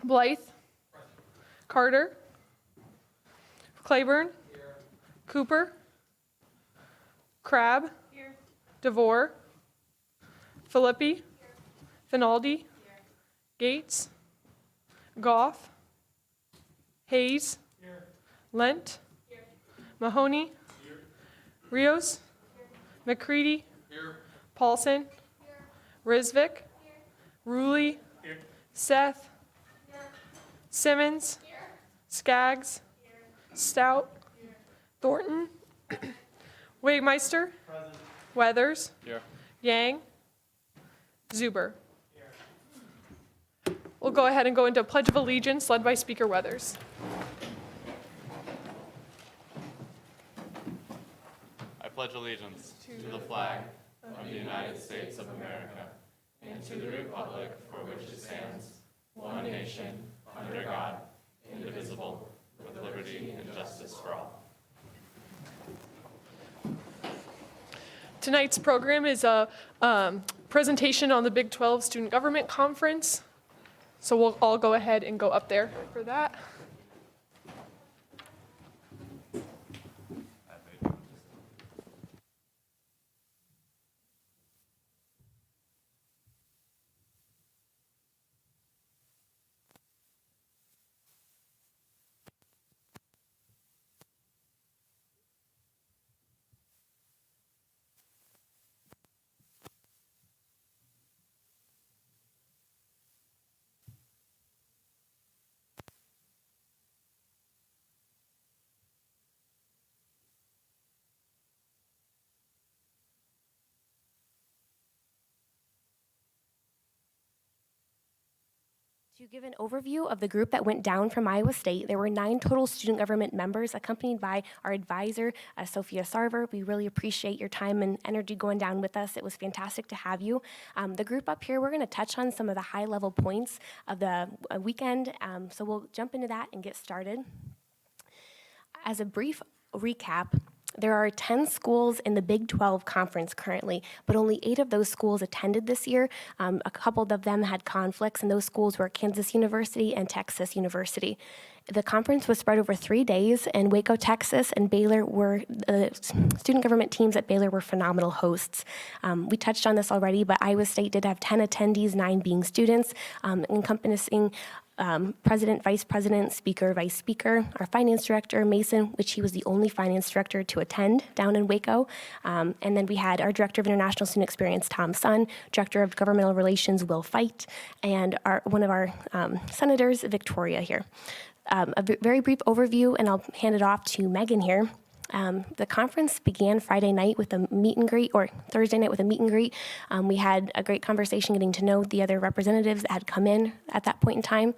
Blythe. Carter. Claiborne. Here. Cooper. Crabb. Here. DeVore. Filippi. Here. Finaldi. Here. Gates. Goff. Hayes. Here. Lent. Here. Mahoney. Here. Rios. Here. McCready. Here. Paulsen. Here. Risvik. Here. Ruley. Here. Seth. Here. Simmons. Here. Skaggs. Here. Stout. Here. Thornton. Waitmeister. Present. Weathers. Here. Yang. Zuber. Here. We'll go ahead and go into Pledge of Allegiance led by Speaker Weathers. I pledge allegiance to the flag of the United States of America and to the republic for which it stands, one nation, under God, indivisible, with liberty and justice for all. Tonight's program is a presentation on the Big 12 Student Government Conference. So we'll all go ahead and go up there for that. To give an overview of the group that went down from Iowa State, there were 9 total student government members accompanied by our advisor, Sophia Sarver. We really appreciate your time and energy going down with us. It was fantastic to have you. The group up here, we're going to touch on some of the high-level points of the weekend, so we'll jump into that and get started. As a brief recap, there are 10 schools in the Big 12 conference currently, but only 8 of those schools attended this year. A couple of them had conflicts, and those schools were Kansas University and Texas University. The conference was spread over 3 days, and Waco, Texas, and Baylor were, the student government teams at Baylor were phenomenal hosts. We touched on this already, but Iowa State did have 10 attendees, 9 being students, encompassing president, vice president, speaker, vice speaker, our finance director, Mason, which he was the only finance director to attend down in Waco. And then we had our director of international student experience, Tom Sun, director of governmental relations, Will Fight, and one of our senators, Victoria here. A very brief overview, and I'll hand it off to Megan here. The conference began Friday night with a meet and greet, or Thursday night with a meet and greet. We had a great conversation getting to know the other representatives that had come in at that point in time.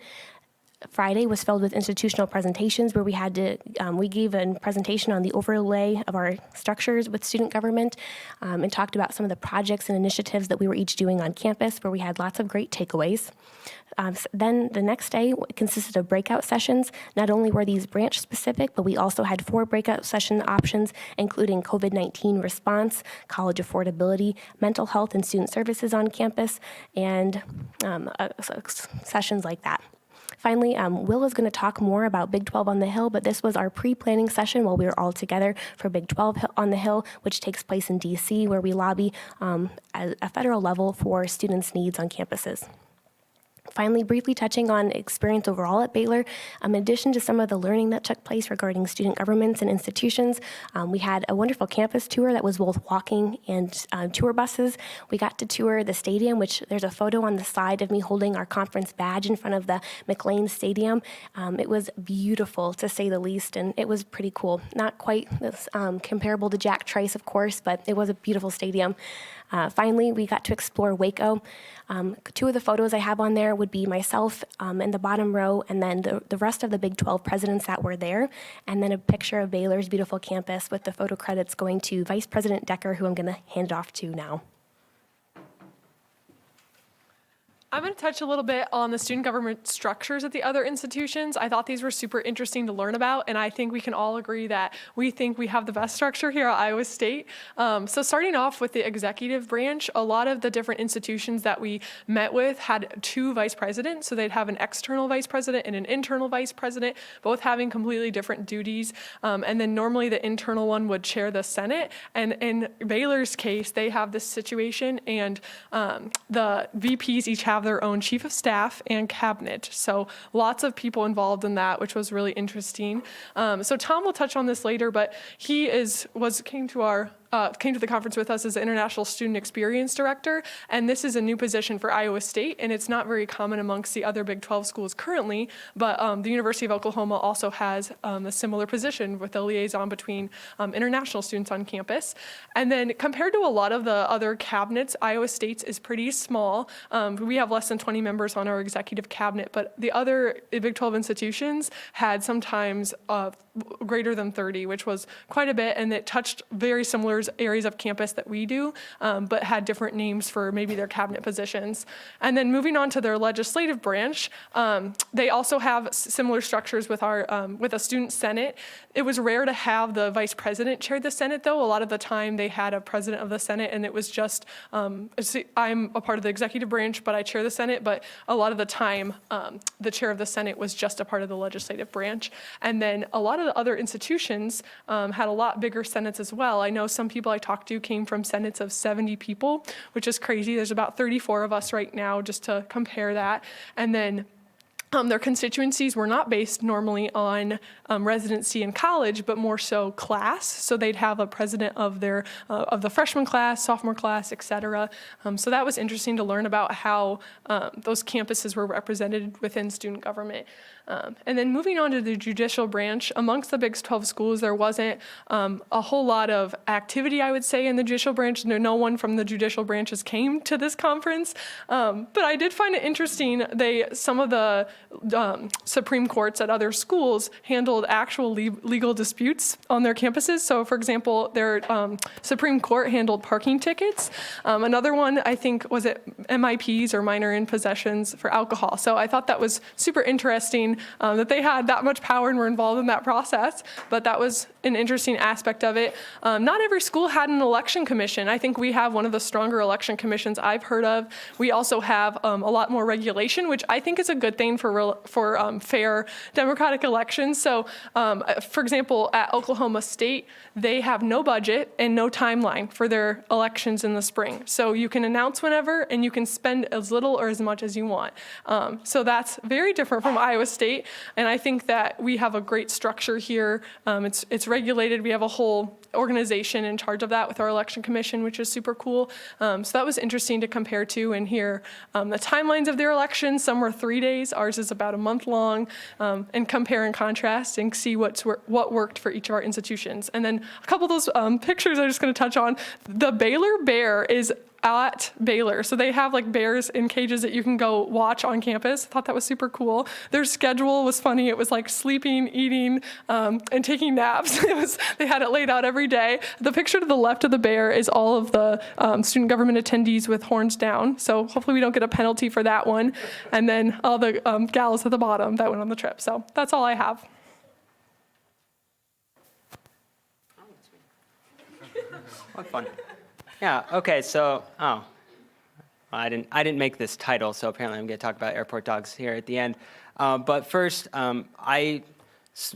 Friday was filled with institutional presentations where we had to, we gave a presentation on the overlay of our structures with student government and talked about some of the projects and initiatives that we were each doing on campus, where we had lots of great takeaways. Then the next day consisted of breakout sessions. Not only were these branch specific, but we also had 4 breakout session options, including COVID-19 response, college affordability, mental health and student services on campus, and sessions like that. Finally, Will is going to talk more about Big 12 on the Hill, but this was our pre-planning session while we were all together for Big 12 on the Hill, which takes place in DC, where we lobby at a federal level for students' needs on campuses. Finally, briefly touching on experience overall at Baylor, in addition to some of the learning that took place regarding student governments and institutions, we had a wonderful campus tour that was both walking and tour buses. We got to tour the stadium, which there's a photo on the side of me holding our conference badge in front of the McLean Stadium. It was beautiful, to say the least, and it was pretty cool. Not quite comparable to Jack Trice, of course, but it was a beautiful stadium. Finally, we got to explore Waco. 2 of the photos I have on there would be myself in the bottom row, and then the rest of the Big 12 presidents that were there, and then a picture of Baylor's beautiful campus with the photo credits going to Vice President Decker, who I'm going to hand it off to now. I'm going to touch a little bit on the student government structures at the other institutions. I thought these were super interesting to learn about, and I think we can all agree that we think we have the best structure here at Iowa State. So starting off with the executive branch, a lot of the different institutions that we met with had 2 vice presidents. So they'd have an external vice president and an internal vice president, both having completely different duties. And then normally the internal one would chair the Senate. And in Baylor's case, they have this situation, and the VPs each have their own chief of staff and cabinet. So lots of people involved in that, which was really interesting. So Tom will touch on this later, but he came to the conference with us as the International Student Experience Director, and this is a new position for Iowa State, and it's not very common amongst the other Big 12 schools currently, but the University of Oklahoma also has a similar position with a liaison between international students on campus. And then compared to a lot of the other cabinets, Iowa State's is pretty small. We have less than 20 members on our executive cabinet, but the other Big 12 institutions had sometimes greater than 30, which was quite a bit, and it touched very similar areas of campus that we do, but had different names for maybe their cabinet positions. And then moving on to their legislative branch, they also have similar structures with a student senate. It was rare to have the vice president chair the Senate, though. A lot of the time they had a president of the Senate, and it was just, I'm a part of the executive branch, but I chair the Senate, but a lot of the time the chair of the Senate was just a part of the legislative branch. And then a lot of the other institutions had a lot bigger senates as well. I know some people I talked to came from senates of 70 people, which is crazy. There's about 34 of us right now, just to compare that. And then their constituencies were not based normally on residency in college, but more so class. So they'd have a president of the freshman class, sophomore class, et cetera. So that was interesting to learn about how those campuses were represented within student government. And then moving on to the judicial branch, amongst the Big 12 schools, there wasn't a whole lot of activity, I would say, in the judicial branch. No one from the judicial branches came to this conference. But I did find it interesting. Some of the Supreme Courts at other schools handled actual legal disputes on their campuses. So, for example, their Supreme Court handled parking tickets. Another one, I think, was it MIPs, or minor in possessions, for alcohol. So I thought that was super interesting that they had that much power and were involved in that process. But that was an interesting aspect of it. Not every school had an election commission. I think we have one of the stronger election commissions I've heard of. We also have a lot more regulation, which I think is a good thing for fair democratic elections. So, for example, at Oklahoma State, they have no budget and no timeline for their elections in the spring. So you can announce whenever, and you can spend as little or as much as you want. So that's very different from Iowa State, and I think that we have a great structure here. It's regulated. We have a whole organization in charge of that with our election commission, which is super cool. So that was interesting to compare to and hear the timelines of their elections. Some were 3 days. Ours is about a month long, and compare and contrast and see what worked for each of our institutions. And then a couple of those pictures I'm just going to touch on. The Baylor Bear is at Baylor. So they have like bears in cages that you can go watch on campus. I thought that was super cool. Their schedule was funny. It was like sleeping, eating, and taking naps. They had it laid out every day. The picture to the left of the bear is all of the student government attendees with horns down. So hopefully we don't get a penalty for that one. And then all the gals at the bottom that went on the trip. So that's all I have. What fun. Yeah, okay, so, I didn't make this title, so apparently I'm going to talk about airport dogs here at the end. But first, I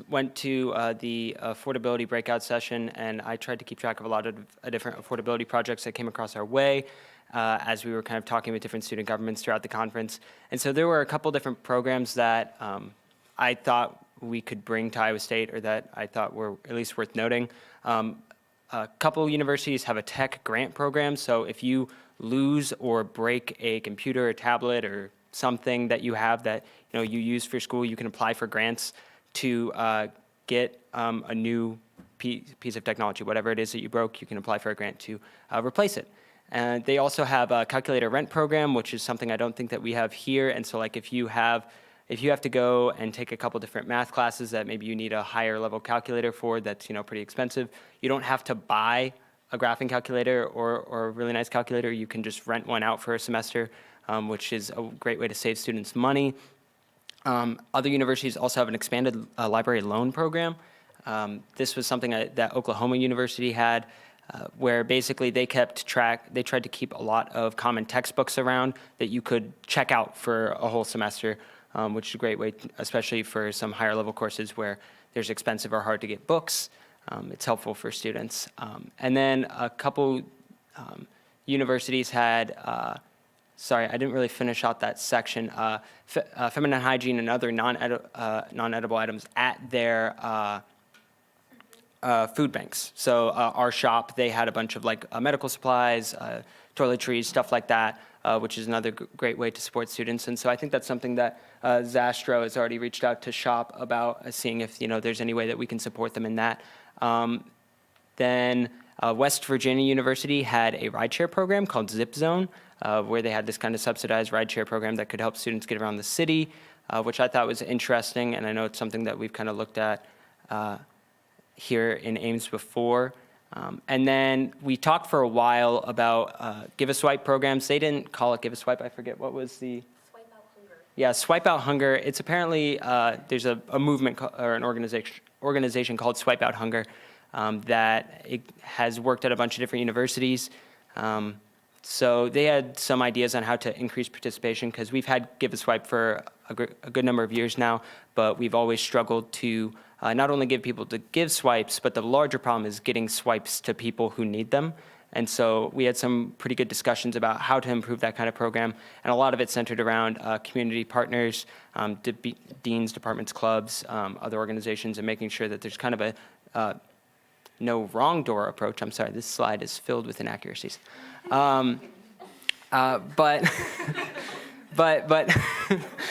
went to the affordability breakout session, and I tried to keep track of a lot of different affordability projects that came across our way as we were kind of talking with different student governments throughout the conference. And so there were a couple different programs that I thought we could bring to Iowa State, or that I thought were at least worth noting. A couple universities have a tech grant program, so if you lose or break a computer, a tablet, or something that you have that you use for school, you can apply for grants to get a new piece of technology. Whatever it is that you broke, you can apply for a grant to replace it. And they also have a calculator rent program, which is something I don't think that we have here. And so, like, if you have to go and take a couple different math classes that maybe you need a higher level calculator for, that's pretty expensive, you don't have to buy a graphing calculator or a really nice calculator. You can just rent one out for a semester. which is a great way to save students money. Other universities also have an expanded library loan program. This was something that Oklahoma University had, where basically they tried to keep a lot of common textbooks around that you could check out for a whole semester, which is a great way, especially for some higher level courses where there's expensive or hard to get books. It's helpful for students. And then a couple universities had, sorry, I didn't really finish out that section, feminine hygiene and other non-edible items at their food banks. So our shop, they had a bunch of like medical supplies, toiletries, stuff like that, which is another great way to support students. And so I think that's something that Zastro has already reached out to shop about, seeing if there's any way that we can support them in that. Then West Virginia University had a rideshare program called Zip Zone, where they had this kind of subsidized rideshare program that could help students get around the city, which I thought was interesting, and I know it's something that we've kind of looked at here in Ames before. And then we talked for a while about Give a Swipe programs. They didn't call it Give a Swipe. I forget, what was the? Swipe Out Hunger. Yeah, Swipe Out Hunger. It's apparently, there's a movement or an organization called Swipe Out Hunger that it has worked at a bunch of different universities. So they had some ideas on how to increase participation, because we've had Give a Swipe for a good number of years now, but we've always struggled to not only give people to give swipes, but the larger problem is getting swipes to people who need them. And so we had some pretty good discussions about how to improve that kind of program, and a lot of it centered around community partners, deans, departments, clubs, other organizations, and making sure that there's kind of a no wrong door approach. I'm sorry, this slide is filled with inaccuracies. But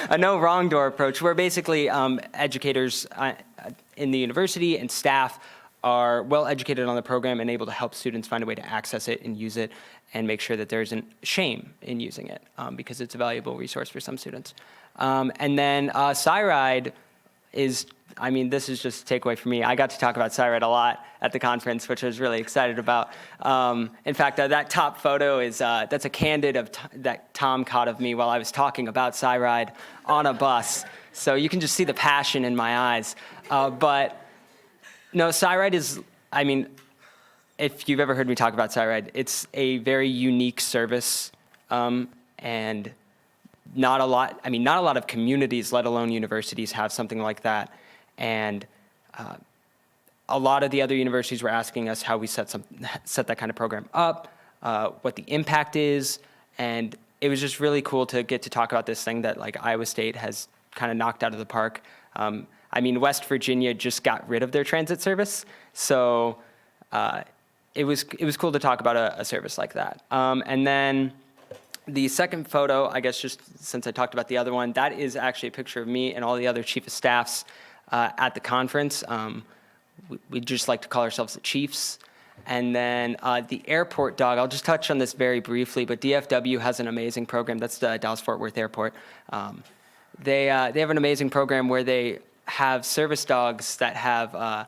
a no wrong door approach, where basically educators in the university and staff are well educated on the program and able to help students find a way to access it and use it, and make sure that there isn't shame in using it, because it's a valuable resource for some students. And then SciRide is, this is just a takeaway for me. I got to talk about SciRide a lot at the conference, which I was really excited about. In fact, that top photo is, that's a candid that Tom caught of me while I was talking about SciRide on a bus. So you can just see the passion in my eyes. But no, SciRide is, if you've ever heard me talk about SciRide, it's a very unique service, and not a lot of communities, let alone universities, have something like that. And a lot of the other universities were asking us how we set that kind of program up, what the impact is, and it was just really cool to get to talk about this thing that like Iowa State has kind of knocked out of the park. West Virginia just got rid of their transit service, so it was cool to talk about a service like that. And then the second photo, I guess, just since I talked about the other one, that is actually a picture of me and all the other chief of staffs at the conference. We just like to call ourselves the Chiefs. And then the airport dog, I'll just touch on this very briefly, but DFW has an amazing program. That's the Dallas-Fort Worth Airport. They have an amazing program where they have service dogs that have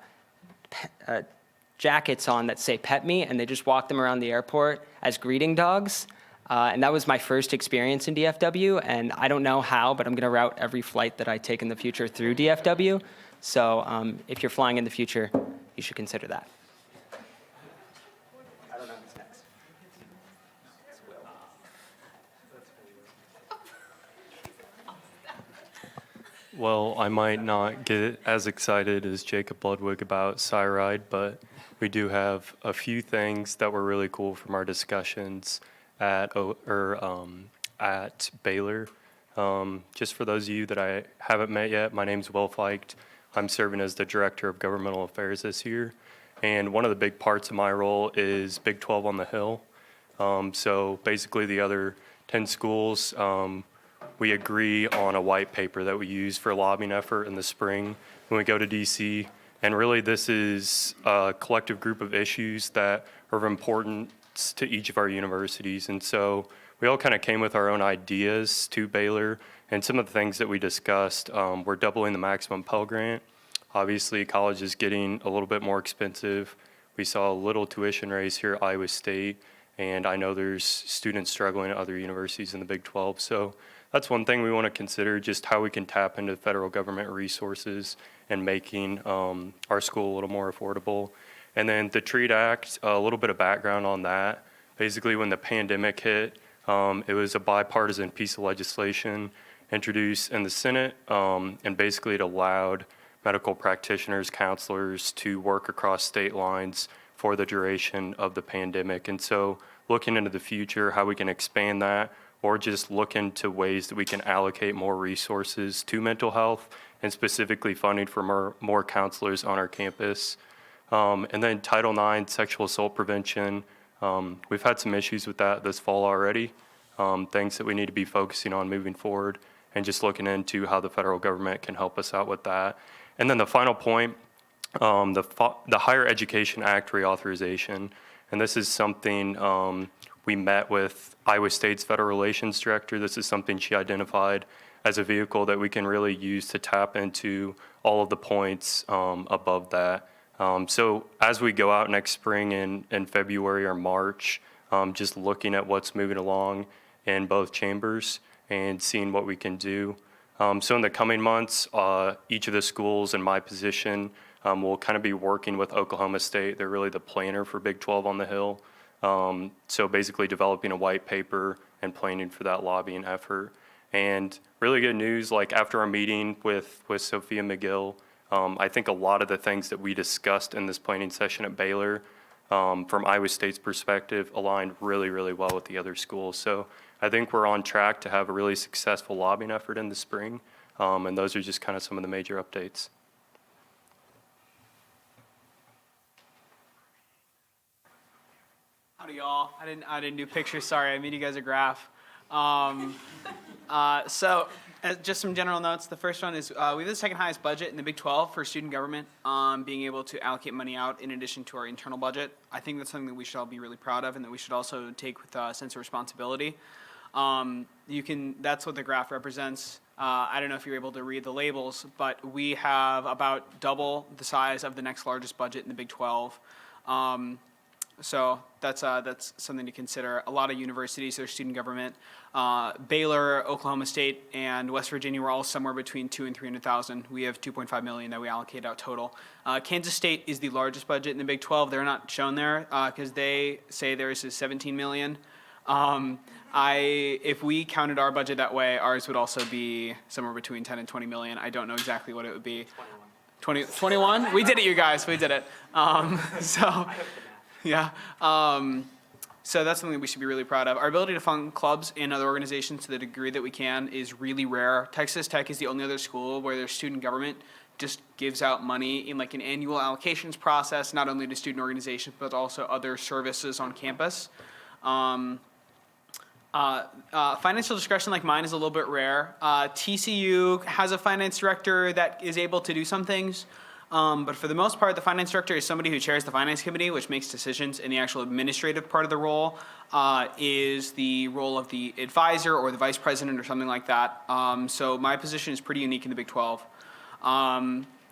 jackets on that say "Pet Me," and they just walk them around the airport as greeting dogs. And that was my first experience in DFW, and I don't know how, but I'm going to route every flight that I take in the future through DFW. So if you're flying in the future, you should consider that. I don't know what's next. Well, I might not get as excited as Jacob Ludwig about SciRide, but we do have a few things that were really cool from our discussions at Baylor. Just for those of you that I haven't met yet, my name's Will Feicht. I'm serving as the Director of Governmental Affairs this year. And one of the big parts of my role is Big 12 on the Hill. So basically the other 10 schools, we agree on a white paper that we use for a lobbying effort in the spring when we go to DC. And really this is a collective group of issues that are of importance to each of our universities. And so we all kind of came with our own ideas to Baylor, and some of the things that we discussed were doubling the maximum Pell Grant. Obviously, college is getting a little bit more expensive. We saw a little tuition raise here at Iowa State, and I know there's students struggling at other universities in the Big 12. So that's one thing we want to consider, just how we can tap into federal government resources and making our school a little more affordable. And then the TREAT Act, a little bit of background on that. Basically, when the pandemic hit, it was a bipartisan piece of legislation introduced in the Senate, and basically it allowed medical practitioners, counselors to work across state lines for the duration of the pandemic. And so looking into the future, how we can expand that, or just look into ways that we can allocate more resources to mental health, and specifically funding for more counselors on our campus. And then Title IX, sexual assault prevention. We've had some issues with that this fall already, things that we need to be focusing on moving forward, and just looking into how the federal government can help us out with that. And then the final point, the Higher Education Act reauthorization. And this is something we met with Iowa State's Federal Relations Director. This is something she identified as a vehicle that we can really use to tap into all of the points above that. So as we go out next spring in February or March, just looking at what's moving along in both chambers and seeing what we can do. So in the coming months, each of the schools in my position will kind of be working with Oklahoma State. They're really the planner for Big 12 on the Hill. So basically developing a white paper and planning for that lobbying effort. And really good news, like after our meeting with Sophia McGill, I think a lot of the things that we discussed in this planning session at Baylor, from Iowa State's perspective, aligned really, really well with the other schools. So I think we're on track to have a really successful lobbying effort in the spring. And those are just kind of some of the major updates. Howdy, y'all. I didn't do pictures. Sorry, I made you guys a graph. Just some general notes. The first one is we have the second highest budget in the Big 12 for student government, being able to allocate money out in addition to our internal budget. I think that's something that we should all be really proud of and that we should also take with a sense of responsibility. That's what the graph represents. I don't know if you're able to read the labels, but we have about double the size of the next largest budget in the Big 12. So that's something to consider. A lot of universities, their student government, Baylor, Oklahoma State, and West Virginia were all somewhere between 200,000 and 300,000. We have 2.5 million that we allocate out total. Kansas State is the largest budget in the Big 12. They're not shown there because they say theirs is 17 million. If we counted our budget that way, ours would also be somewhere between 10 and 20 million. I don't know exactly what it would be. 21? We did it, you guys. We did it. Yeah. So that's something we should be really proud of. Our ability to fund clubs and other organizations to the degree that we can is really rare. Texas Tech is the only other school where their student government just gives out money in like an annual allocations process, not only to student organizations, but also other services on campus. Financial discretion like mine is a little bit rare. TCU has a finance director that is able to do some things. But for the most part, the finance director is somebody who chairs the finance committee, which makes decisions, and the actual administrative part of the role is the role of the advisor or the vice president or something like that. So my position is pretty unique in the Big 12.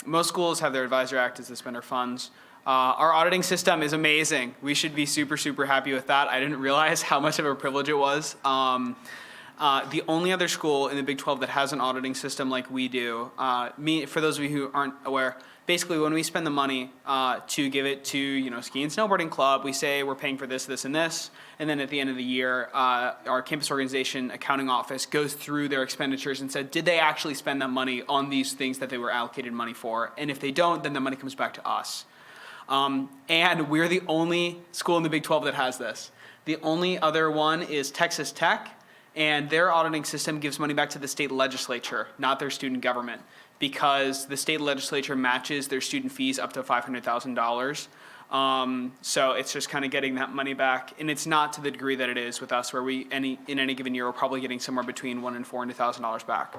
Most schools have their advisor act as they spend their funds. Our auditing system is amazing. We should be super, super happy with that. I didn't realize how much of a privilege it was. The only other school in the Big 12 that has an auditing system like we do, for those of you who aren't aware, basically when we spend the money to give it to ski and snowboarding club, we say we're paying for this, this, and this, and then at the end of the year, our campus organization accounting office goes through their expenditures and said, did they actually spend that money on these things that they were allocated money for? And if they don't, then the money comes back to us. And we're the only school in the Big 12 that has this. The only other one is Texas Tech. And their auditing system gives money back to the state legislature, not their student government, because the state legislature matches their student fees up to $500,000. So it's just kind of getting that money back. And it's not to the degree that it is with us, where in any given year, we're probably getting somewhere between $100,000 and $400,000 back.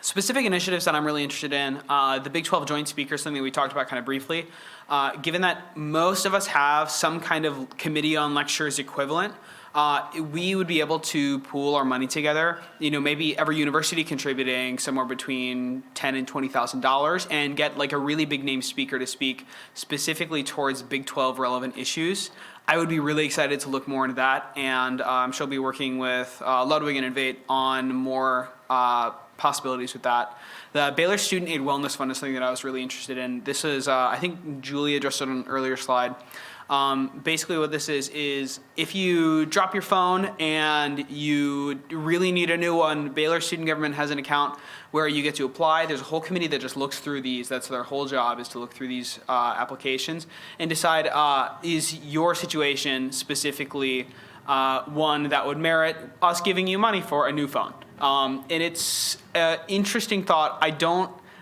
Specific initiatives that I'm really interested in, the Big 12 Joint Speaker, something we talked about kind of briefly. Given that most of us have some kind of committee on lectures equivalent, we would be able to pool our money together. Maybe every university contributing somewhere between $10,000 and $20,000, and get like a really big name speaker to speak specifically towards Big 12 relevant issues. I would be really excited to look more into that, and she'll be working with Ludwig and Invate on more possibilities with that. The Baylor Student Aid Wellness Fund is something that I was really interested in. This is, I think Julie addressed it on an earlier slide. Basically what this is if you drop your phone and you really need a new one, Baylor Student Government has an account where you get to apply. There's a whole committee that just looks through these. That's their whole job, is to look through these applications and decide, is your situation specifically one that would merit us giving you money for a new phone? And it's an interesting thought.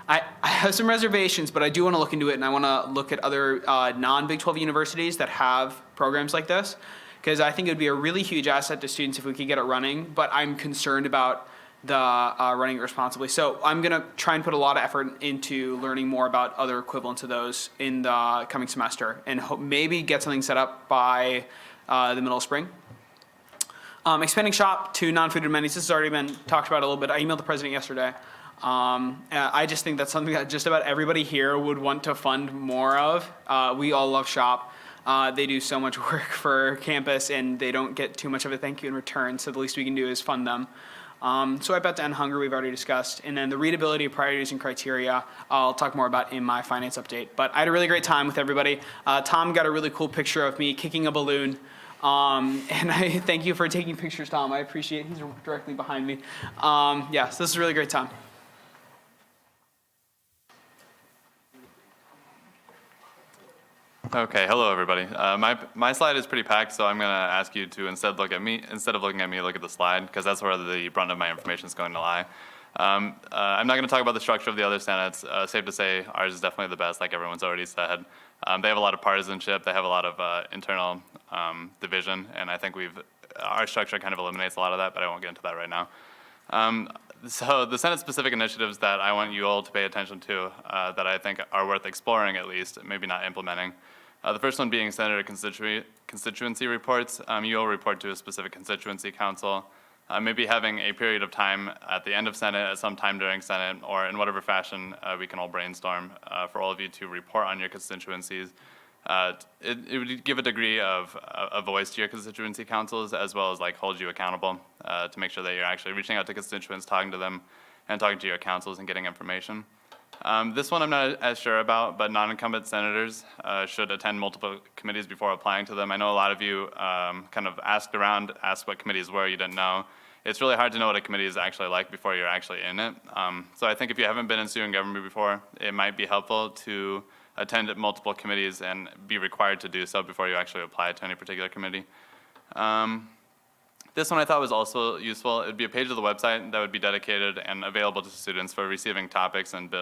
I have some reservations, but I do want to look into it, and I want to look at other non-Big 12 universities that have programs like this, because I think it would be a really huge asset to students if we could get it running, but I'm concerned about the running it responsibly. So I'm going to try and put a lot of effort into learning more about other equivalents of those in the coming semester, and maybe get something set up by the middle of spring. Expanding SHOP to non-food amenities. This has already been talked about a little bit. I emailed the president yesterday. I just think that's something that just about everybody here would want to fund more of. We all love SHOP. They do so much work for campus, and they don't get too much of a thank you in return, so the least we can do is fund them. So about to end hunger, we've already discussed. And then the readability of priorities and criteria, I'll talk more about in my finance update. But I had a really great time with everybody. Tom got a really cool picture of me kicking a balloon. And I thank you for taking pictures, Tom. I appreciate it. He's directly behind me. So this is a really great time. Okay, hello everybody. My slide is pretty packed, so I'm going to ask you to instead of looking at me, look at the slide, because that's where the brunt of my information is going to lie. I'm not going to talk about the structure of the other senates. Safe to say, ours is definitely the best, like everyone's already said. They have a lot of partisanship. They have a lot of internal division, and I think our structure kind of eliminates a lot of that, but I won't get into that right now. So the Senate-specific initiatives that I want you all to pay attention to, that I think are worth exploring at least, maybe not implementing. The first one being Senator constituency reports. You all report to a specific constituency council. Maybe having a period of time at the end of Senate, at some time during Senate, or in whatever fashion we can all brainstorm for all of you to report on your constituencies. It would give a degree of a voice to your constituency councils, as well as like hold you accountable to make sure that you're actually reaching out to constituents, talking to them, and talking to your councils and getting information. This one I'm not as sure about, but non-incumbent senators should attend multiple committees before applying to them. I know a lot of you kind of asked what committees were, you didn't know. It's really hard to know what a committee is actually like before you're actually in it. So I think if you haven't been in student government before, it might be helpful to attend multiple committees and be required to do so before you actually apply to any particular committee. This one I thought was also useful. It would be a page of the website that would be dedicated and available to students for receiving topics and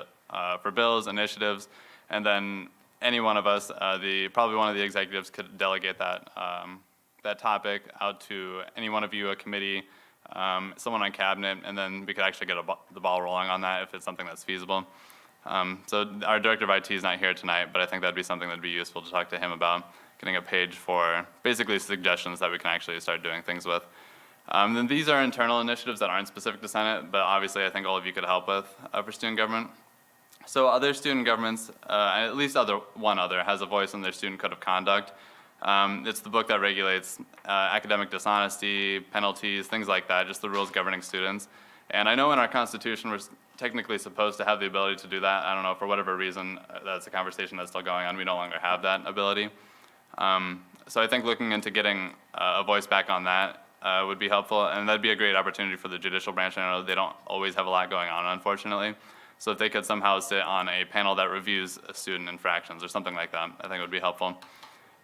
for bills, initiatives, and then any one of us, probably one of the executives, could delegate that topic out to any one of you, a committee, someone on cabinet, and then we could actually get the ball rolling on that if it's something that's feasible. So our director of IT is not here tonight, but I think that'd be something that'd be useful to talk to him about, getting a page for basically suggestions that we can actually start doing things with. Then these are internal initiatives that aren't specific to Senate, but obviously I think all of you could help with for student government. So other student governments, at least one other, has a voice in their student code of conduct. It's the book that regulates academic dishonesty, penalties, things like that, just the rules governing students. And I know in our Constitution we're technically supposed to have the ability to do that. I don't know, for whatever reason, that's a conversation that's still going on. We no longer have that ability. So I think looking into getting a voice back on that would be helpful, and that'd be a great opportunity for the Judicial Branch. I know they don't always have a lot going on, unfortunately. So if they could somehow sit on a panel that reviews student infractions or something like that, I think it would be helpful.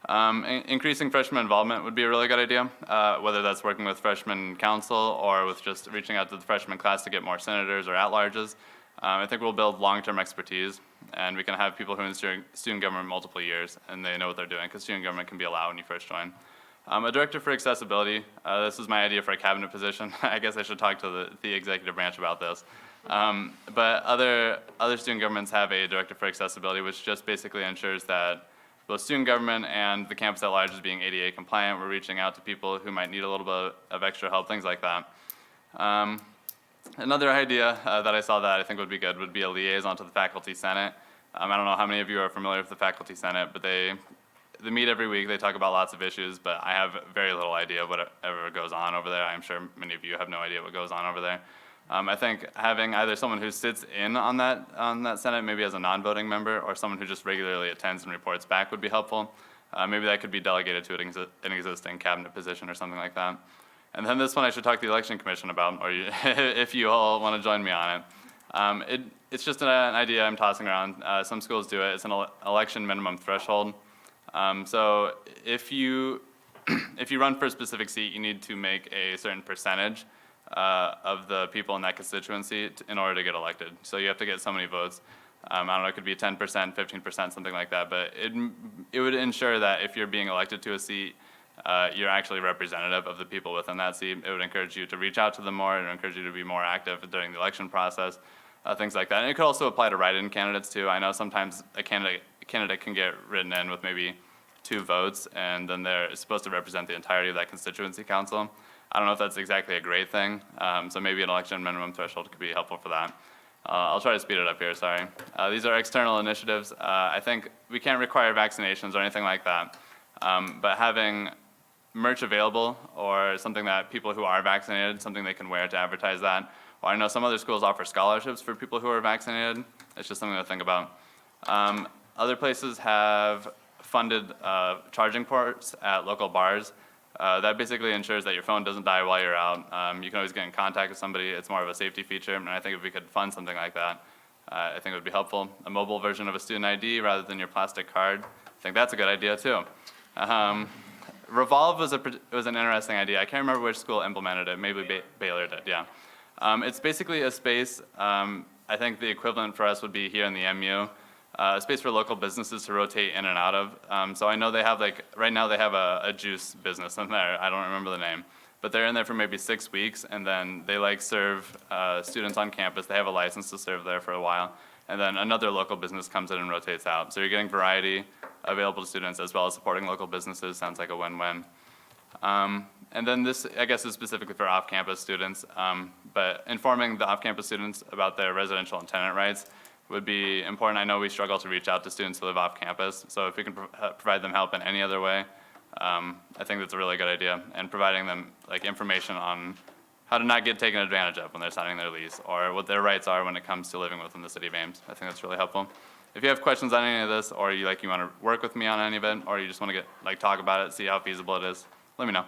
Increasing freshman involvement would be a really good idea, whether that's working with freshman council or with just reaching out to the freshman class to get more senators or at-larges. I think we'll build long-term expertise, and we can have people who are in student government multiple years, and they know what they're doing, because student government can be a lot when you first join. A director for accessibility, this is my idea for a cabinet position. I guess I should talk to the executive branch about this. But other student governments have a director for accessibility, which just basically ensures that both student government and the campus at large is being ADA compliant. We're reaching out to people who might need a little bit of extra help, things like that. Another idea that I saw that I think would be good would be a liaison to the Faculty Senate. I don't know how many of you are familiar with the Faculty Senate, but they meet every week. They talk about lots of issues, but I have very little idea of whatever goes on over there. I'm sure many of you have no idea what goes on over there. I think having either someone who sits in on that Senate, maybe as a non-voting member, or someone who just regularly attends and reports back would be helpful. Maybe that could be delegated to an existing cabinet position or something like that. And then this one I should talk to the Election Commission about, or if you all want to join me on it. It's just an idea I'm tossing around. Some schools do it. It's an election minimum threshold. So if you run for a specific seat, you need to make a certain percentage of the people in that constituency in order to get elected. So you have to get so many votes. I don't know, it could be 10%, 15%, something like that. But it would ensure that if you're being elected to a seat, you're actually representative of the people within that seat. It would encourage you to reach out to them more. It would encourage you to be more active during the election process, things like that. And it could also apply to write-in candidates too. I know sometimes a candidate can get written in with maybe 2 votes, and then they're supposed to represent the entirety of that constituency council. I don't know if that's exactly a great thing, so maybe an election minimum threshold could be helpful for that. I'll try to speed it up here, sorry. These are external initiatives. I think we can't require vaccinations or anything like that, but having merch available or something that people who are vaccinated, something they can wear to advertise that. Or I know some other schools offer scholarships for people who are vaccinated. It's just something to think about. Other places have funded charging ports at local bars. That basically ensures that your phone doesn't die while you're out. You can always get in contact with somebody. It's more of a safety feature, and I think if we could fund something like that, I think it would be helpful. A mobile version of a student ID rather than your plastic card. I think that's a good idea too. Revolve was an interesting idea. I can't remember which school implemented it. Maybe Baylor did, yeah. It's basically a space, I think the equivalent for us would be here in the MU, a space for local businesses to rotate in and out of. So I know they have right now they have a juice business in there. I don't remember the name. But they're in there for maybe 6 weeks, and then they serve students on campus. They have a license to serve there for a while. And then another local business comes in and rotates out. So you're getting variety available to students as well as supporting local businesses. Sounds like a win-win. And then this, I guess, is specifically for off-campus students, but informing the off-campus students about their residential and tenant rights would be important. I know we struggle to reach out to students who live off-campus, so if we can provide them help in any other way, I think that's a really good idea. And providing them information on how to not get taken advantage of when they're signing their lease, or what their rights are when it comes to living within the city of Ames. I think that's really helpful. If you have questions on any of this, or you want to work with me on any of it, or you just want to talk about it, see how feasible it is, let me know.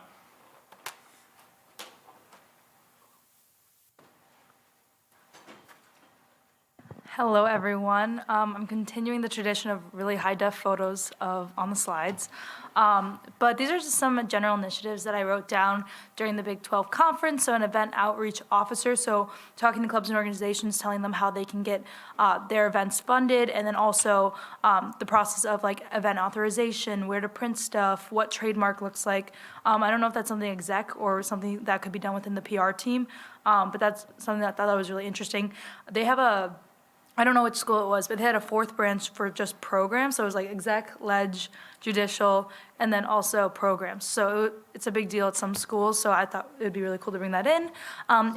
Hello, everyone. I'm continuing the tradition of really high-def photos on the slides. But these are just some general initiatives that I wrote down during the Big 12 conference. So an event outreach officer, so talking to clubs and organizations, telling them how they can get their events funded, and then also the process of event authorization, where to print stuff, what trademark looks like. I don't know if that's something exec or something that could be done within the PR team, but that's something that I thought was really interesting. They have I don't know which school it was, but they had a 4th branch for just programs. So it was exec, ledge, judicial, and then also programs. So it's a big deal at some schools, so I thought it would be really cool to bring that in.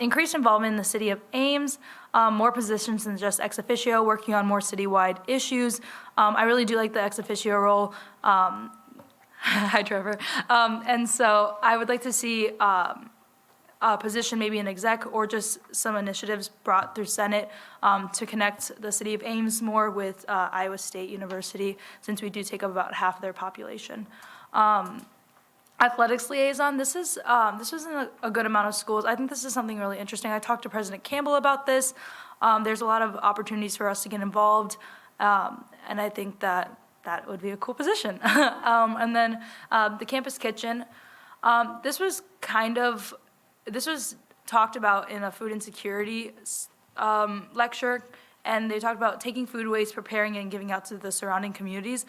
Increased involvement in the city of Ames, more positions than just ex officio, working on more citywide issues. I really do like the ex officio role. Hi, Trevor. And so I would like to see position, maybe an exec, or just some initiatives brought through Senate to connect the city of Ames more with Iowa State University, since we do take up about half of their population. Athletics liaison, this was in a good amount of schools. I think this is something really interesting. I talked to President Campbell about this. There's a lot of opportunities for us to get involved, and I think that would be a cool position. And then the campus kitchen, this was talked about in a food insecurity lecture, and they talked about taking food waste, preparing it, and giving out to the surrounding communities.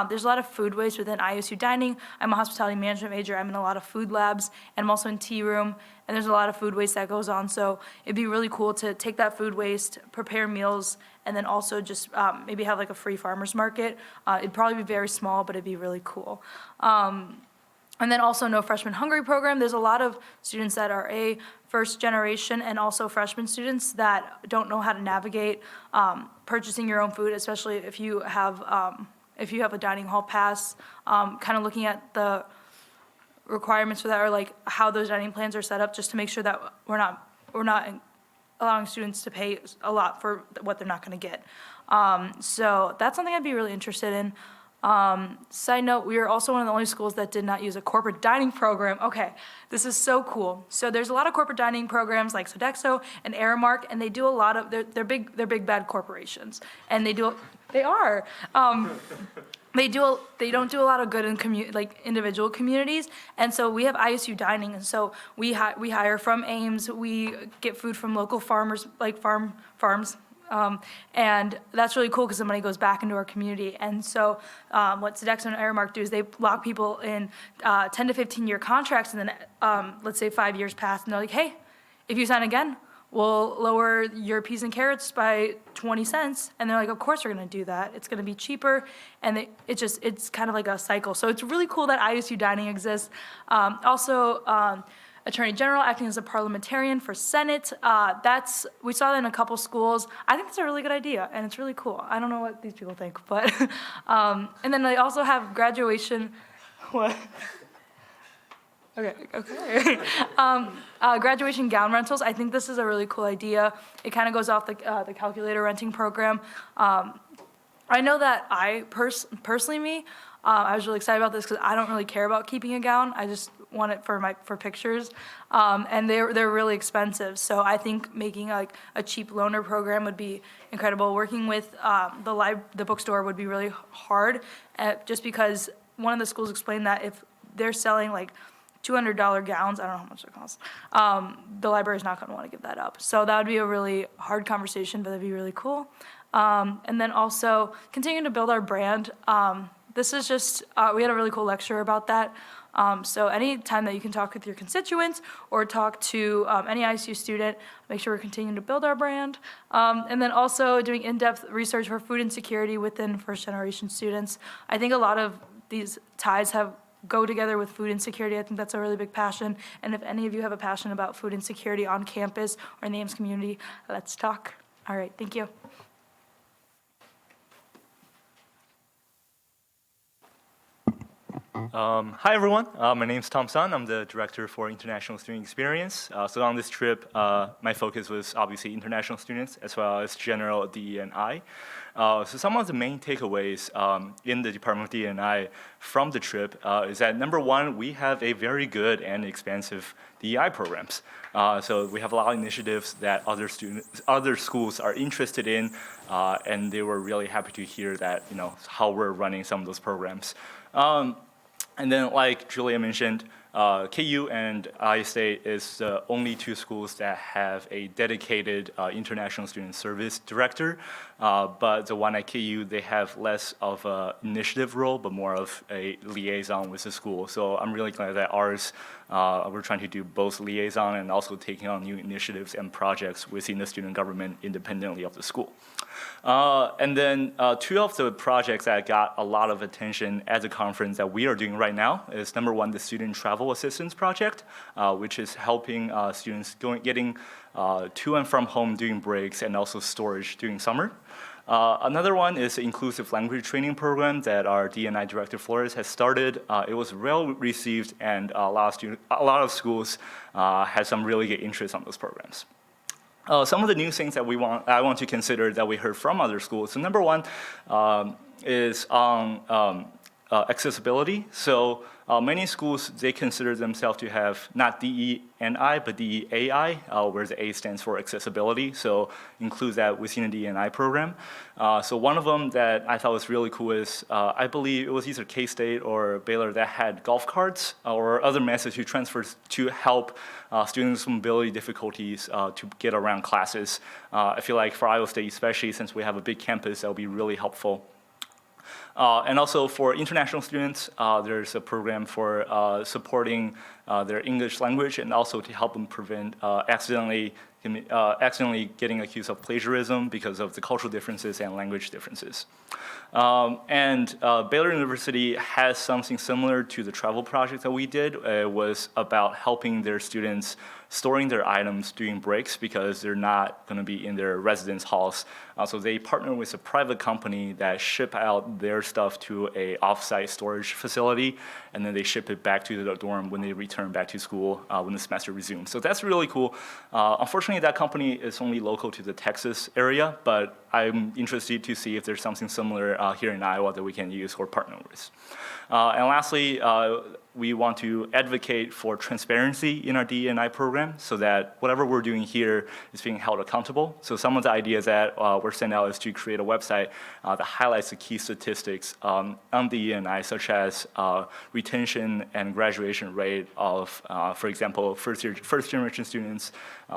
There's a lot of food waste within ISU dining. I'm a hospitality management major. I'm in a lot of food labs, and I'm also in tea room, and there's a lot of food waste that goes on. So it'd be really cool to take that food waste, prepare meals, and then also just maybe have like a free farmer's market. It'd probably be very small, but it'd be really cool. And then also No Freshman Hungry program. There's a lot of students that are a first generation and also freshman students that don't know how to navigate purchasing your own food, especially if you have a dining hall pass. Kind of looking at the requirements for that, or like how those dining plans are set up, just to make sure that we're not allowing students to pay a lot for what they're not going to get. So that's something I'd be really interested in. Side note, we are also one of the only schools that did not use a corporate dining program. Okay, this is so cool. So there's a lot of corporate dining programs like Sodexo and Aramark, and they do a lot of, they're big bad corporations, and they don't do a lot of good in individual communities, and so we have ISU dining, and so we hire from Ames, we get food from local farmers, like farms. And that's really cool because the money goes back into our community. And so what Sodexo and Aramark do is they lock people in 10 to 15-year contracts, and then let's say 5 years pass, and they're like, hey, if you sign again, we'll lower your peas and carrots by 20 cents. And they're like, of course we're going to do that. It's going to be cheaper. And it's kind of like a cycle. So it's really cool that ISU dining exists. Also, Attorney General acting as a parliamentarian for Senate. We saw that in a couple schools. I think that's a really good idea, and it's really cool. I don't know what these people think, but and then they also have graduation. What? Okay. Graduation gown rentals. I think this is a really cool idea. It kind of goes off the calculator renting program. I know that I personally, I was really excited about this because I don't really care about keeping a gown. I just want it for pictures, and they're really expensive. So I think making like a cheap loaner program would be incredible. Working with the bookstore would be really hard, just because one of the schools explained that if they're selling like $200 gowns, I don't know how much it costs, the library's not going to want to give that up. So that would be a really hard conversation, but that'd be really cool. And then also continuing to build our brand. This is just, we had a really cool lecture about that. So any time that you can talk with your constituents or talk to any ISU student, make sure we're continuing to build our brand. And then also doing in-depth research for food insecurity within first-generation students. I think a lot of these ties go together with food insecurity. I think that's a really big passion. And if any of you have a passion about food insecurity on campus or in the Ames community, let's talk. All right, thank you. Hi everyone, my name is Paulsen. I'm the director for International Student Experience. So on this trip, my focus was obviously international students as well as general DE&I. So some of the main takeaways in the Department of DE&I from the trip is that number one, we have a very good and expansive DEI programs. So we have a lot of initiatives that other schools are interested in, and they were really happy to hear that, how we're running some of those programs. And then, like Julia mentioned, KU and iState is the only two schools that have a dedicated international student service director. But the one at KU, they have less of an initiative role, but more of a liaison with the school. So I'm really glad that ours, we're trying to do both liaison and also taking on new initiatives and projects within the student government independently of the school. And then two of the projects that got a lot of attention at the conference that we are doing right now is number one, the Student Travel Assistance Project, which is helping students getting to and from home during breaks and also storage during summer. Another one is the Inclusive Language Training Program that our D&I Director Flores has started. It was well received, and a lot of schools had some really good interest on those programs. Some of the new things that I want to consider that we heard from other schools. So number one is on accessibility. So many schools, they consider themselves to have not DE&I, but DE-AI, where the A stands for accessibility. So includes that within the DE&I program. So one of them that I thought was really cool is, I believe it was either K-State or Baylor that had golf carts or other methods to transfer to help students with mobility difficulties to get around classes. I feel like for Iowa State, especially since we have a big campus, that would be really helpful. And also for international students, there's a program for supporting their English language and also to help them prevent accidentally getting accused of plagiarism because of the cultural differences and language differences. And Baylor University has something similar to the travel project that we did. It was about helping their students storing their items during breaks because they're not going to be in their residence halls. So they partner with a private company that ship out their stuff to a off-site storage facility, and then they ship it back to the dorm when they return back to school when the semester resumes. So that's really cool. Unfortunately, that company is only local to the Texas area, but I'm interested to see if there's something similar here in Iowa that we can use or partner with. And lastly, we want to advocate for transparency in our DE&I program so that whatever we're doing here is being held accountable. So some of the ideas that were sent out is to create a website that highlights the key statistics on DE&I, such as retention and graduation rate of, for example, first-generation students,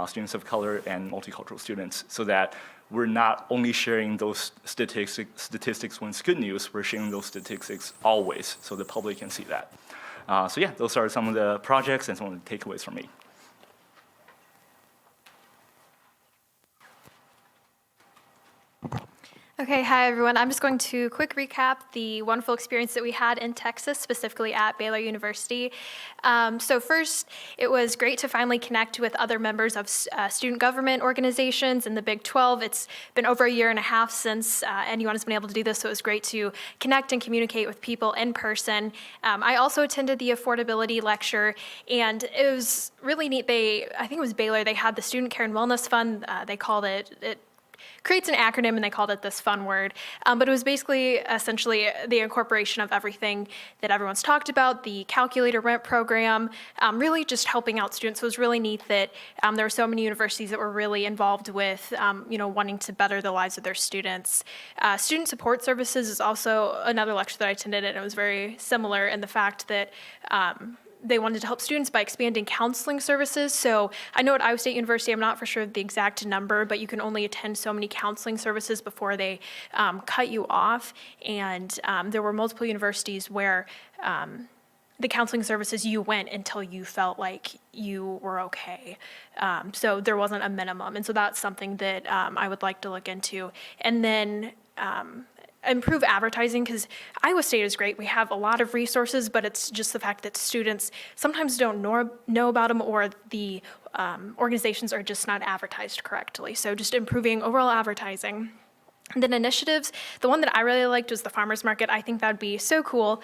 students of color, and multicultural students, so that we're not only sharing those statistics when it's good news, we're sharing those statistics always so the public can see that. So yeah, those are some of the projects and some of the takeaways from me. Okay, hi everyone. I'm just going to quick recap the wonderful experience that we had in Texas, specifically at Baylor University. So first, it was great to finally connect with other members of student government organizations in the Big 12. It's been over a year and a half since anyone has been able to do this, so it was great to connect and communicate with people in person. I also attended the affordability lecture, and it was really neat. I think it was Baylor, they had the Student Care and Wellness Fund. They called it creates an acronym, and they called it this fun word. But it was basically, essentially, the incorporation of everything that everyone's talked about, the calculator rent program, really just helping out students. So it was really neat that there were so many universities that were really involved with, wanting to better the lives of their students. Student support services is also another lecture that I attended, and it was very similar in the fact that they wanted to help students by expanding counseling services. So I know at Iowa State University, I'm not for sure the exact number, but you can only attend so many counseling services before they cut you off. And there were multiple universities where the counseling services you went until you felt like you were okay. So there wasn't a minimum. And so that's something that I would like to look into. And then improve advertising, because Iowa State is great. We have a lot of resources, but it's just the fact that students sometimes don't know about them, or the organizations are just not advertised correctly. So just improving overall advertising. And then initiatives, the one that I really liked was the farmers market. I think that'd be so cool.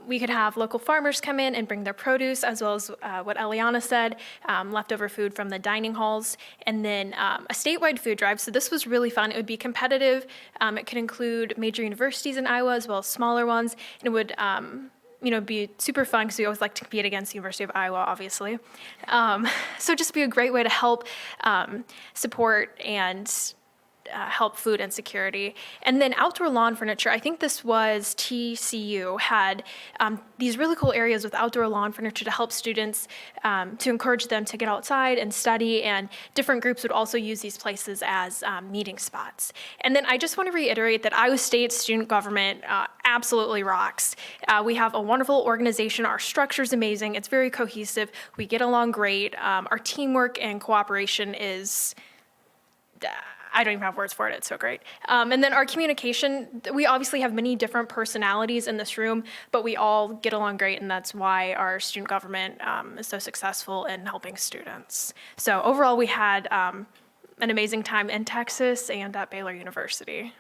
We could have local farmers come in and bring their produce, as well as what Eliana said, leftover food from the dining halls, and then a statewide food drive. So this was really fun. It would be competitive. It could include major universities in Iowa as well as smaller ones. And it would be super fun because we always like to compete against the University of Iowa, obviously. So just be a great way to help support and help food insecurity. And then outdoor lawn furniture, I think this was TCU, had these really cool areas with outdoor lawn furniture to help students, to encourage them to get outside and study, and different groups would also use these places as meeting spots. And then I just want to reiterate that Iowa State student government absolutely rocks. We have a wonderful organization. Our structure is amazing. It's very cohesive. We get along great. Our teamwork and cooperation is I don't even have words for it, it's so great. And then our communication, we obviously have many different personalities in this room, but we all get along great, and that's why our student government is so successful in helping students. So overall, we had an amazing time in Texas and at Baylor University.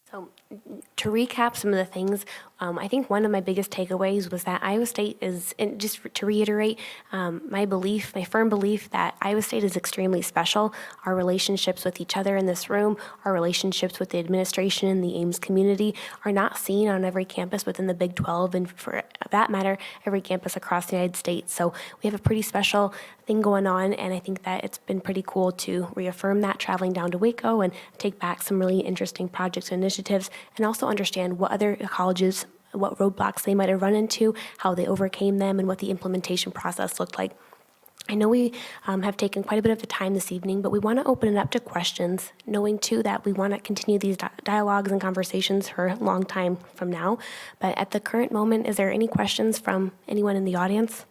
So to recap some of the things, I think one of my biggest takeaways was that Iowa State is, and just to reiterate, my firm belief that Iowa State is extremely special. Our relationships with each other in this room, our relationships with the administration and the Ames community are not seen on every campus within the Big 12, and for that matter, every campus across the United States. So we have a pretty special thing going on, and I think that it's been pretty cool to reaffirm that traveling down to Waco and take back some really interesting projects and initiatives, and also understand what other colleges, what roadblocks they might have run into, how they overcame them, and what the implementation process looked like. I know we have taken quite a bit of the time this evening, but we want to open it up to questions, knowing too that we want to continue these dialogues and conversations for a long time from now. But at the current moment, is there any questions from anyone in the audience?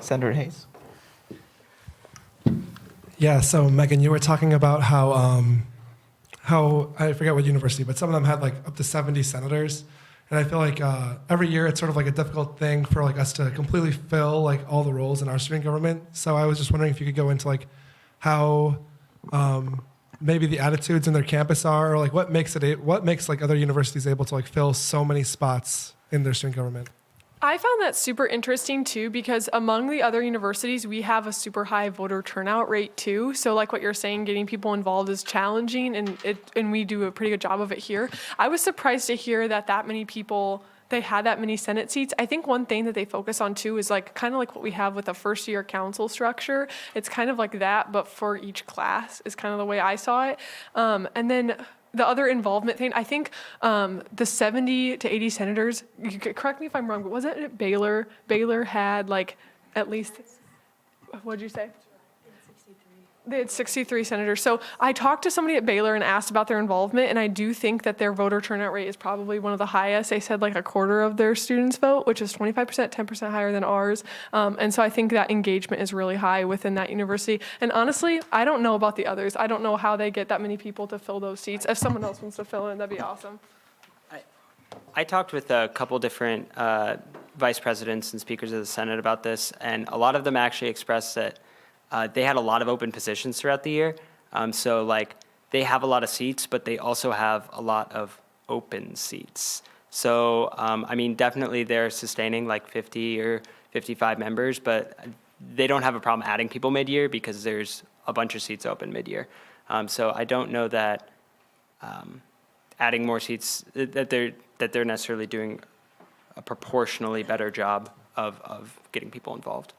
Senator Hayes. Yeah, so Megan, you were talking about how I forget what university, but some of them had like up to 70 senators, and I feel like every year it's sort of like a difficult thing for like us to completely fill like all the roles in our student government. So I was just wondering if you could go into like how maybe the attitudes in their campus are, or like what makes like other universities able to like fill so many spots in their student government. I found that super interesting too, because among the other universities, we have a super high voter turnout rate too. So like what you're saying, getting people involved is challenging, and we do a pretty good job of it here. I was surprised to hear that many people, they had that many Senate seats. I think one thing that they focus on too is like kind of like what we have with a first year council structure. It's kind of like that, but for each class is kind of the way I saw it. And then the other involvement thing, I think the 70 to 80 senators, you could correct me if I'm wrong, but wasn't it Baylor? Baylor had like at least, what'd you say? They had 63 senators. So I talked to somebody at Baylor and asked about their involvement, and I do think that their voter turnout rate is probably one of the highest. They said like a quarter of their students vote, which is 25%, 10% higher than ours. And so I think that engagement is really high within that university. And honestly, I don't know about the others. I don't know how they get that many people to fill those seats. If someone else wants to fill in, that'd be awesome. I talked with a couple different vice presidents and speakers of the Senate about this, and a lot of them actually expressed that they had a lot of open positions throughout the year. So like they have a lot of seats, but they also have a lot of open seats. So I mean, definitely they're sustaining like 50 or 55 members, but they don't have a problem adding people mid-year because there's a bunch of seats open mid-year. So I don't know that adding more seats, that they're necessarily doing a proportionally better job of getting people involved.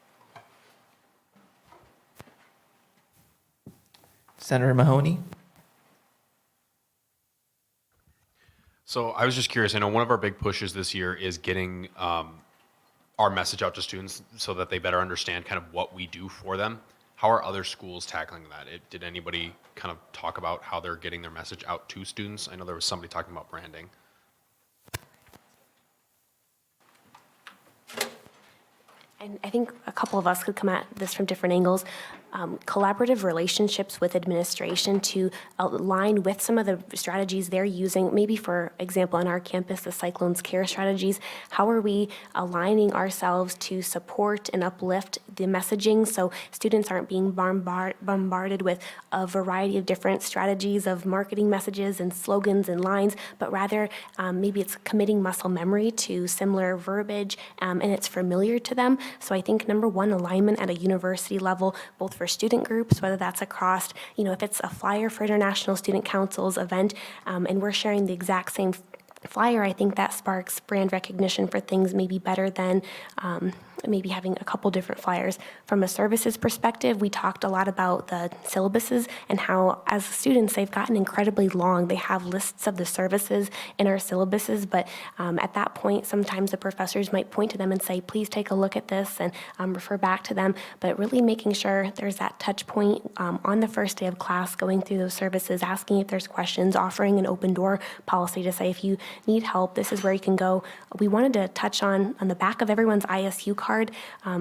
Senator Mahoney. So I was just curious, I know one of our big pushes this year is getting our message out to students so that they better understand kind of what we do for them. How are other schools tackling that? Did anybody kind of talk about how they're getting their message out to students? I know there was somebody talking about branding. And I think a couple of us could come at this from different angles. Collaborative relationships with administration to align with some of the strategies they're using, maybe for example on our campus, the Cyclones Care strategies. How are we aligning ourselves to support and uplift the messaging so students aren't being bombarded with a variety of different strategies of marketing messages and slogans and lines, but rather maybe it's committing muscle memory to similar verbiage and it's familiar to them. So I think number one, alignment at a university level, both for student groups, whether that's across, if it's a flyer for International Student Council's event, and we're sharing the exact same flyer, I think that sparks brand recognition for things maybe better than maybe having a couple different flyers. From a services perspective, we talked a lot about the syllabuses and how, as students, they've gotten incredibly long. They have lists of the services in our syllabuses, but at that point, sometimes the professors might point to them and say, please take a look at this and refer back to them, but really making sure there's that touch point on the first day of class, going through those services, asking if there's questions, offering an open door policy to say, if you need help, this is where you can go. We wanted to touch on the back of everyone's ISU card.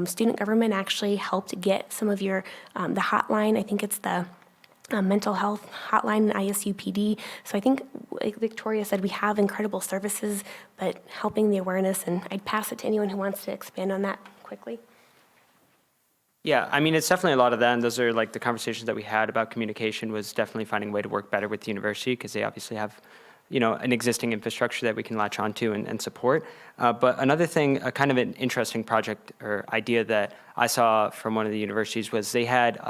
Student government actually helped get some of your, the hotline, I think it's the mental health hotline in ISU PD. So I think, like Victoria said, we have incredible services, but helping the awareness, and I'd pass it to anyone who wants to expand on that quickly. Yeah, I mean, it's definitely a lot of that, and those are like the conversations that we had about communication was definitely finding a way to work better with the university because they obviously have, an existing infrastructure that we can latch onto and support. But another thing, kind of an interesting project or idea that I saw from one of the universities was they had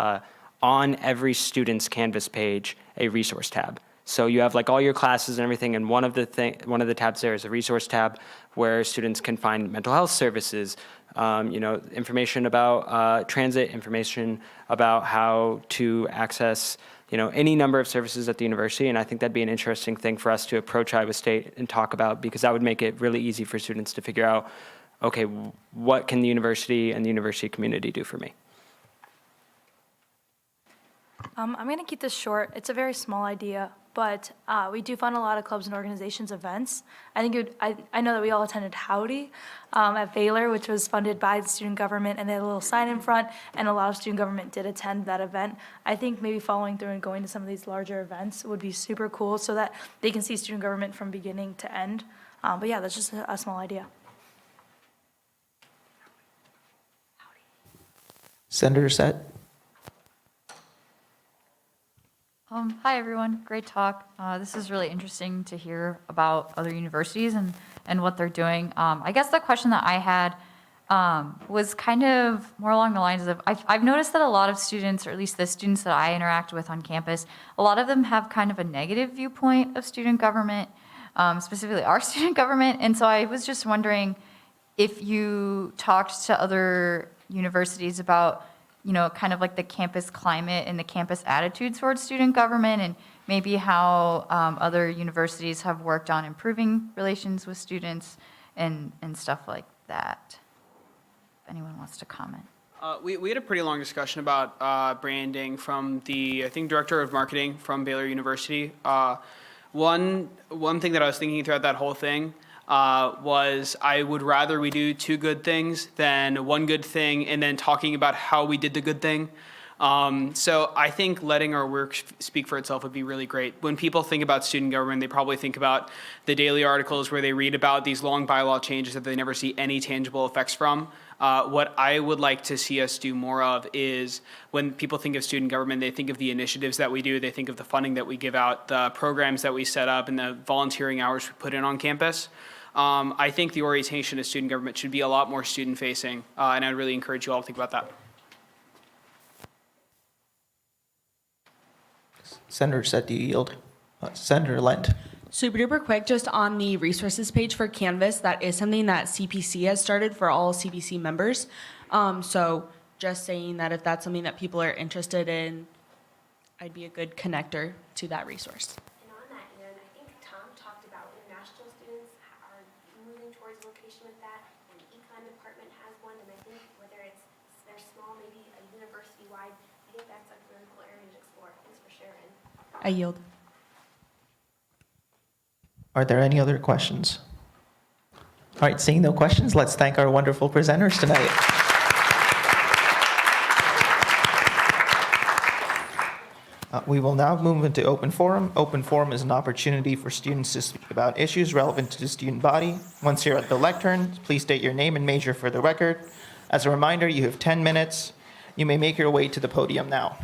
on every student's Canvas page a resource tab. So you have like all your classes and everything, and one of the tabs there is a resource tab where students can find mental health services, information about transit, information about how to access, any number of services at the university. And I think that'd be an interesting thing for us to approach Iowa State and talk about, because that would make it really easy for students to figure out, okay, what can the university and the university community do for me? I'm going to keep this short. It's a very small idea, but we do fund a lot of clubs and organizations events. I think I know that we all attended Howdy at Baylor, which was funded by the student government, and they had a little sign in front, and a lot of student government did attend that event. I think maybe following through and going to some of these larger events would be super cool so that they can see student government from beginning to end. But yeah, that's just a small idea. Senator Sett. Hi, everyone. Great talk. This is really interesting to hear about other universities and what they're doing. I guess the question that I had was kind of more along the lines of, I've noticed that a lot of students, or at least the students that I interact with on campus, a lot of them have kind of a negative viewpoint of student government, specifically our student government. And so I was just wondering if you talked to other universities about kind of like the campus climate and the campus attitude towards student government, and maybe how other universities have worked on improving relations with students and stuff like that. If anyone wants to comment. We had a pretty long discussion about branding from the, I think, director of marketing from Baylor University. One thing that I was thinking throughout that whole thing was I would rather we do two good things than one good thing and then talking about how we did the good thing. So I think letting our work speak for itself would be really great. When people think about student government, they probably think about the daily articles where they read about these long bylaw changes that they never see any tangible effects from. What I would like to see us do more of is when people think of student government, they think of the initiatives that we do, they think of the funding that we give out, the programs that we set up, and the volunteering hours we put in on campus. I think the orientation of student government should be a lot more student-facing, and I'd really encourage you all to think about that. Senator Sett, do you yield? Senator Lent. Super duper quick, just on the resources page for Canvas, that is something that CPC has started for all CPC members. So just saying that if that's something that people are interested in, I'd be a good connector to that resource. And on that end, I think Tom talked about international students are moving towards a location with that, and the econ department has one, and I think whether they're small, maybe a university-wide, I think that's a really cool area to explore. Thanks for sharing. I yield. Are there any other questions? All right, seeing no questions, let's thank our wonderful presenters tonight. We will now move into open forum. Open forum is an opportunity for students to speak about issues relevant to the student body. Once you're at the lectern, please state your name and major for the record. As a reminder, you have 10 minutes. You may make your way to the podium now.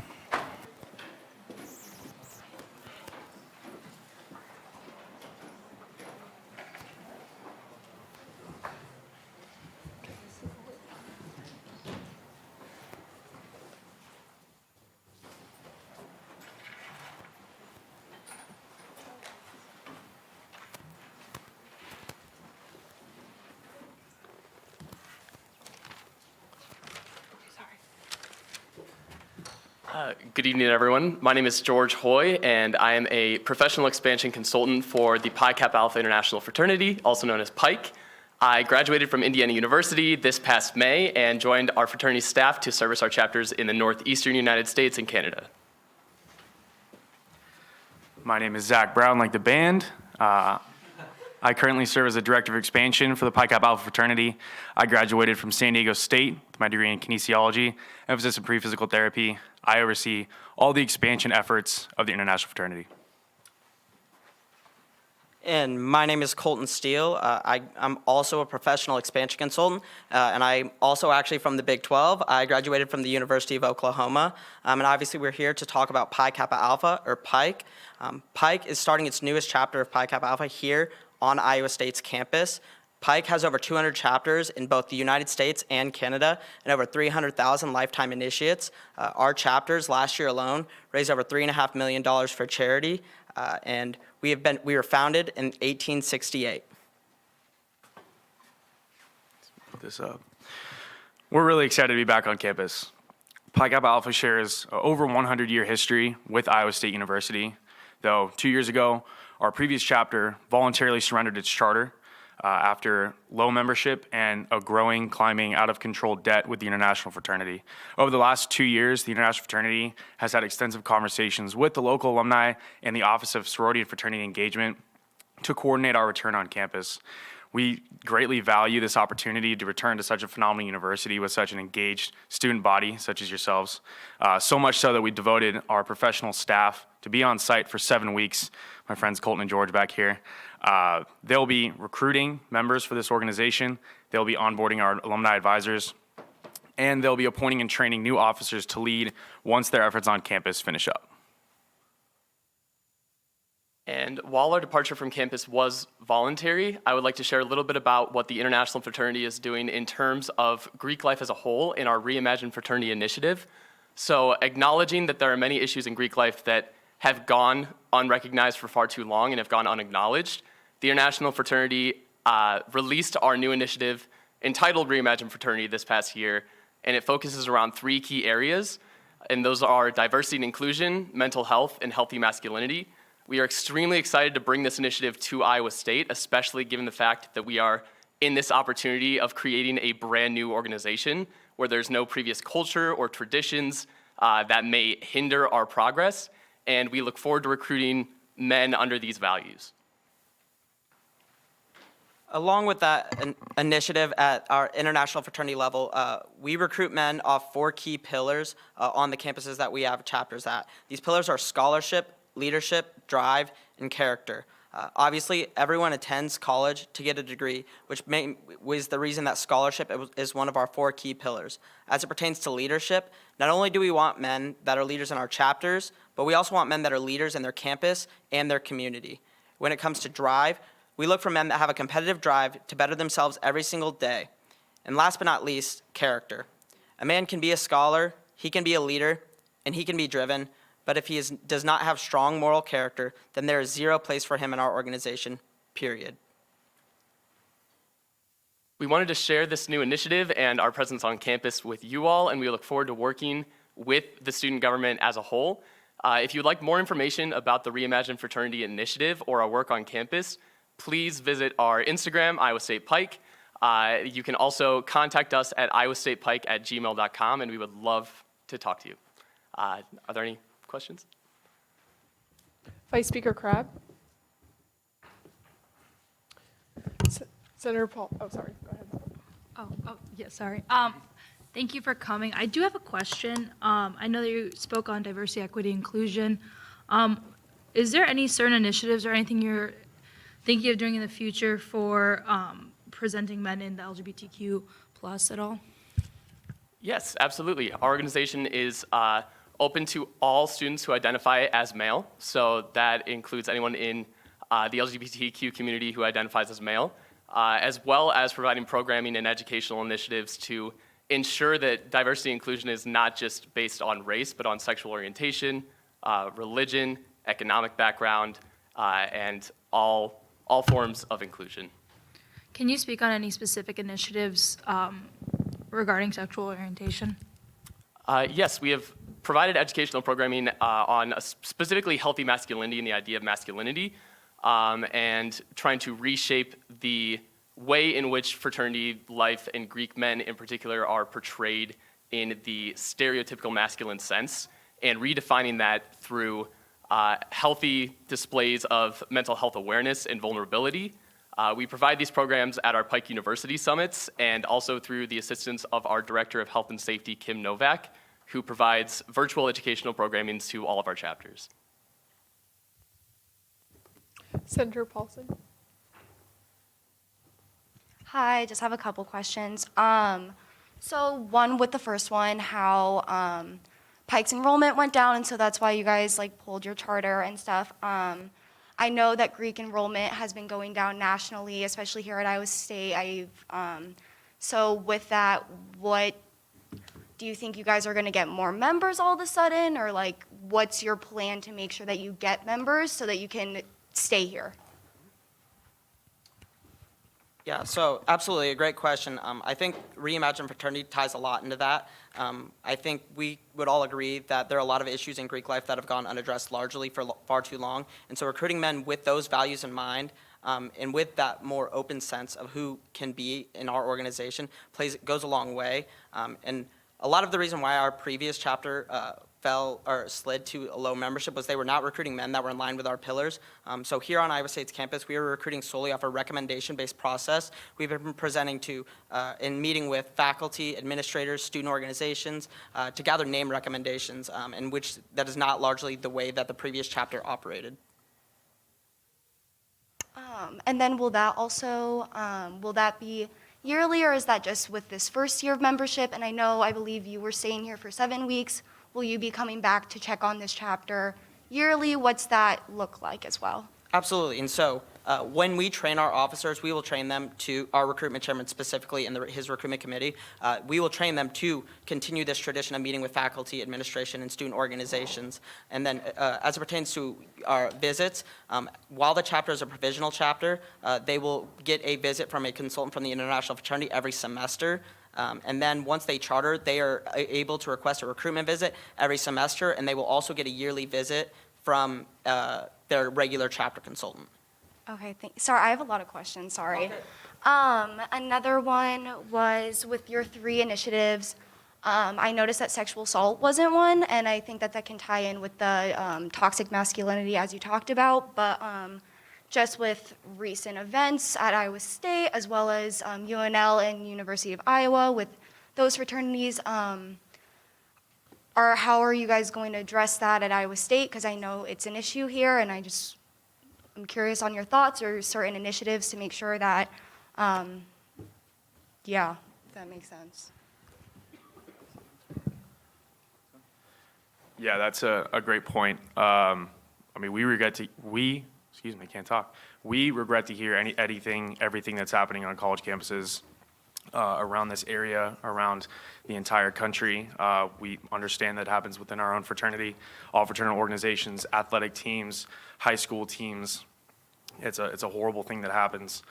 Good evening, everyone. My name is George Hoy, and I am a professional expansion consultant for the Pi Kappa Alpha International Fraternity, also known as PIKE. I graduated from Indiana University this past May and joined our fraternity staff to service our chapters in the northeastern United States and Canada. My name is Zach Brown, like the band. I currently serve as a director of expansion for the Pi Kappa Alpha fraternity. I graduated from San Diego State with my degree in kinesiology, emphasis in pre-physical therapy. I oversee all the expansion efforts of the international fraternity. And my name is Colton Steele. I'm also a professional expansion consultant, and I'm also actually from the Big 12. I graduated from the University of Oklahoma, and obviously we're here to talk about Pi Kappa Alpha, or PIKE. PIKE is starting its newest chapter of Pi Kappa Alpha here on Iowa State's campus. PIKE has over 200 chapters in both the United States and Canada, and over 300,000 lifetime initiates. Our chapters last year alone raised over $3.5 million for charity, and we were founded in 1868. Put this up. We're really excited to be back on campus. Pi Kappa Alpha shares over 100-year history with Iowa State University, though 2 years ago, our previous chapter voluntarily surrendered its charter after low membership and a growing, climbing, out-of-control debt with the international fraternity. Over the last 2 years, the international fraternity has had extensive conversations with the local alumni and the Office of Sorority and Fraternity Engagement to coordinate our return on campus. We greatly value this opportunity to return to such a phenomenal university with such an engaged student body, such as yourselves. So much so that we devoted our professional staff to be on site for 7 weeks. My friends Colton and George back here. They'll be recruiting members for this organization. They'll be onboarding our alumni advisors, and they'll be appointing and training new officers to lead once their efforts on campus finish up. And while our departure from campus was voluntary, I would like to share a little bit about what the International Fraternity is doing in terms of Greek life as a whole in our Reimagine Fraternity initiative. So acknowledging that there are many issues in Greek life that have gone unrecognized for far too long and have gone unacknowledged, the International Fraternity released our new initiative entitled Reimagine Fraternity this past year, and it focuses around 3 key areas, and those are diversity and inclusion, mental health, and healthy masculinity. We are extremely excited to bring this initiative to Iowa State, especially given the fact that we are in this opportunity of creating a brand new organization where there's no previous culture or traditions that may hinder our progress, and we look forward to recruiting men under these values. Along with that initiative at our international fraternity level, we recruit men off 4 key pillars on the campuses that we have chapters at. These pillars are scholarship, leadership, drive, and character. Obviously, everyone attends college to get a degree, which was the reason that scholarship is one of our 4 key pillars. As it pertains to leadership, not only do we want men that are leaders in our chapters, but we also want men that are leaders in their campus and their community. When it comes to drive, we look for men that have a competitive drive to better themselves every single day. And last but not least, character. A man can be a scholar, he can be a leader, and he can be driven, but if he does not have strong moral character, then there is zero place for him in our organization, period. We wanted to share this new initiative and our presence on campus with you all, and we look forward to working with the student government as a whole. If you'd like more information about the Reimagine Fraternity Initiative or our work on campus, please visit our Instagram, Iowa State Pike. You can also contact us at iowastatepike@gmail.com, and we would love to talk to you. Are there any questions? Vice Speaker Crabb. Senator Paul, oh, sorry, go ahead. Yeah, sorry. Thank you for coming. I do have a question. I know that you spoke on diversity, equity, inclusion. Is there any certain initiatives or anything you're thinking of doing in the future for presenting men in the LGBTQ plus at all? Yes, absolutely. Our organization is open to all students who identify as male. So that includes anyone in the LGBTQ community who identifies as male, as well as providing programming and educational initiatives to ensure that diversity and inclusion is not just based on race, but on sexual orientation, religion, economic background, and all forms of inclusion. Can you speak on any specific initiatives regarding sexual orientation? Yes, we have provided educational programming on specifically healthy masculinity and the idea of masculinity, and trying to reshape the way in which fraternity life and Greek men in particular are portrayed in the stereotypical masculine sense, and redefining that through healthy displays of mental health awareness and vulnerability. We provide these programs at our Pike University summits and also through the assistance of our Director of Health and Safety, Kim Novak, who provides virtual educational programming to all of our chapters. Senator Paulsen. Hi, just have a couple questions. So one with the first one, how Pike's enrollment went down, and so that's why you guys like pulled your charter and stuff. I know that Greek enrollment has been going down nationally, especially here at Iowa State. So with that, what do you think you guys are going to get more members all of a sudden, or like what's your plan to make sure that you get members so that you can stay here? Yeah, so absolutely a great question. I think Reimagine Fraternity ties a lot into that. I think we would all agree that there are a lot of issues in Greek life that have gone unaddressed largely for far too long. And so recruiting men with those values in mind and with that more open sense of who can be in our organization goes a long way. And a lot of the reason why our previous chapter fell or slid to a low membership was they were not recruiting men that were in line with our pillars. So here on Iowa State's campus, we are recruiting solely off a recommendation-based process. We've been presenting to, in meeting with faculty, administrators, student organizations, to gather name recommendations, in which that is not largely the way that the previous chapter operated. And then will that also, will that be yearly, or is that just with this first year of membership? And I believe you were staying here for 7 weeks. Will you be coming back to check on this chapter yearly? What's that look like as well? Absolutely. And so when we train our officers, we will train them to, our recruitment chairman specifically and his recruitment committee, we will train them to continue this tradition of meeting with faculty, administration, and student organizations. And then as it pertains to our visits, while the chapter is a provisional chapter, they will get a visit from a consultant from the International Fraternity every semester. And then once they charter, they are able to request a recruitment visit every semester, and they will also get a yearly visit from their regular chapter consultant. Okay, sorry, I have a lot of questions, sorry. Okay. Another one was with your 3 initiatives. I noticed that sexual assault wasn't one, and I think that can tie in with the toxic masculinity as you talked about, but just with recent events at Iowa State, as well as UNL and University of Iowa with those fraternities, how are you guys going to address that at Iowa State? Because I know it's an issue here, and I'm curious on your thoughts or certain initiatives to make sure that, yeah, if that makes sense. Yeah, that's a great point. I mean, we regret to hear everything that's happening on college campuses around this area, around the entire country. We understand that happens within our own fraternity, all fraternal organizations, athletic teams, high school teams. It's a horrible thing that happens.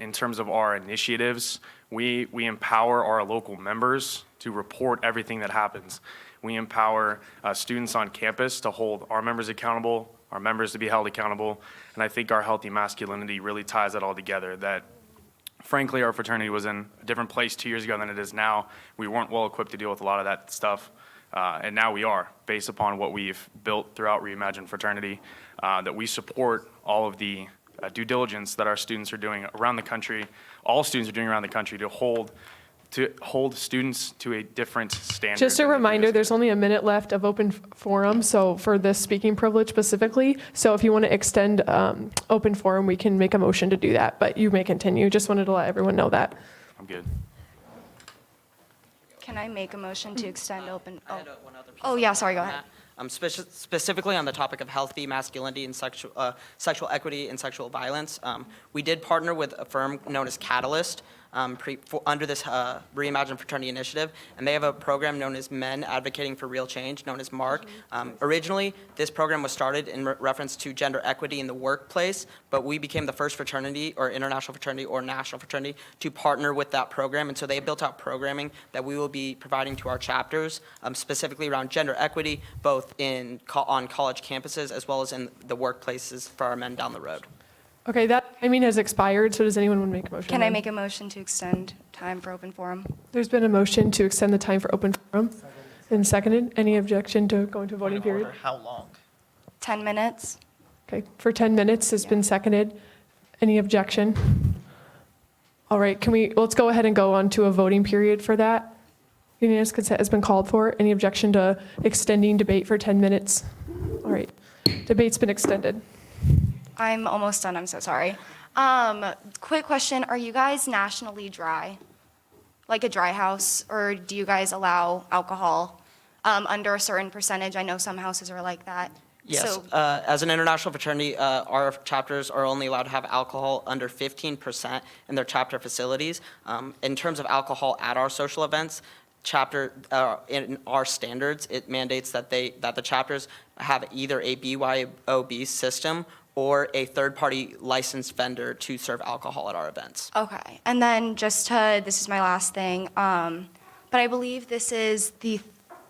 In terms of our initiatives, we empower our local members to report everything that happens. We empower students on campus to hold our members accountable, our members to be held accountable, and I think our healthy masculinity really ties that all together, that frankly our fraternity was in a different place 2 years ago than it is now. We weren't well equipped to deal with a lot of that stuff, and now we are, based upon what we've built throughout Reimagine Fraternity, that we support all of the due diligence that our students are doing around the country, all students are doing around the country to hold students to a different standard. Just a reminder, there's only a minute left of open forum, so for this speaking privilege specifically. So if you want to extend open forum, we can make a motion to do that, but you may continue. Just wanted to let everyone know that. I'm good. Can I make a motion to extend open? I had one other piece Oh, yeah, sorry, go ahead. Specifically on the topic of healthy masculinity and sexual equity and sexual violence, we did partner with a firm known as Catalyst under this Reimagine Fraternity initiative, and they have a program known as Men Advocating for Real Change, known as MARC. Originally, this program was started in reference to gender equity in the workplace, but we became the first fraternity or international fraternity or national fraternity to partner with that program, and so they built out programming that we will be providing to our chapters, specifically around gender equity, both on college campuses as well as in the workplaces for our men down the road. Okay, that timing has expired, so does anyone want to make a motion? Can I make a motion to extend time for open forum? There's been a motion to extend the time for open forum and seconded. Any objection to going to voting period? How long? 10 minutes. Okay, for 10 minutes has been seconded. Any objection? All right, let's go ahead and go on to a voting period for that. Unanimous consent has been called for. Any objection to extending debate for 10 minutes? All right, debate's been extended. I'm almost done, I'm so sorry. Quick question, are you guys nationally dry? Like a dry house, or do you guys allow alcohol under a certain percentage? I know some houses are like that. Yes, So, as an international fraternity, our chapters are only allowed to have alcohol under 15% in their chapter facilities. In terms of alcohol at our social events, in our standards, it mandates that the chapters have either a BYOB system or a third-party licensed vendor to serve alcohol at our events. okay, and then this is my last thing, but I believe this is the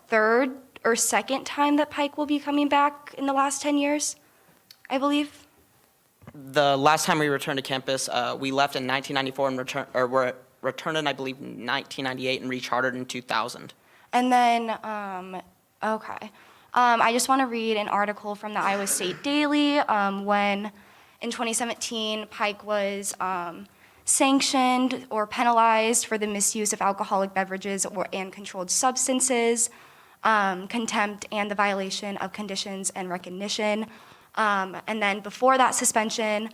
third or second time that Pike will be coming back in the last 10 years, I believe. The last time we returned to campus, we left in 1994 and were returned in, I believe, 1998 and rechartered in 2000. And then, okay. I just want to read an article from the Iowa State Daily when, in 2017, Pike was sanctioned or penalized for the misuse of alcoholic beverages and controlled substances, contempt, and the violation of conditions and recognition. And then before that suspension,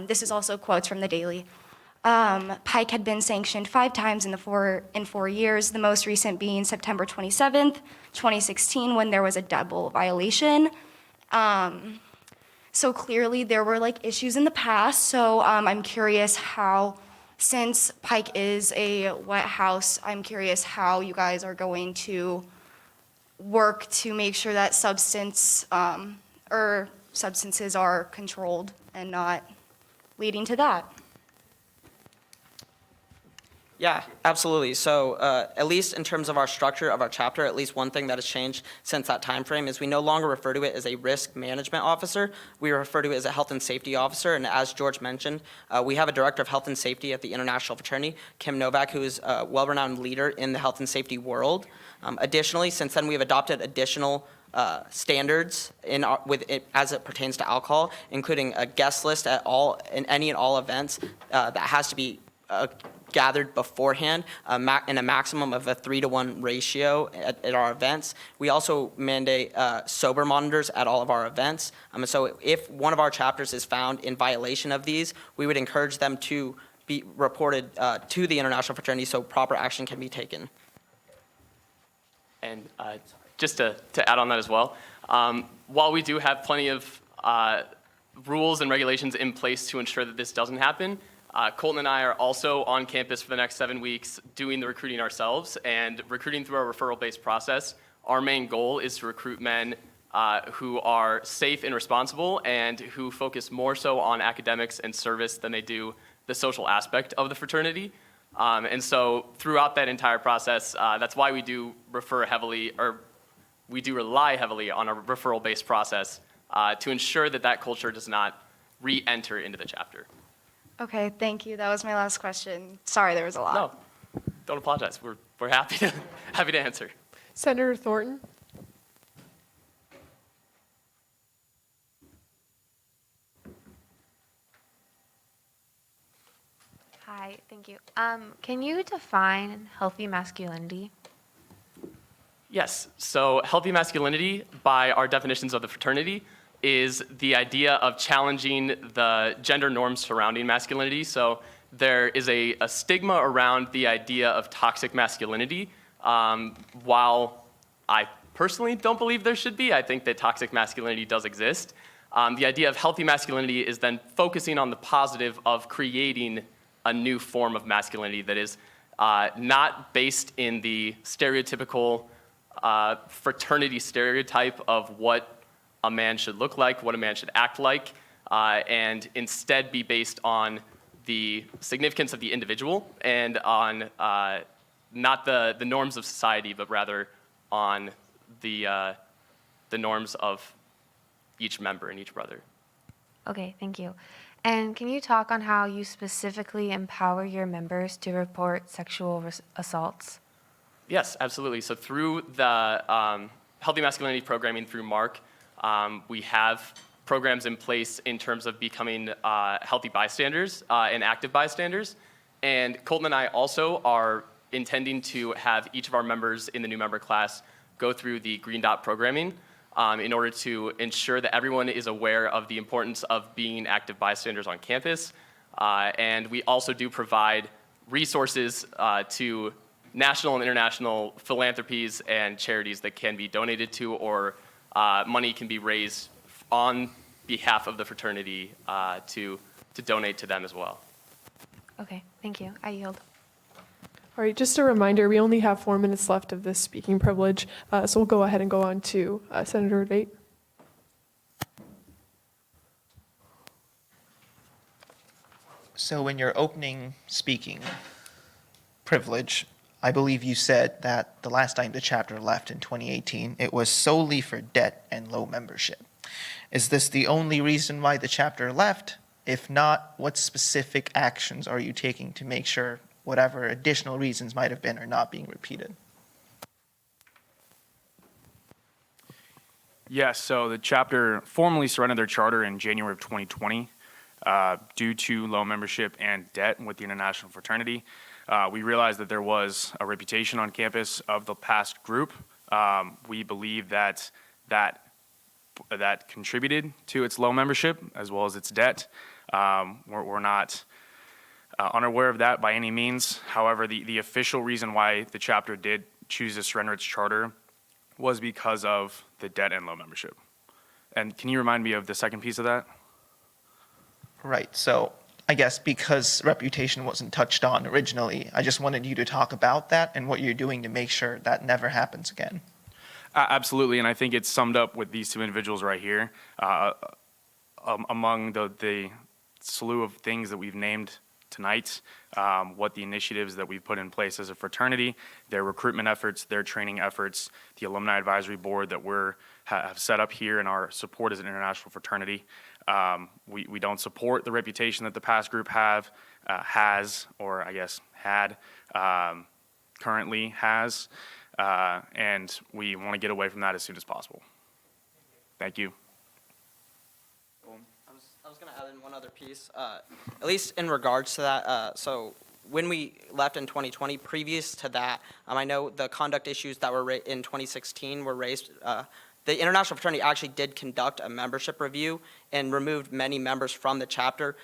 this is also quotes from the Daily, Pike had been sanctioned 5 times in 4 years, the most recent being September 27th, 2016, when there was a double violation. So clearly there were issues in the past, so I'm curious how, since Pike is a wet house, I'm curious how you guys are going to work to make sure that substances are controlled and not leading to that. Yeah, absolutely. So at least in terms of our structure of our chapter, at least one thing that has changed since that time frame is we no longer refer to it as a risk management officer. We refer to it as a health and safety officer. And as George mentioned, we have a director of health and safety at the International Fraternity, Kim Novak, who is a well-renowned leader in the health and safety world. Additionally, since then, we have adopted additional standards as it pertains to alcohol, including a guest list at any and all events that has to be gathered beforehand in a maximum of a 3-to-1 ratio at our events. We also mandate sober monitors at all of our events. So if one of our chapters is found in violation of these, we would encourage them to be reported to the International Fraternity so proper action can be taken. And just to add on that as well, while we do have plenty of rules and regulations in place to ensure that this doesn't happen, Colton and I are also on campus for the next 7 weeks doing the recruiting ourselves and recruiting through our referral-based process. Our main goal is to recruit men who are safe and responsible and who focus more so on academics and service than they do the social aspect of the fraternity. And so throughout that entire process, that's why we do rely heavily on a referral-based process to ensure that culture does not re-enter into the chapter. Okay, thank you. That was my last question. Sorry, there was a lot. No, don't apologize. We're happy to answer. Senator Thornton. Hi, thank you. Can you define healthy masculinity? Yes, so healthy masculinity, by our definitions of the fraternity, is the idea of challenging the gender norms surrounding masculinity. So there is a stigma around the idea of toxic masculinity. While I personally don't believe there should be, I think that toxic masculinity does exist. The idea of healthy masculinity is then focusing on the positive of creating a new form of masculinity that is not based in the stereotypical fraternity stereotype of what a man should look like, what a man should act like, and instead be based on the significance of the individual and on not the norms of society, but rather on the norms of each member and each brother. Okay, thank you. And can you talk on how you specifically empower your members to report sexual assaults? Yes, absolutely. So through the Healthy Masculinity programming through MARC, we have programs in place in terms of becoming healthy bystanders and active bystanders. And Colton and I also are intending to have each of our members in the new member class go through the Green Dot programming. in order to ensure that everyone is aware of the importance of being active bystanders on campus. And we also do provide resources to national and international philanthropies and charities that can be donated to, or money can be raised on behalf of the fraternity to donate to them as well. Okay, thank you. I yield. All right, just a reminder, we only have 4 minutes left of this speaking privilege, so we'll go ahead and go on to Senator Debate. So in your opening speaking privilege, I believe you said that the last time the chapter left in 2018, it was solely for debt and low membership. Is this the only reason why the chapter left? If not, what specific actions are you taking to make sure whatever additional reasons might have been are not being repeated? Yes, so the chapter formally surrendered their charter in January of 2020 due to low membership and debt with the international fraternity. We realized that there was a reputation on campus of the past group. We believe that contributed to its low membership as well as its debt. We're not unaware of that by any means. However, the official reason why the chapter did choose to surrender its charter was because of the debt and low membership. And can you remind me of the second piece of that? Right, so I guess because reputation wasn't touched on originally, I just wanted you to talk about that and what you're doing to make sure that never happens again. Absolutely, and I think it's summed up with these two individuals right here. Among the slew of things that we've named tonight, what the initiatives that we've put in place as a fraternity, their recruitment efforts, their training efforts, the alumni advisory board that have set up here, and our support as an international fraternity. We don't support the reputation that the past group has, or I guess had, currently has, and we want to get away from that as soon as possible. Thank you. I was going to add in one other piece, at least in regards to that. So when we left in 2020, previous to that, I know the conduct issues that were in 2016 were raised. The international fraternity actually did conduct a membership review and removed many members from the chapter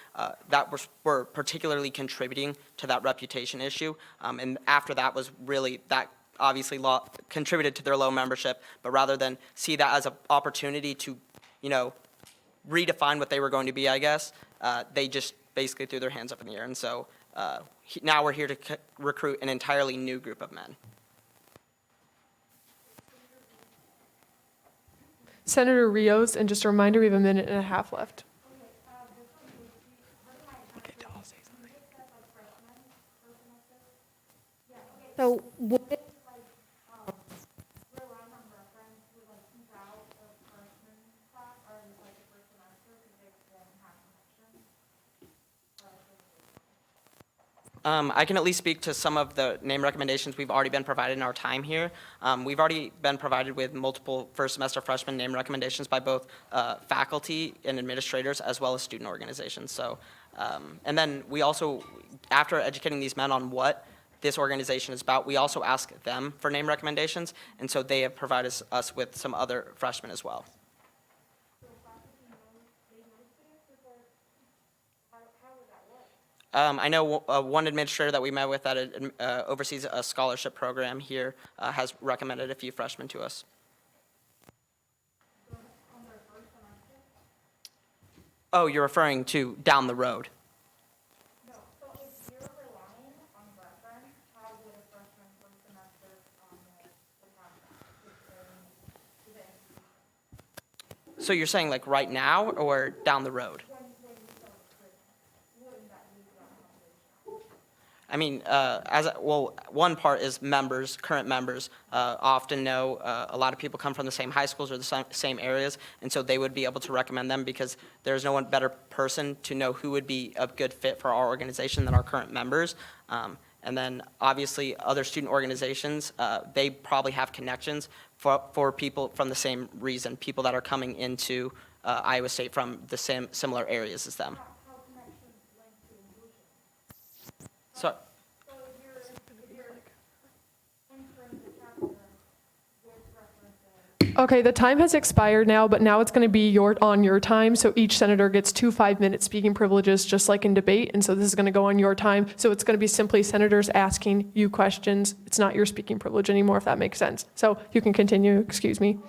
that were particularly contributing to that reputation issue. And after that was really, that obviously contributed to their low membership, but rather than see that as an opportunity to, redefine what they were going to be, I guess, they just basically threw their hands up in the air. And so now we're here to recruit an entirely new group of men. Senator Rios, and just a reminder, we have 1.5 minutes left. So what I can at least speak to some of the name recommendations we've already been provided in our time here. We've already been provided with multiple first semester freshman name recommendations by both faculty and administrators as well as student organizations. So, and then we also, after educating these men on what this organization is about, we also ask them for name recommendations, and so they have provided us with some other freshmen as well. I know one administrator that we met with that oversees a scholarship program here has recommended a few freshmen to us. Oh, you're referring to down the road. So you're saying like right now or down the road? I mean, one part is members, current members, often know a lot of people come from the same high schools or the same areas, and so they would be able to recommend them because there's no one better person to know who would be a good fit for our organization than our current members. And then obviously other student organizations, they probably have connections for people from the same reason, people that are coming into Iowa State from the similar areas as them. So, Okay, the time has expired now, but now it's going to be on your time. So each senator gets 2 5-minute speaking privileges, just like in debate. And so this is going to go on your time. So it's going to be simply senators asking you questions. It's not your speaking privilege anymore, if that makes sense. So you can continue. Excuse me.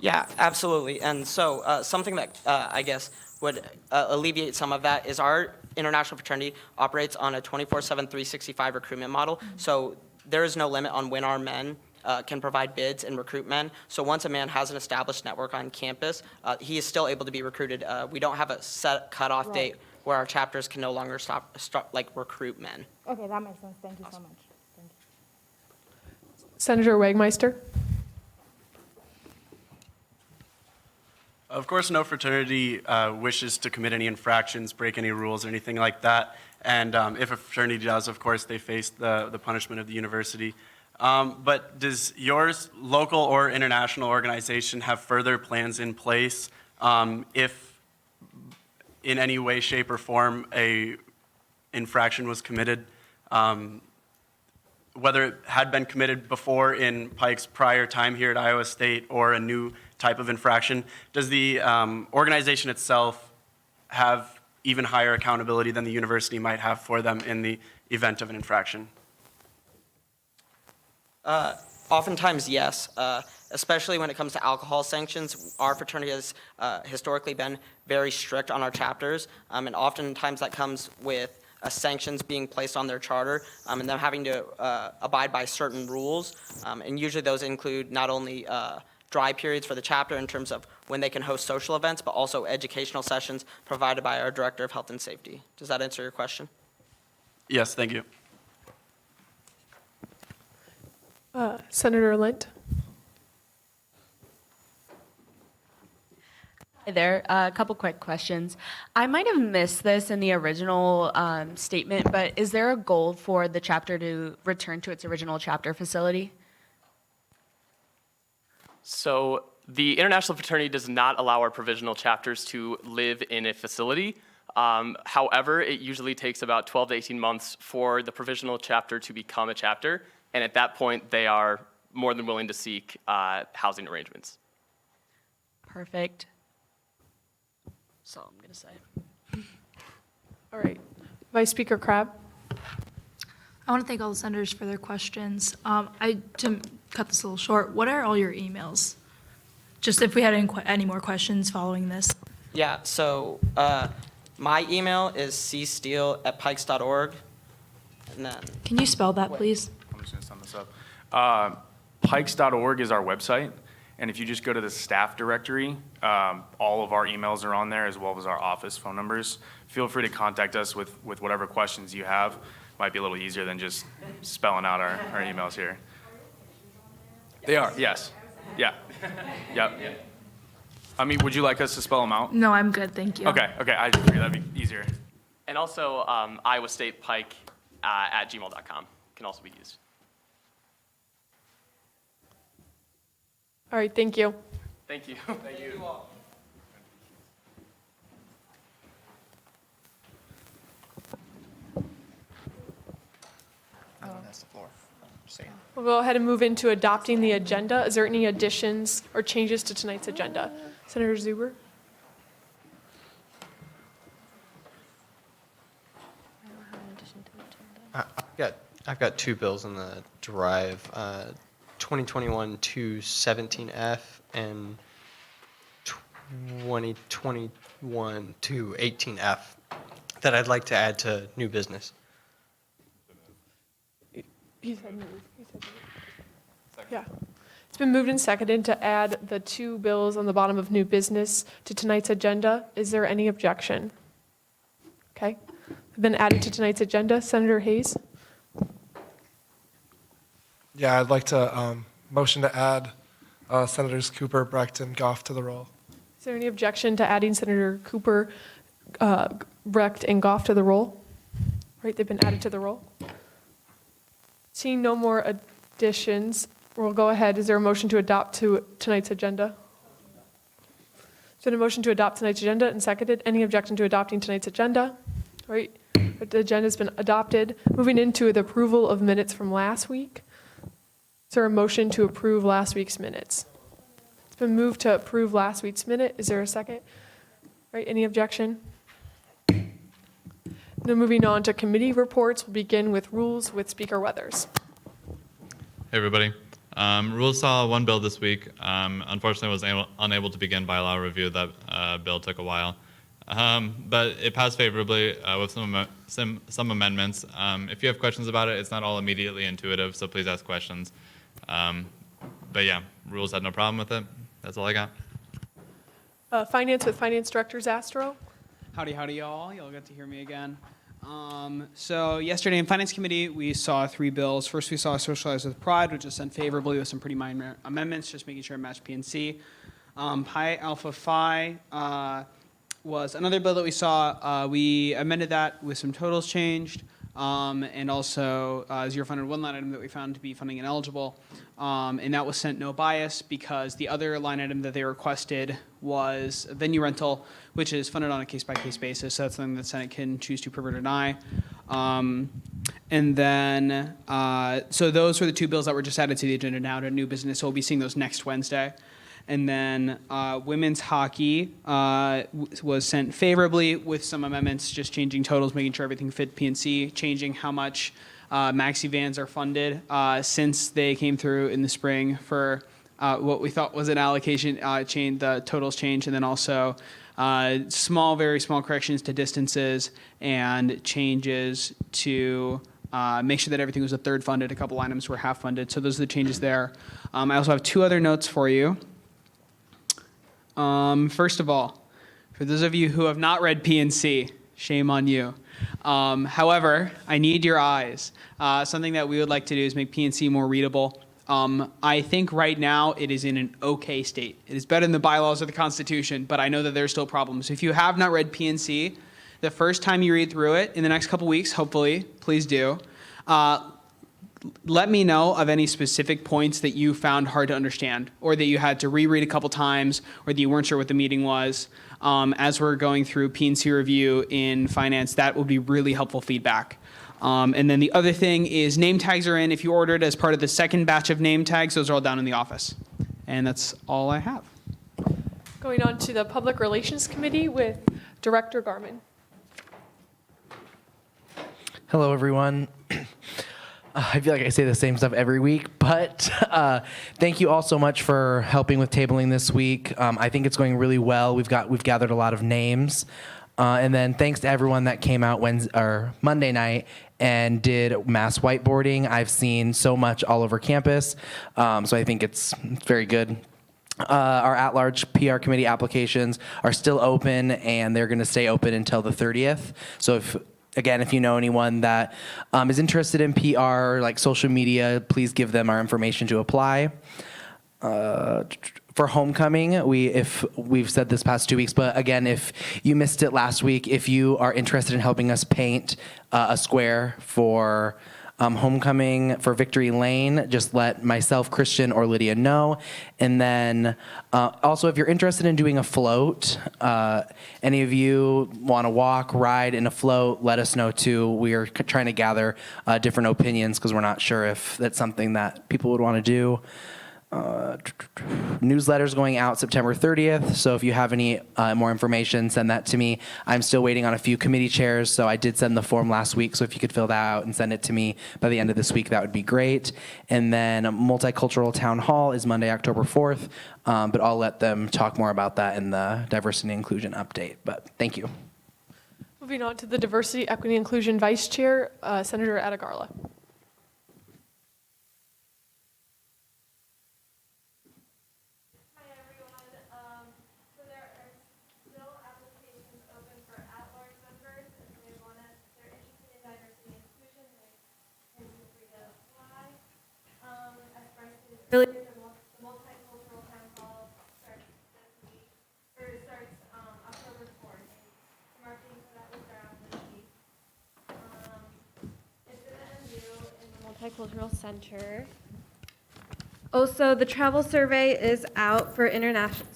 Yeah, absolutely. And so something that I guess would alleviate some of that is our international fraternity operates on a 24/7, 365 recruitment model. So there is no limit on when our men can provide bids and recruit men. So once a man has an established network on campus, he is still able to be recruited. We don't have a set cutoff date where our chapters can no longer recruit men. Okay, that makes sense. Thank you so much. Thank you. Senator Wagmeister. Of course, no fraternity wishes to commit any infractions, break any rules, or anything like that. And if a fraternity does, of course, they face the punishment of the university. But does yours, local or international organization, have further plans in place if in any way, shape, or form a infraction was committed? Whether it had been committed before in Pike's prior time here at Iowa State or a new type of infraction, does the organization itself have even higher accountability than the university might have for them in the event of an infraction? Oftentimes, yes, especially when it comes to alcohol sanctions. Our fraternity has historically been very strict on our chapters, and oftentimes that comes with sanctions being placed on their charter and them having to abide by certain rules. And usually those include not only dry periods for the chapter in terms of when they can host social events, but also educational sessions provided by our Director of Health and Safety. Does that answer your question? Yes, thank you. Senator Lind. Hi there. A couple quick questions. I might have missed this in the original statement, but is there a goal for the chapter to return to its original chapter facility? So the international fraternity does not allow our provisional chapters to live in a facility. However, it usually takes about 12 to 18 months for the provisional chapter to become a chapter. And at that point, they are more than willing to seek housing arrangements. Perfect. That's all I'm going to say. All right. Vice Speaker Crabb. I want to thank all the senators for their questions. To cut this a little short, what are all your emails? Just if we had any more questions following this. Yeah, so my email is csteele@pikes.org. And then, Can you spell that, please? I'm just going to sum this up. Pikes.org is our website. And if you just go to the staff directory, all of our emails are on there as well as our office phone numbers. Feel free to contact us with whatever questions you have. Might be a little easier than just spelling out our emails here. They are, yes. Yeah. Yep. I mean, would you like us to spell them out? No, I'm good, thank you. Okay, I just figured that'd be easier. And also, Iowa State Pike at gmail.com can also be used. All right, thank you. Thank you. Thank you. That's the floor. We'll go ahead and move into adopting the agenda. Is there any additions or changes to tonight's agenda? Senator Zuber? I've got two bills in the drive, 2021-217F and 2021-218F that I'd like to add to new business. He said move. Yeah. It's been moved and seconded to add the two bills on the bottom of new business to tonight's agenda. Is there any objection? Okay. They've been added to tonight's agenda. Senator Hayes? Yeah, I'd like to motion to add Senators Cooper, Brecht, and Goff to the roll. Is there any objection to adding Senator Cooper, Brecht, and Goff to the roll? Right, they've been added to the roll. Seeing no more additions, We'll go ahead. Is there a motion to adopt tonight's agenda? There's been a motion to adopt tonight's agenda and seconded. Any objection to adopting tonight's agenda? All right, the agenda's been adopted. Moving into the approval of minutes from last week. Is there a motion to approve last week's minutes? It's been moved to approve last week's minute. Is there a second? All right, any objection? Now moving on to committee reports, we'll begin with rules with Speaker Weathers. Hey everybody. Rules saw one bill this week. Unfortunately, was unable to begin bylaw review. That bill took a while, but it passed favorably with some amendments. If you have questions about it, it's not all immediately intuitive, so please ask questions. But yeah, rules had no problem with it. That's all I got. Finance with Finance Director Zastro. Howdy, y'all. Y'all got to hear me again. So yesterday in Finance Committee, we saw 3 bills. First, we saw Socialize with Pride, which was sent favorably with some pretty minor amendments, just making sure it matched PNC. Pi Alpha Phi was another bill that we saw. We amended that with some totals changed, and also zero funded one line item that we found to be funding ineligible. And that was sent no bias because the other line item that they requested was venue rental, which is funded on a case-by-case basis. So that's something that Senate can choose to approve or deny. And then, so those were the 2 bills that were just added to the agenda now to new business. So we'll be seeing those next Wednesday. And then women's hockey was sent favorably with some amendments, just changing totals, making sure everything fit PNC, changing how much maxi vans are funded since they came through in the spring for what we thought was an allocation change, the totals change, and then also very small corrections to distances and changes to make sure that everything was a third funded. A couple items were half funded. So those are the changes there. I also have 2 other notes for you. First of all, for those of you who have not read PNC, shame on you. However, I need your eyes. Something that we would like to do is make PNC more readable. I think right now it is in an okay state. It is better than the bylaws or the Constitution, but I know that there's still problems. If you have not read PNC, the first time you read through it in the next couple weeks, hopefully, please do. Let me know of any specific points that you found hard to understand, or that you had to reread a couple times, or that you weren't sure what the meeting was. As we're going through PNC review in finance, that will be really helpful feedback. And then the other thing is name tags are in. If you ordered as part of the second batch of name tags, those are all down in the office. And that's all I have. Going on to the Public Relations Committee with Director Garman. Hello, everyone. I feel like I say the same stuff every week, but thank you all so much for helping with tabling this week. I think it's going really well. We've gathered a lot of names. And then thanks to everyone that came out Monday night and did mass whiteboarding. I've seen so much all over campus, so I think it's very good. Our at-large PR committee applications are still open, and they're going to stay open until the 30th. So if you know anyone that is interested in PR, like social media, please give them our information to apply. For homecoming, we've said this past 2 weeks, but again, if you missed it last week, if you are interested in helping us paint a square for homecoming for Victory Lane, just let myself, Christian, or Lydia know. And then also, if you're interested in doing a float, any of you want to walk, ride in a float, let us know too. We are trying to gather different opinions because we're not sure if that's something that people would want to do. Newsletters going out September 30th, so if you have any more information, send that to me. I'm still waiting on a few committee chairs, so I did send the form last week, so if you could fill that out and send it to me by the end of this week, that would be great. And then Multicultural Town Hall is Monday, October 4th, but I'll let them talk more about that in the Diversity and Inclusion update, but thank you. Moving on to the Diversity, Equity, Inclusion Vice Chair, Senator Adegarla. Really, the multicultural town hall starts this week, or starts October 4th. Marketing for that will start after this week. It's going to do in the Multicultural Center. Also, the travel survey is out for international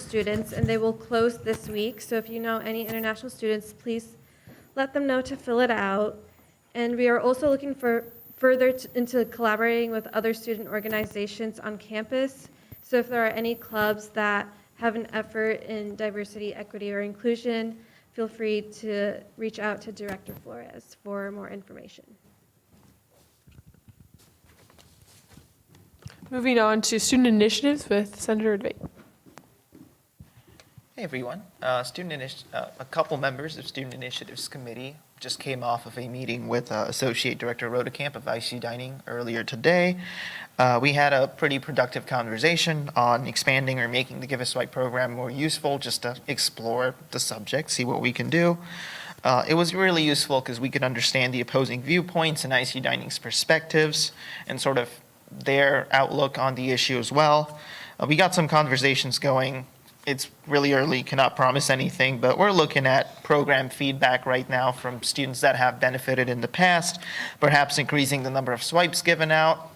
students, and they will close this week. So if you know any international students, please let them know to fill it out. And we are also looking for into collaborating with other student organizations on campus. So if there are any clubs that have an effort in diversity, equity, or inclusion, feel free to reach out to Director Flores for more information. Moving on to student initiatives with Senator Debate. Hey everyone, a couple members of Student Initiatives Committee just came off of a meeting with Associate Director Rodekamp of ICU Dining earlier today. We had a pretty productive conversation on expanding or making the Give a Swipe program more useful, just to explore the subject, see what we can do. It was really useful because we could understand the opposing viewpoints and ICU Dining's perspectives and sort of their outlook on the issue as well. We got some conversations going. It's really early, cannot promise anything, but we're looking at program feedback right now from students that have benefited in the past, perhaps increasing the number of swipes given out.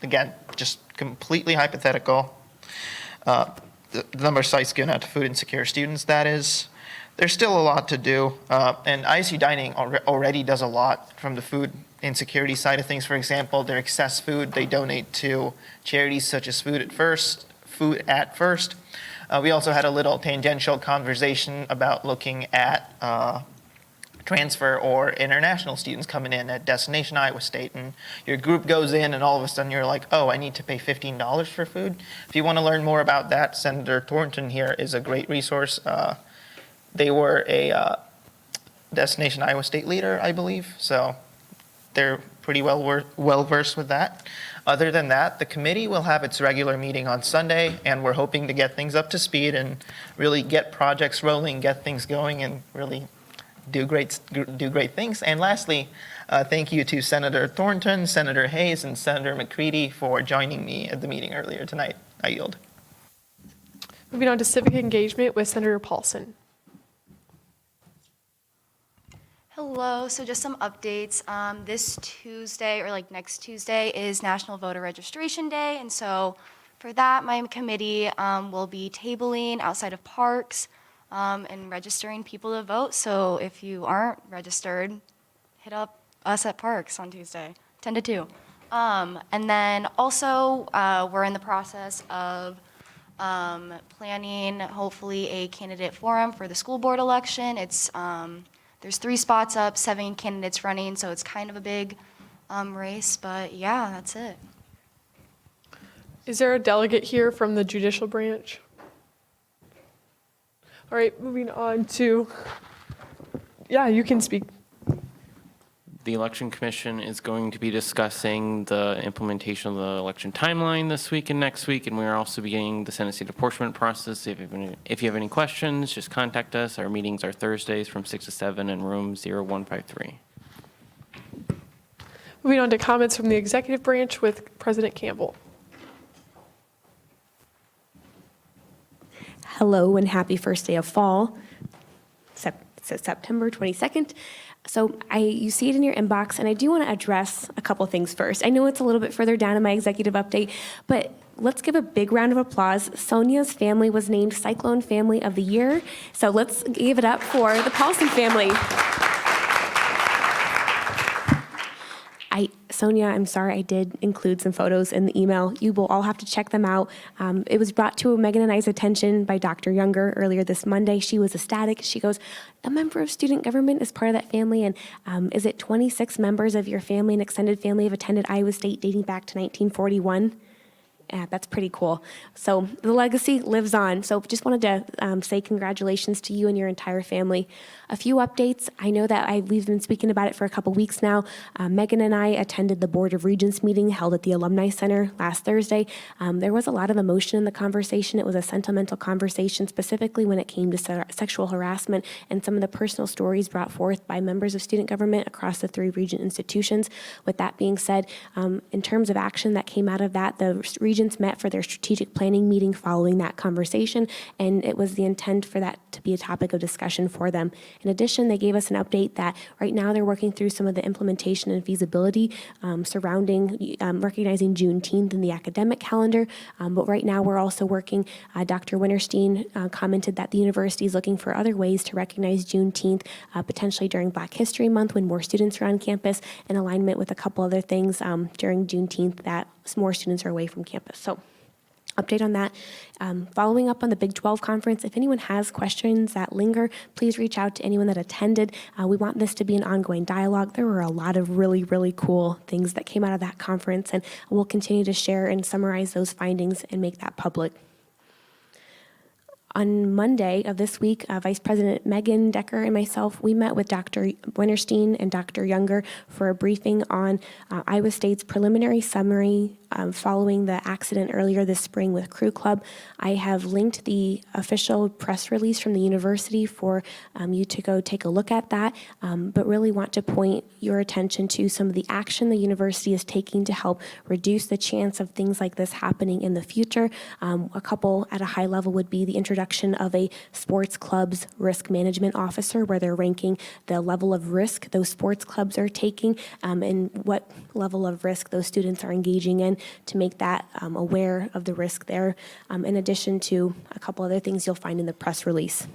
Again, just completely hypothetical. The number of sites given out to food insecure students, that is. There's still a lot to do, and ICU Dining already does a lot from the food insecurity side of things. For example, their excess food they donate to charities such as Food at First. We also had a little tangential conversation about looking at transfer or international students coming in at Destination Iowa State, and your group goes in and all of a sudden you're like, oh, I need to pay $15 for food. If you want to learn more about that, Senator Thornton here is a great resource. They were a Destination Iowa State leader, I believe, so they're pretty well versed with that. Other than that, the committee will have its regular meeting on Sunday, and we're hoping to get things up to speed and really get projects rolling, get things going, and really do great things. And lastly, thank you to Senator Thornton, Senator Hayes, and Senator McCready for joining me at the meeting earlier tonight. I yield. Moving on to civic engagement with Senator Paulsen. Hello, so just some updates. This Tuesday, or like next Tuesday, is National Voter Registration Day, and so for that, my committee will be tabling outside of parks and registering people to vote. So if you aren't registered, hit up us at parks on Tuesday, 10 to 2. And then also, we're in the process of planning, hopefully, a candidate forum for the school board election. It's there's 3 spots up, 7 candidates running, so it's kind of a big race, but yeah, that's it. Is there a delegate here from the Judicial Branch? All right, moving on to, yeah, you can speak. The Election Commission is going to be discussing the implementation of the election timeline this week and next week, and we are also beginning the Senate seat apportionment process. If you have any questions, just contact us. Our meetings are Thursdays from 6 to 7 in room 0153. Moving on to comments from the Executive Branch with President Campbell. Hello and happy first day of fall, September 22nd. So you see it in your inbox, and I do want to address a couple things first. I know it's a little bit further down in my executive update, but let's give a big round of applause. Sonia's family was named Cyclone Family of the Year, so let's give it up for the Paulsen family. Sonia, I'm sorry, I did include some photos in the email. You will all have to check them out. It was brought to Megan and I's attention by Dr. Younger earlier this Monday. She was ecstatic. She goes, a member of student government is part of that family, and is it 26 members of your family and extended family have attended Iowa State dating back to 1941? Yeah, that's pretty cool. So the legacy lives on. So just wanted to say congratulations to you and your entire family. A few updates. I know that we've been speaking about it for a couple weeks now. Megan and I attended the Board of Regents meeting held at the Alumni Center last Thursday. There was a lot of emotion in the conversation. It was a sentimental conversation, specifically when it came to sexual harassment and some of the personal stories brought forth by members of student government across the 3 Regent institutions. With that being said, in terms of action that came out of that, the Regents met for their strategic planning meeting following that conversation, and it was the intent for that to be a topic of discussion for them. In addition, they gave us an update that right now they're working through some of the implementation and feasibility surrounding recognizing Juneteenth in the academic calendar. But right now we're also working, Dr. Winterstein commented that the university is looking for other ways to recognize Juneteenth, potentially during Black History Month when more students are on campus, in alignment with a couple other things during Juneteenth that more students are away from campus. So update on that. Following up on the Big 12 conference, if anyone has questions that linger, please reach out to anyone that attended. We want this to be an ongoing dialogue. There were a lot of really, really cool things that came out of that conference, and we'll continue to share and summarize those findings and make that public. On Monday of this week, Vice President Megan Decker and myself, we met with Dr. Winterstein and Dr. Younger for a briefing on Iowa State's preliminary summary following the accident earlier this spring with Crew Club. I have linked the official press release from the university for you to go take a look at that, but really want to point your attention to some of the action the university is taking to help reduce the chance of things like this happening in the future. A couple at a high level would be the introduction of a sports club's risk management officer, where they're ranking the level of risk those sports clubs are taking and what level of risk those students are engaging in to make that aware of the risk there, in addition to a couple other things you'll find in the press release.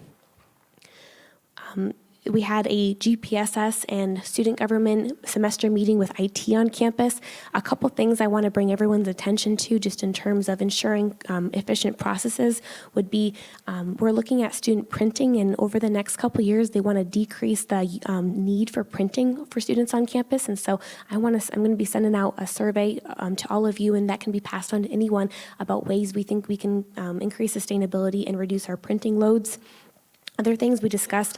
We had a GPSS and student government semester meeting with IT on campus. A couple things I want to bring everyone's attention to just in terms of ensuring efficient processes would be we're looking at student printing, and over the next couple years they want to decrease the need for printing for students on campus. And so I'm going to be sending out a survey to all of you, and that can be passed on to anyone about ways we think we can increase sustainability and reduce our printing loads. Other things we discussed,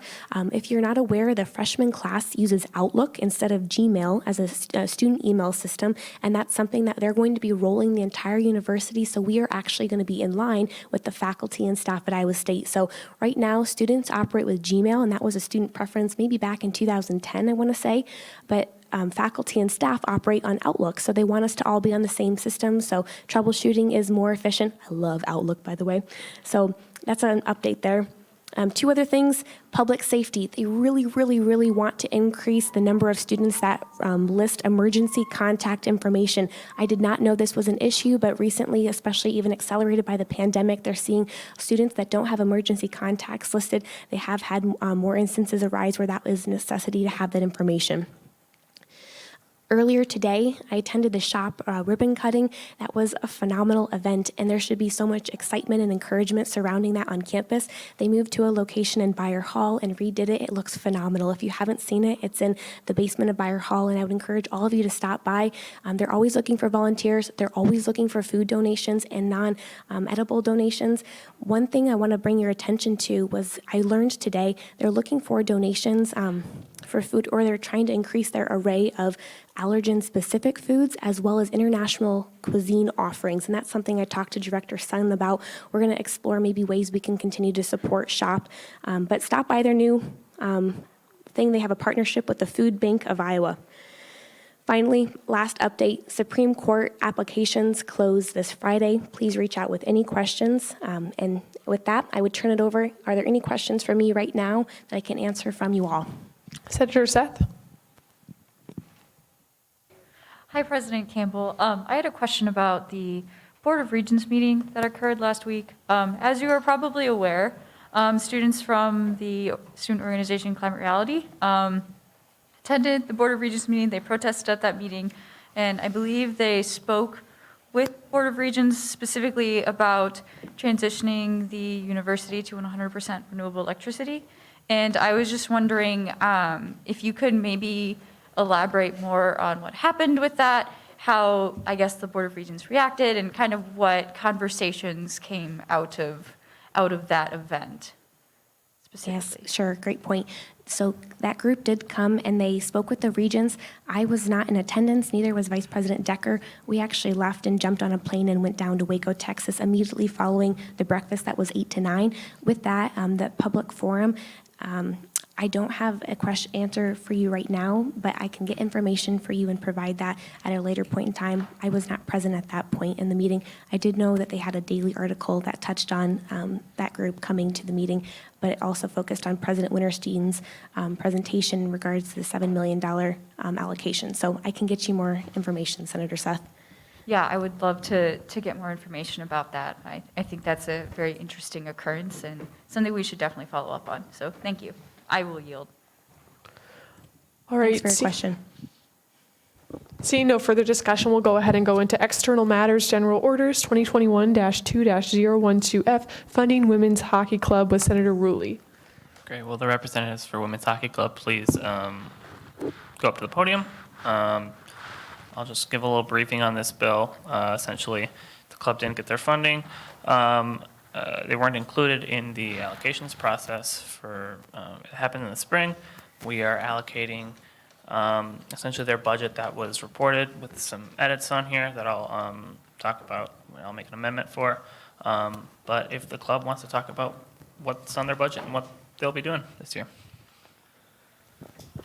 if you're not aware, the freshman class uses Outlook instead of Gmail as a student email system, and that's something that they're going to be rolling the entire university, so we are actually going to be in line with the faculty and staff at Iowa State. So right now, students operate with Gmail, and that was a student preference maybe back in 2010, I want to say, but faculty and staff operate on Outlook, so they want us to all be on the same system, so troubleshooting is more efficient. I love Outlook, by the way. So that's an update there. Two other things, public safety. They really, really, really want to increase the number of students that list emergency contact information. I did not know this was an issue, but recently, especially even accelerated by the pandemic, they're seeing students that don't have emergency contacts listed. They have had more instances arise where that is a necessity to have that information. Earlier today, I attended the shop ribbon cutting. That was a phenomenal event, and there should be so much excitement and encouragement surrounding that on campus. They moved to a location in Bayer Hall and redid it. It looks phenomenal. If you haven't seen it, it's in the basement of Bayer Hall, and I would encourage all of you to stop by. They're always looking for volunteers. They're always looking for food donations and non-edible donations. One thing I want to bring your attention to was I learned today they're looking for donations for food, or they're trying to increase their array of allergen-specific foods as well as international cuisine offerings. And that's something I talked to Director Sun about. We're going to explore maybe ways we can continue to support SHOP. But stop by their new thing. They have a partnership with the Food Bank of Iowa. Finally, last update, Supreme Court applications close this Friday. Please reach out with any questions. And with that, I would turn it over. Are there any questions for me right now that I can answer from you all? Senator Seth? Hi, President Campbell. I had a question about the Board of Regents meeting that occurred last week. As you are probably aware, students from the student organization Climate Reality attended the Board of Regents meeting. They protested at that meeting, and I believe they spoke with Board of Regents specifically about transitioning the university to 100% renewable electricity. And I was just wondering if you could maybe elaborate more on what happened with that, how, I guess, the Board of Regents reacted, and kind of what conversations came out of that event specifically. Yes, sure, great point. So that group did come and they spoke with the regents. I was not in attendance, neither was Vice President Decker. We actually left and jumped on a plane and went down to Waco, Texas, immediately following the breakfast that was 8 to 9. With that, the public forum, I don't have a answer for you right now, but I can get information for you and provide that at a later point in time. I was not present at that point in the meeting. I did know that they had a daily article that touched on that group coming to the meeting, but it also focused on President Winterstein's presentation in regards to the $7 million allocation. So I can get you more information, Senator Seth. Yeah, I would love to get more information about that. I think that's a very interesting occurrence and something we should definitely follow up on. So thank you. I will yield. All right. Thanks for your question. Seeing no further discussion, we'll go ahead and go into External Matters General Orders 2021-2-012F, funding Women's Hockey Club with Senator Rulli. Great. Will the representatives for Women's Hockey Club please go up to the podium? I'll just give a little briefing on this bill. Essentially, the club didn't get their funding. They weren't included in the allocations process for, it happened in the spring. We are allocating essentially their budget that was reported with some edits on here that I'll talk about, I'll make an amendment for. But if the club wants to talk about what's on their budget and what they'll be doing this year.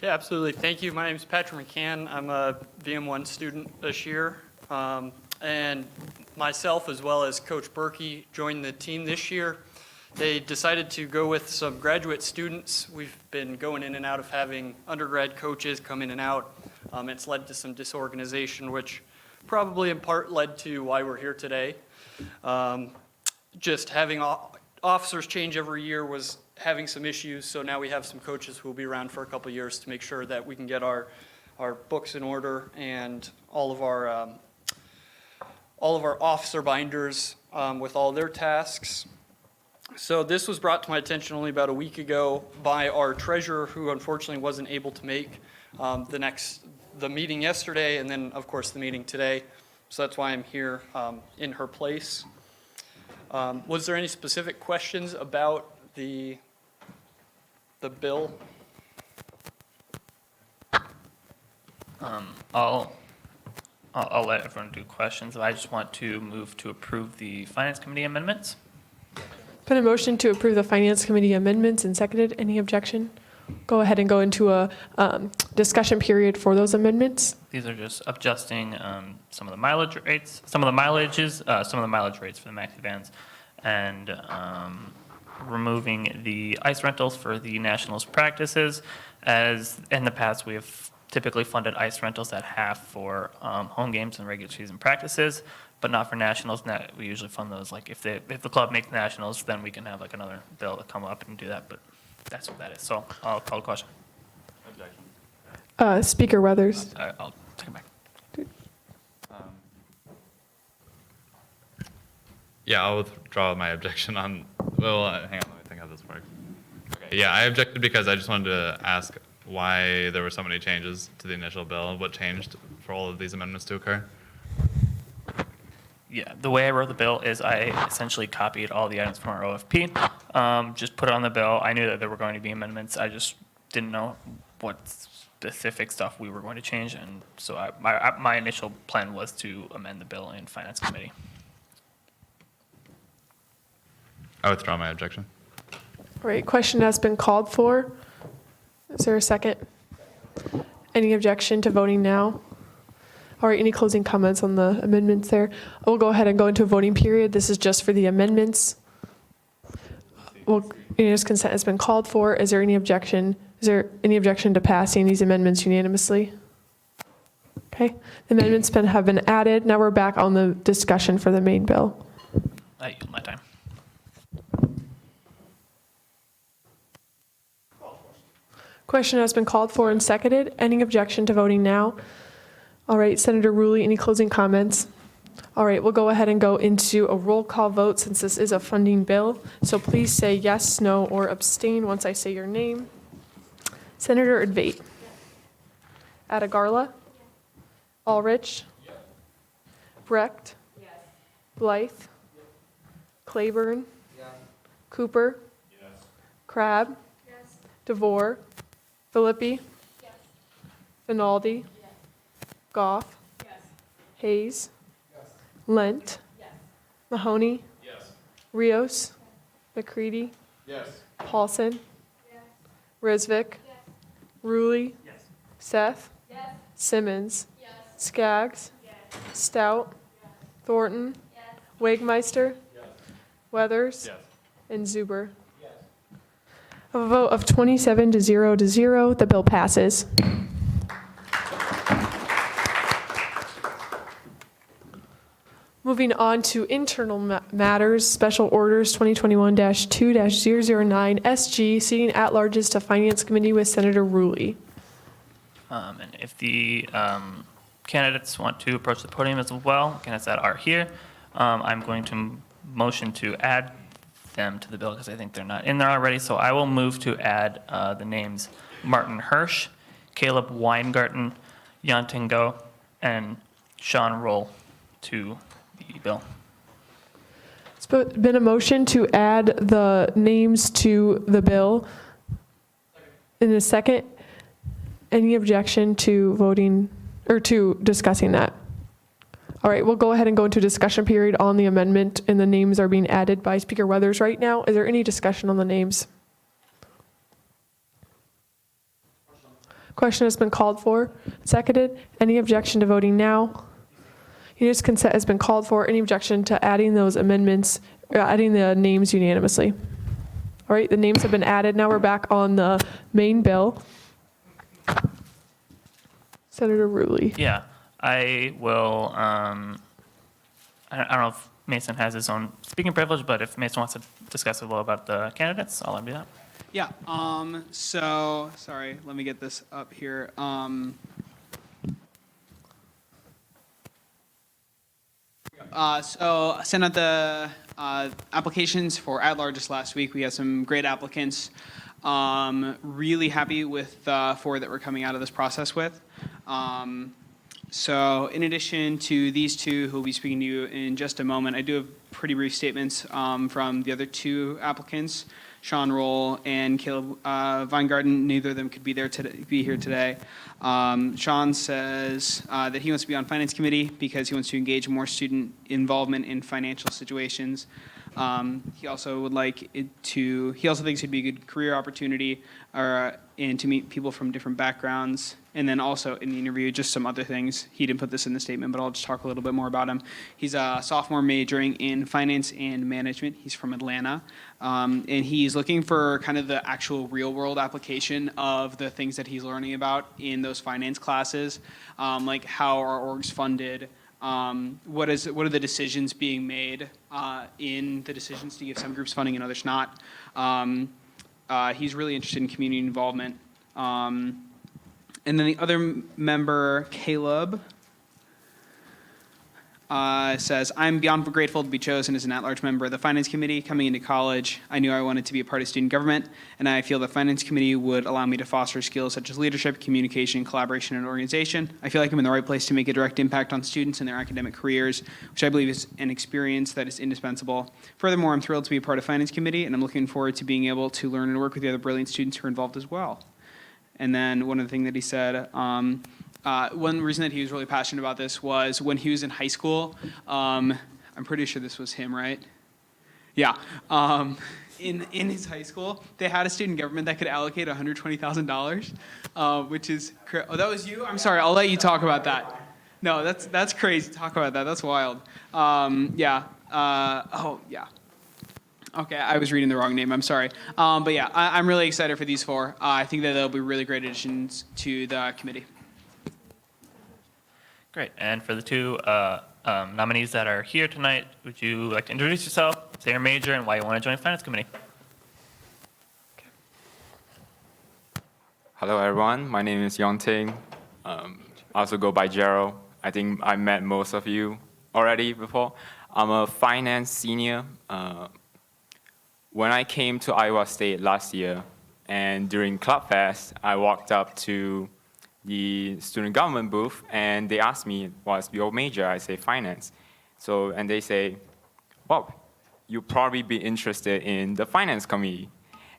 Yeah, absolutely. Thank you. My name is Patrick McCann. I'm a VM1 student this year. And myself, as well as Coach Berkey, joined the team this year. They decided to go with some graduate students. We've been going in and out of having undergrad coaches come in and out. It's led to some disorganization, which probably in part led to why we're here today. Just having officers change every year was having some issues, so now we have some coaches who will be around for a couple of years to make sure that we can get our books in order and all of our officer binders with all their tasks. So this was brought to my attention only about a week ago by our treasurer, who unfortunately wasn't able to make the meeting yesterday, and then of course the meeting today. So that's why I'm here in her place. Was there any specific questions about the bill? I'll let everyone do questions. I just want to move to approve the Finance Committee amendments. Been a motion to approve the Finance Committee amendments and seconded. Any objection? Go ahead and go into a discussion period for those amendments. These are just adjusting some of the mileage rates, some of the mileage rates for the maxi vans, and removing the ice rentals for the Nationals practices. As in the past, we have typically funded ice rentals at half for home games and regular season practices, but not for Nationals. We usually fund those, like if the club makes Nationals, then we can have like another bill to come up and do that, but that's what that is. So I'll call a question. Speaker Weathers. I'll take it back. Yeah, I'll withdraw my objection on, well, hang on, let me think how this works. Okay, yeah, I objected because I just wanted to ask why there were so many changes to the initial bill, what changed for all of these amendments to occur. Yeah, the way I wrote the bill is I essentially copied all the items from our OFP, just put it on the bill. I knew that there were going to be amendments. I just didn't know what specific stuff we were going to change, and so my initial plan was to amend the bill in Finance Committee. I withdraw my objection. All right, question has been called for. Is there a second? Any objection to voting now? All right, any closing comments on the amendments there? We'll go ahead and go into a voting period. This is just for the amendments. Unanimous consent has been called for. Is there any objection? Is there any objection to passing these amendments unanimously? Okay, the amendments have been added. Now we're back on the discussion for the main bill. I yield my time. Question has been called for and seconded. Any objection to voting now? All right, Senator Rulli, any closing comments? All right, we'll go ahead and go into a roll call vote since this is a funding bill. So please say yes, no, or abstain once I say your name. Senator Advait. Atagarla. Ulrich. Brecht. Blythe. Claiborne. Cooper. Crabb. DeVore. Philippi. Finaldi. Goff. Hayes. Lent. Mahoney. Rios. McCready. Paulsen. Risvik. Ruley. Seth. Simmons. Skaggs. Stout. Thornton. Wagmeister. Weathers. And Zuber. A vote of 27 to 0 to 0, the bill passes. Moving on to internal matters, special orders 2021-2-009 SG, seating at-larges to Finance Committee with Senator Ruley. And if the candidates want to approach the podium as well, candidates that are here, I'm going to motion to add them to the bill because I think they're not in there already. So I will move to add the names Martin Hirsch, Caleb Weingarten, Yantingo, and Sean Roll to the bill. It's been a motion to add the names to the bill. In a second, any objection to voting or to discussing that? All right, we'll go ahead and go into discussion period on the amendment, and the names are being added by Speaker Weathers right now. Is there any discussion on the names? Question has been called for, seconded. Any objection to voting now? Unanimous consent has been called for. Any objection to adding those amendments, or adding the names unanimously? All right, the names have been added. Now we're back on the main bill. Senator Ruley. Yeah, I will, I don't know if Mason has his own speaking privilege, but if Mason wants to discuss a little about the candidates, I'll let him do that. Yeah, so, sorry, let me get this up here. So I sent out the applications for at-larges last week. We had some great applicants. Really happy with the 4 that we're coming out of this process with. So in addition to these 2 who will be speaking to you in just a moment, I do have pretty brief statements from the other 2 applicants, Sean Roll and Caleb Weingarten. Neither of them could be here today. Sean says that he wants to be on Finance Committee because he wants to engage more student involvement in financial situations. He also would like it to. He also thinks it'd be a good career opportunity, and to meet people from different backgrounds. And then also in the interview, just some other things. He didn't put this in the statement, but I'll just talk a little bit more about him. He's a sophomore majoring in finance and management. He's from Atlanta, and he's looking for kind of the actual real-world application of the things that he's learning about in those finance classes, like how are orgs funded. What are the decisions being made in the decisions to give some groups funding and others not? He's really interested in community involvement. And then the other member, Caleb, says, I'm beyond grateful to be chosen as an at-large member of the Finance Committee. Coming into college, I knew I wanted to be a part of student government, and I feel the Finance Committee would allow me to foster skills such as leadership, communication, collaboration, and organization. I feel like I'm in the right place to make a direct impact on students and their academic careers, which I believe is an experience that is indispensable. Furthermore, I'm thrilled to be a part of Finance Committee, and I'm looking forward to being able to learn and work with the other brilliant students who are involved as well. And then one other thing that he said, one reason that he was really passionate about this was when he was in high school. I'm pretty sure this was him, right? Yeah. In his high school, they had a student government that could allocate $120,000, which is oh, that was you? I'm sorry. I'll let you talk about that. No, that's crazy. Talk about that. That's wild. Yeah. Oh, yeah. Okay, I was reading the wrong name. I'm sorry. But yeah, I'm really excited for these 4. I think that they'll be really great additions to the committee. Great. And for the 2 nominees that are here tonight, would you like to introduce yourself, say your major, and why you want to join the Finance Committee? Hello, everyone. My name is Yongting. I also go by Gerald. I think I met most of you already before. I'm a finance senior. When I came to Iowa State last year, and during Club Fest, I walked up to the student government booth, and they asked me, what's your major? I say finance. And they say, well, you'll probably be interested in the Finance Committee.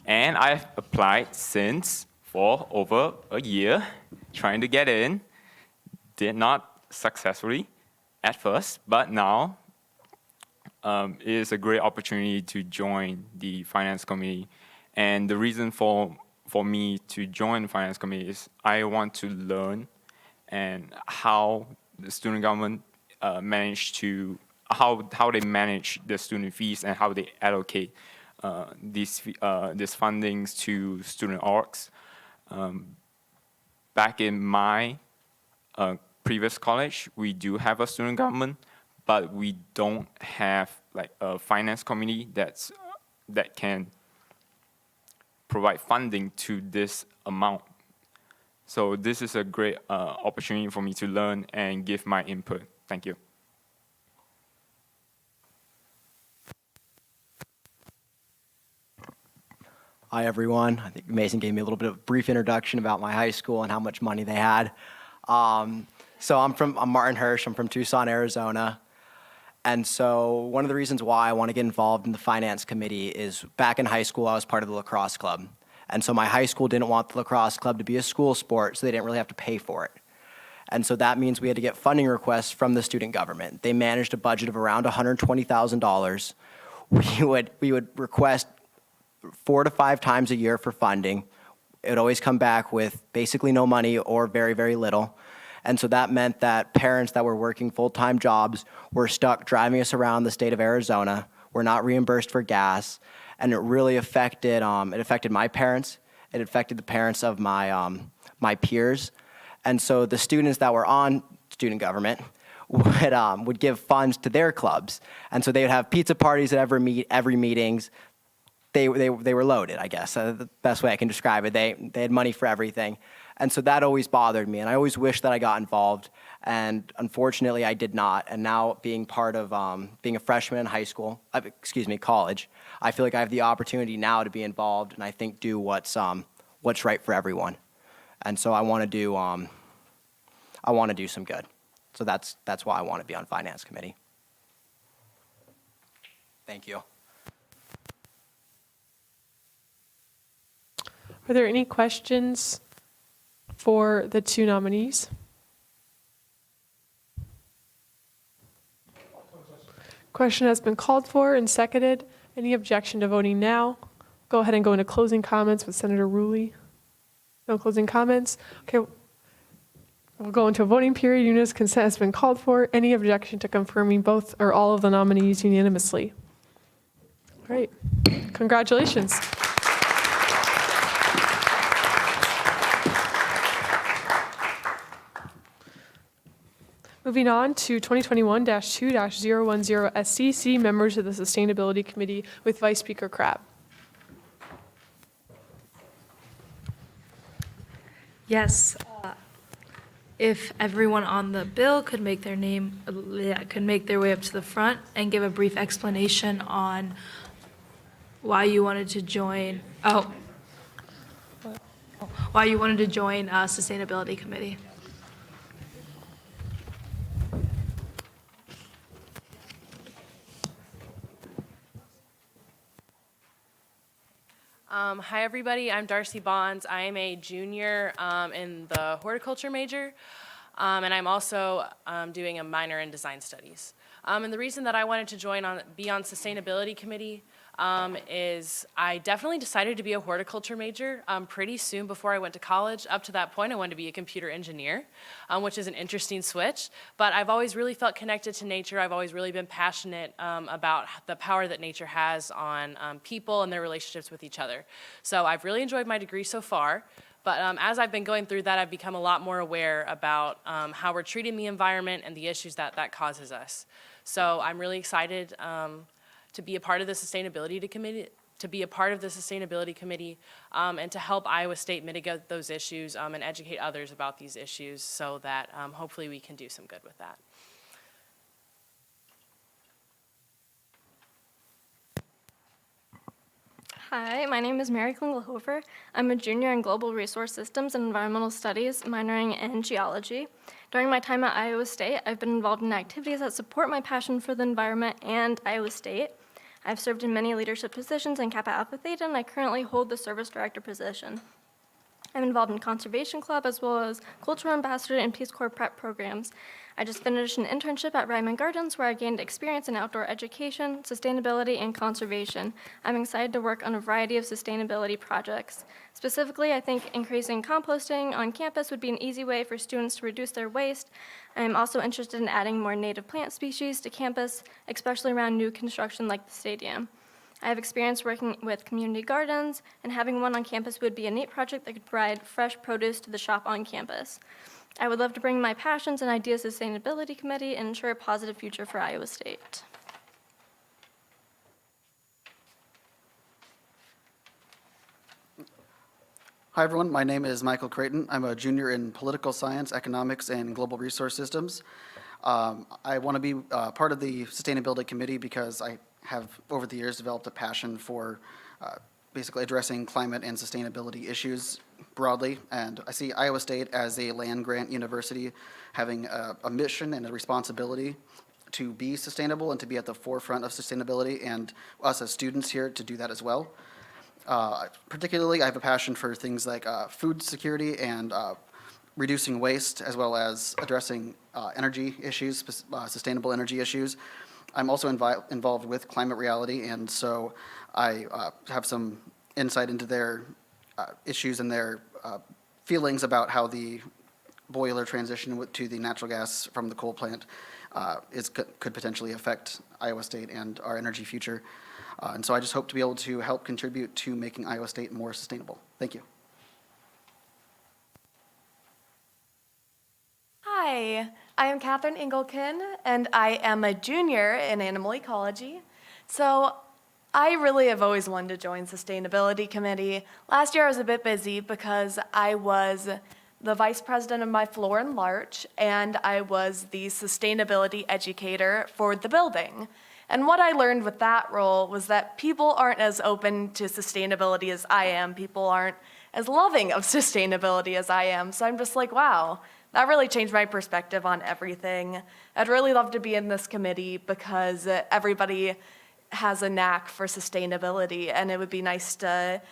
And I've applied since for over a year, trying to get in. Did not successfully at first, but now it is a great opportunity to join the Finance Committee. And the reason for for me to join the finance committee is I want to learn and how the student government how they manage the student fees and how they allocate these fundings to student orgs. Back in my previous college, we do have a student government, but we don't have like a finance committee that can provide funding to this amount. So this is a great opportunity for me to learn and give my input. Thank you. Hi, everyone. I think Mason gave me a little bit of a brief introduction about my high school and how much money they had. So I'm Martin Hirsch. I'm from Tucson, Arizona. And so one of the reasons why I want to get involved in the finance committee is back in high school, I was part of the lacrosse club. And so my high school didn't want the lacrosse club to be a school sport, so they didn't really have to pay for it. And so that means we had to get funding requests from the student government. They managed a budget of around $120,000. We would request 4 to 5 times a year for funding. It would always come back with basically no money or very, very little. And so that meant that parents that were working full-time jobs were stuck driving us around the state of Arizona. We're not reimbursed for gas. And it really affected, my parents. It affected the parents of my peers. And so the students that were on student government would give funds to their clubs. And so they would have pizza parties at every meetings. They were loaded, I guess. The best way I can describe it. They had money for everything. And so that always bothered me. And I always wished that I got involved. And unfortunately, I did not. And now being part of being a freshman in college, I feel like I have the opportunity now to be involved and I think do what's right for everyone. And so I want to do some good. So that's why I want to be on finance committee. Thank you. Are there any questions for the 2 nominees? Question has been called for and seconded. Any objection to voting now? Go ahead and go into closing comments with Senator Rulli. No closing comments? Okay. We'll go into a voting period. Unanimous consent has been called for. Any objection to confirming both or all of the nominees unanimously? All right. Congratulations. Moving on to 2021-2-010 SCC, members of the Sustainability Committee with Vice Speaker Crabb. Yes. If everyone on the bill could make their way up to the front and give a brief explanation on why you wanted to join. Why you wanted to join Sustainability Committee. Hi, everybody. I'm Darcy Bonds. I am a junior in the horticulture major, and I'm also doing a minor in design studies. And the reason that I wanted to be on Sustainability Committee is I definitely decided to be a horticulture major pretty soon before I went to college. Up to that point, I wanted to be a computer engineer, which is an interesting switch. But I've always really felt connected to nature. I've always really been passionate about the power that nature has on people and their relationships with each other. So I've really enjoyed my degree so far. But as I've been going through that, I've become a lot more aware about how we're treating the environment and the issues that causes us. So I'm really excited to be a part of the Sustainability Committee, and to help Iowa State mitigate those issues and educate others about these issues so that hopefully we can do some good with that. Hi, my name is Mary Klingelhoefer. I'm a junior in Global Resource Systems and Environmental Studies, minoring in geology. During my time at Iowa State, I've been involved in activities that support my passion for the environment and Iowa State. I've served in many leadership positions in Kappa Alpha Theta, and I currently hold the Service Director position. I'm involved in Conservation Club as well as Cultural Ambassador and Peace Corps prep programs. I just finished an internship at Ryman Gardens where I gained experience in outdoor education, sustainability, and conservation. I'm excited to work on a variety of sustainability projects. Specifically, I think increasing composting on campus would be an easy way for students to reduce their waste. I'm also interested in adding more native plant species to campus, especially around new construction like the stadium. I have experience working with community gardens, and having one on campus would be a neat project that could provide fresh produce to the shop on campus. I would love to bring my passions and ideas to the Sustainability Committee and ensure a positive future for Iowa State. Hi, everyone. My name is Michael Creighton. I'm a junior in political science, economics, and global resource systems. I want to be part of the Sustainability Committee because I have, over the years, developed a passion for basically addressing climate and sustainability issues broadly. And I see Iowa State as a land-grant university having a mission and a responsibility to be sustainable and to be at the forefront of sustainability, and us as students here to do that as well. Particularly, I have a passion for things like food security and reducing waste, as well as addressing energy issues, sustainable energy issues. I'm also involved with Climate Reality, and so I have some insight into their issues and their feelings about how the boiler transition to the natural gas from the coal plant could potentially affect Iowa State and our energy future. And so I just hope to be able to help contribute to making Iowa State more sustainable. Thank you. Hi, I am Catherine Inglekin, and I am a junior in animal ecology. So I really have always wanted to join Sustainability Committee. Last year I was a bit busy because I was the vice president of my floor in Larch, and I was the sustainability educator for the building. And what I learned with that role was that people aren't as open to sustainability as I am. People aren't as loving of sustainability as I am. So I'm just like, wow, that really changed my perspective on everything. I'd really love to be in this committee because everybody has a knack for sustainability, and it would be nice to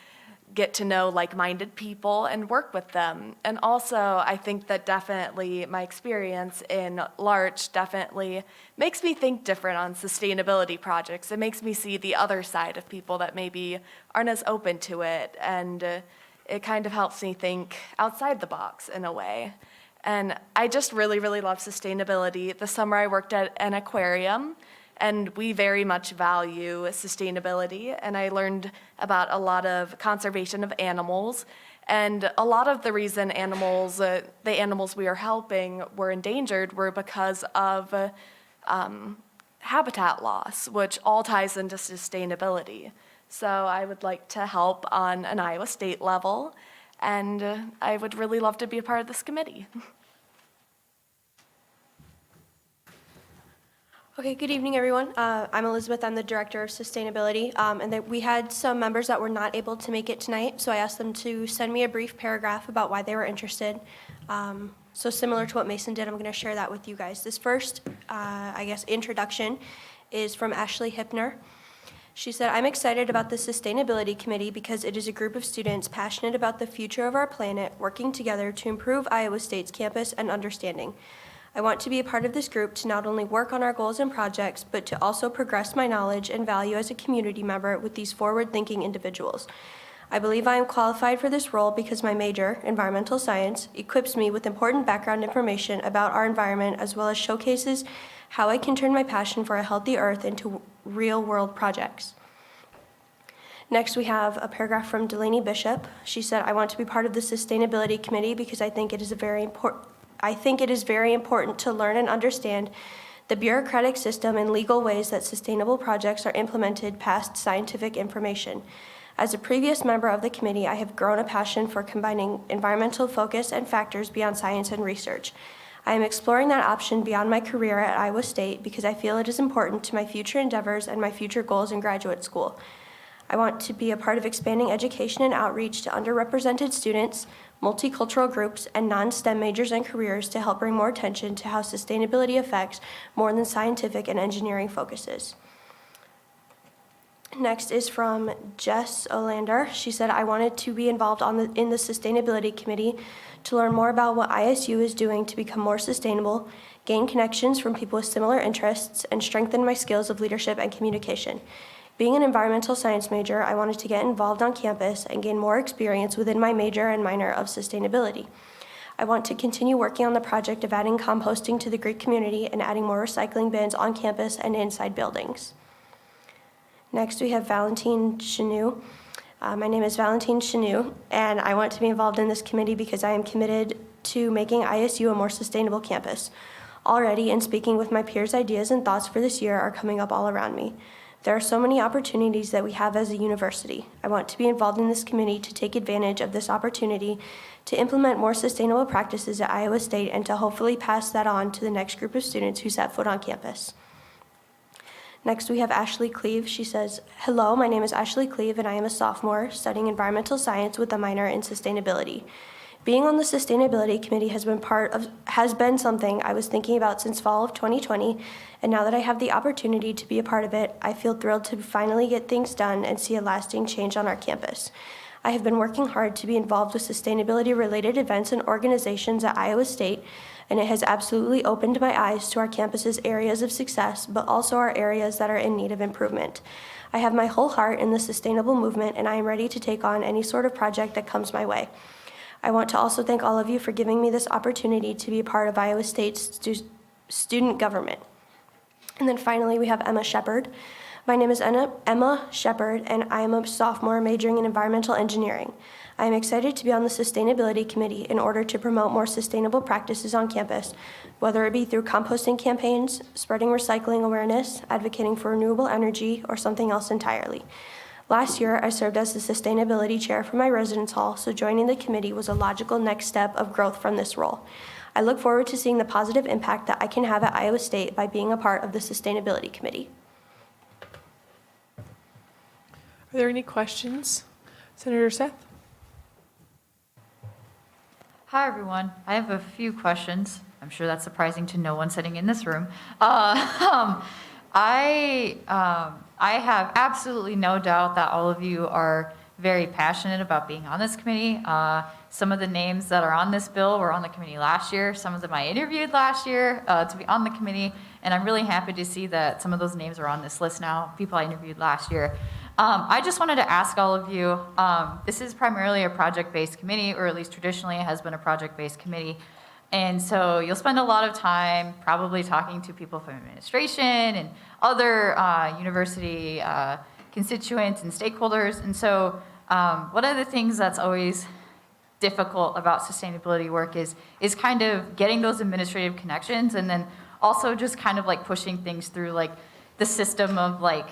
get to know like-minded people and work with them. And also, I think that definitely my experience in Larch definitely makes me think different on sustainability projects. It makes me see the other side of people that maybe aren't as open to it, and it kind of helps me think outside the box in a way. And I just really, really love sustainability. This summer I worked at an aquarium, and we very much value sustainability, and I learned about a lot of conservation of animals, and a lot of the reason animals, the animals we are helping were endangered were because of habitat loss, which all ties into sustainability. So I would like to help on an Iowa State level, and I would really love to be a part of this committee. Okay, good evening, everyone. I'm Elizabeth. I'm the Director of Sustainability, and we had some members that were not able to make it tonight, so I asked them to send me a brief paragraph about why they were interested. So similar to what Mason did, I'm going to share that with you guys. This first, introduction is from Ashley Hipner. She said, I'm excited about the Sustainability Committee because it is a group of students passionate about the future of our planet, working together to improve Iowa State's campus and understanding. I want to be a part of this group to not only work on our goals and projects, but to also progress my knowledge and value as a community member with these forward-thinking individuals. I believe I am qualified for this role because my major, environmental science, equips me with important background information about our environment as well as showcases how I can turn my passion for a healthy earth into real-world projects. Next, we have a paragraph from Delaney Bishop. She said, I want to be part of the Sustainability Committee because I think it is very important to learn and understand the bureaucratic system and legal ways that sustainable projects are implemented past scientific information. As a previous member of the committee, I have grown a passion for combining environmental focus and factors beyond science and research. I am exploring that option beyond my career at Iowa State because I feel it is important to my future endeavors and my future goals in graduate school. I want to be a part of expanding education and outreach to underrepresented students, multicultural groups, and non-STEM majors and careers to help bring more attention to how sustainability affects more than scientific and engineering focuses. Next is from Jess Olander. She said, I wanted to be involved in the Sustainability Committee to learn more about what ISU is doing to become more sustainable, gain connections from people with similar interests, and strengthen my skills of leadership and communication. Being an environmental science major, I wanted to get involved on campus and gain more experience within my major and minor of sustainability. I want to continue working on the project of adding composting to the Greek community and adding more recycling bins on campus and inside buildings. Next, we have Valentine Chanu. My name is Valentine Chanu, and I want to be involved in this committee because I am committed to making ISU a more sustainable campus. Already, in speaking with my peers, ideas and thoughts for this year are coming up all around me. There are so many opportunities that we have as a university. I want to be involved in this committee to take advantage of this opportunity to implement more sustainable practices at Iowa State and to hopefully pass that on to the next group of students who set foot on campus. Next, we have Ashley Cleve. She says, hello, my name is Ashley Cleve, and I am a sophomore studying environmental science with a minor in sustainability. Being on the Sustainability Committee has been something I was thinking about since fall of 2020, and now that I have the opportunity to be a part of it, I feel thrilled to finally get things done and see a lasting change on our campus. I have been working hard to be involved with sustainability-related events and organizations at Iowa State, and it has absolutely opened my eyes to our campus's areas of success, but also our areas that are in need of improvement. I have my whole heart in the sustainable movement, and I am ready to take on any sort of project that comes my way. I want to also thank all of you for giving me this opportunity to be a part of Iowa State's student government. And then finally, we have Emma Shepard. My name is Emma Shepard, and I am a sophomore majoring in environmental engineering. I am excited to be on the Sustainability Committee in order to promote more sustainable practices on campus, whether it be through composting campaigns, spreading recycling awareness, advocating for renewable energy, or something else entirely. Last year, I served as the sustainability chair for my residence hall, so joining the committee was a logical next step of growth from this role. I look forward to seeing the positive impact that I can have at Iowa State by being a part of the Sustainability Committee. Are there any questions? Senator Seth? Hi, everyone. I have a few questions. I'm sure that's surprising to no one sitting in this room. I have absolutely no doubt that all of you are very passionate about being on this committee. Some of the names that are on this bill were on the committee last year. Some of them I interviewed last year to be on the committee, and I'm really happy to see that some of those names are on this list now, people I interviewed last year. I just wanted to ask all of you, this is primarily a project-based committee, or at least traditionally it has been a project-based committee. And so you'll spend a lot of time probably talking to people from administration and other university constituents and stakeholders. And so one of the things that's always difficult about sustainability work is kind of getting those administrative connections, and then also just kind of like pushing things through like the system of like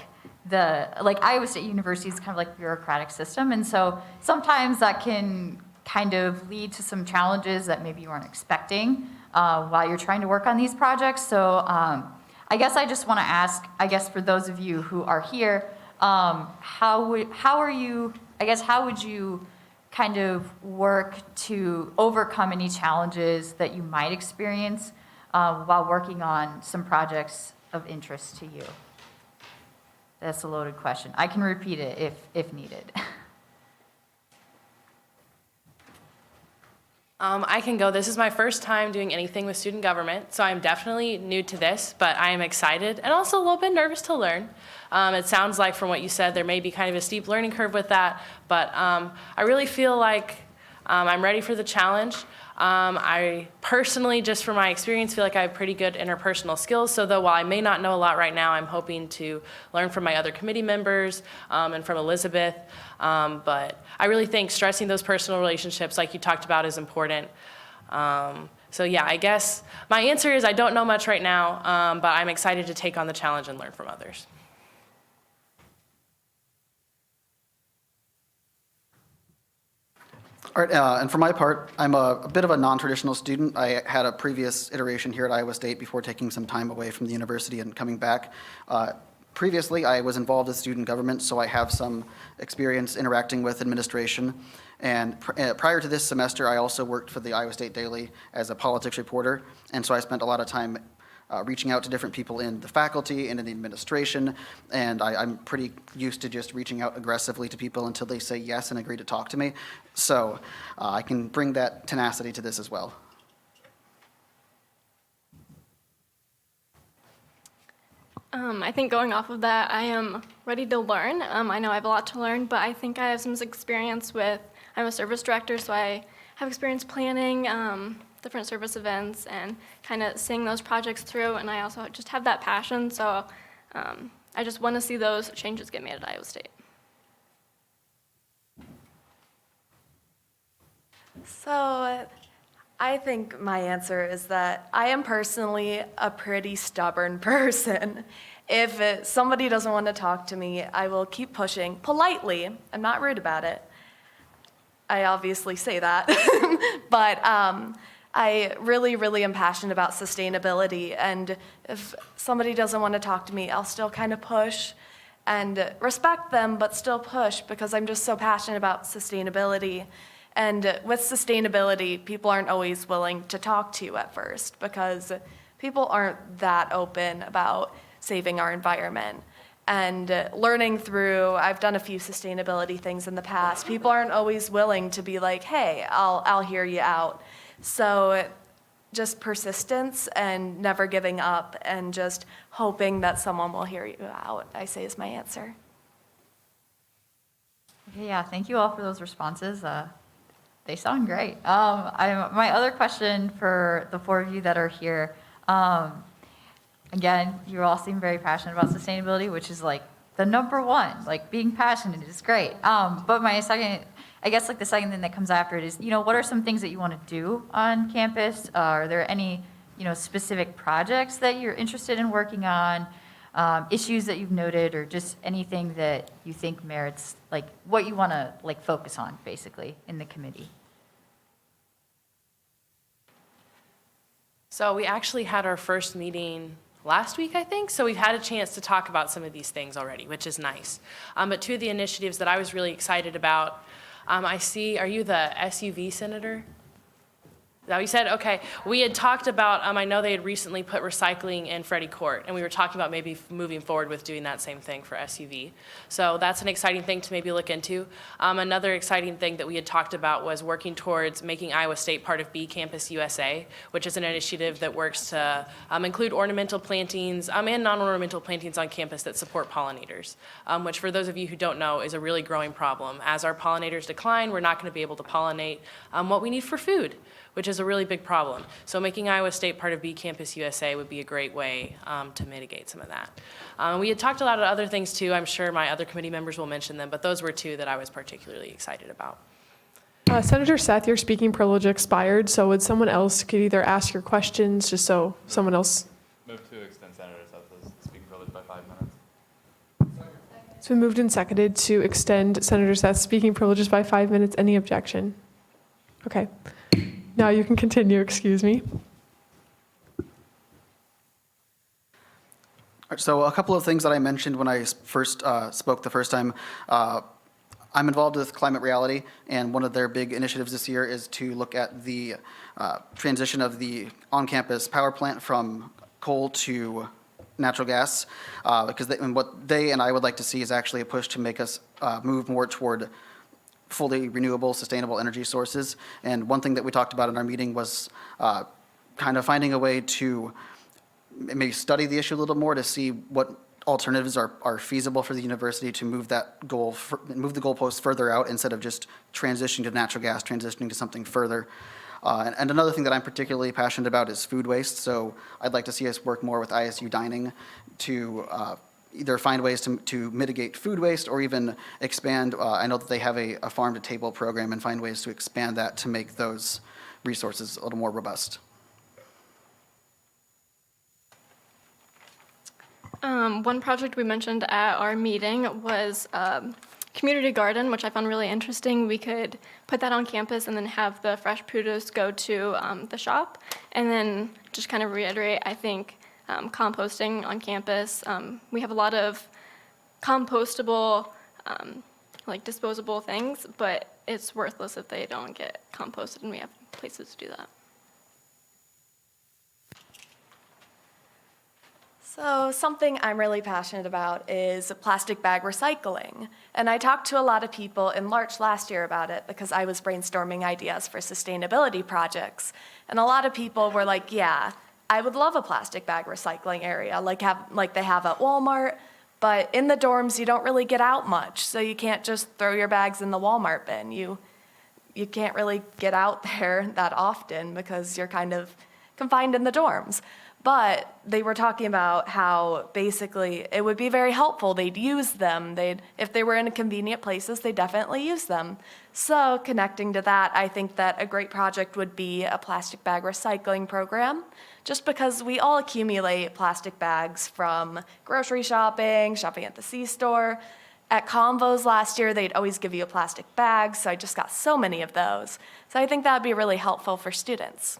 Iowa State University is kind of like bureaucratic system. And so sometimes that can kind of lead to some challenges that maybe you weren't expecting while you're trying to work on these projects. So I guess I just want to ask, I guess for those of you who are here, how would you kind of work to overcome any challenges that you might experience while working on some projects of interest to you? That's a loaded question. I can repeat it if needed. I can go. This is my first time doing anything with student government, so I'm definitely new to this, but I am excited and also a little bit nervous to learn. It sounds like from what you said, there may be kind of a steep learning curve with that, but I really feel like I'm ready for the challenge. I personally, just from my experience, feel like I have pretty good interpersonal skills, so though while I may not know a lot right now, I'm hoping to learn from my other committee members and from Elizabeth. But I really think stressing those personal relationships like you talked about is important. So yeah, I guess my answer is I don't know much right now, but I'm excited to take on the challenge and learn from others. All right, and for my part, I'm a bit of a non-traditional student. I had a previous iteration here at Iowa State before taking some time away from the university and coming back. Previously, I was involved with student government, so I have some experience interacting with administration. And prior to this semester, I also worked for the Iowa State Daily as a politics reporter, and so I spent a lot of time reaching out to different people in the faculty and in the administration, and I'm pretty used to just reaching out aggressively to people until they say yes and agree to talk to me. So I can bring that tenacity to this as well. I think going off of that, I am ready to learn. I know I have a lot to learn, but I think I have some experience with, I'm a service director, so I have experience planning different service events and kind of seeing those projects through, and I also just have that passion, so I just want to see those changes get made at Iowa State. So I think my answer is that I am personally a pretty stubborn person. If somebody doesn't want to talk to me, I will keep pushing politely. I'm not rude about it. I obviously say that. But I really, really am passionate about sustainability. And if somebody doesn't want to talk to me, I'll still kind of push and respect them, but still push because I'm just so passionate about sustainability. And with sustainability, people aren't always willing to talk to you at first because people aren't that open about saving our environment. And learning through, I've done a few sustainability things in the past. People aren't always willing to be like, hey, I'll hear you out. So just persistence and never giving up and just hoping that someone will hear you out, I say is my answer. Okay, yeah, thank you all for those responses. They sound great. My other question for the four of you that are here, again, you all seem very passionate about sustainability, which is like the number one, like being passionate is great. But my second, I guess like the second thing that comes after it is, what are some things that you want to do on campus? Are there any, specific projects that you're interested in working on, issues that you've noted, or just anything that you think merits, like what you want to like focus on basically in the committee? So we actually had our first meeting last week, I think, so we've had a chance to talk about some of these things already, which is nice. But two of the initiatives that I was really excited about, I see, are you the SUV senator? Is that what you said? Okay. We had talked about, I know they had recently put recycling in Freddie Court, and we were talking about maybe moving forward with doing that same thing for SUV. So that's an exciting thing to maybe look into. Another exciting thing that we had talked about was working towards making Iowa State part of B Campus USA, which is an initiative that works to include ornamental plantings and non-ornamental plantings on campus that support pollinators, which for those of you who don't know is a really growing problem. As our pollinators decline, we're not going to be able to pollinate what we need for food, which is a really big problem. So making Iowa State part of B Campus USA would be a great way to mitigate some of that. We had talked a lot of other things too. I'm sure my other committee members will mention them, but those were two that I was particularly excited about. Senator Seth, your speaking privilege expired, so would someone else could either ask your questions just so someone else. Move to extend Senator Seth's speaking privilege by 5 minutes. It's been moved and seconded to extend Senator Seth's speaking privileges by 5 minutes. Any objection? Okay. Now you can continue, excuse me. So a couple of things that I mentioned when I first spoke the first time. I'm involved with Climate Reality, and one of their big initiatives this year is to look at the transition of the on-campus power plant from coal to natural gas, because what they and I would like to see is actually a push to make us move more toward fully renewable, sustainable energy sources. And one thing that we talked about in our meeting was kind of finding a way to maybe study the issue a little more to see what alternatives are feasible for the university to move that goal, move the goalposts further out instead of just transitioning to natural gas, transitioning to something further. And another thing that I'm particularly passionate about is food waste. So I'd like to see us work more with ISU Dining to either find ways to mitigate food waste or even expand. I know that they have a farm-to-table program and find ways to expand that to make those resources a little more robust. One project we mentioned at our meeting was community garden, which I found really interesting. We could put that on campus and then have the fresh produce go to the shop. And then just kind of reiterate, I think, composting on campus. We have a lot of compostable, like disposable things, but it's worthless if they don't get composted, and we have places to do that. So something I'm really passionate about is plastic bag recycling. And I talked to a lot of people in March last year about it because I was brainstorming ideas for sustainability projects. And a lot of people were like, yeah, I would love a plastic bag recycling area like they have at Walmart, but in the dorms you don't really get out much, so you can't just throw your bags in the Walmart bin. You can't really get out there that often because you're kind of confined in the dorms. But they were talking about how basically it would be very helpful. They'd use them. If they were in convenient places, they definitely use them. So connecting to that, I think that a great project would be a plastic bag recycling program, just because we all accumulate plastic bags from grocery shopping at the C-store. At Convos last year, they'd always give you a plastic bag, so I just got so many of those. So I think that would be really helpful for students.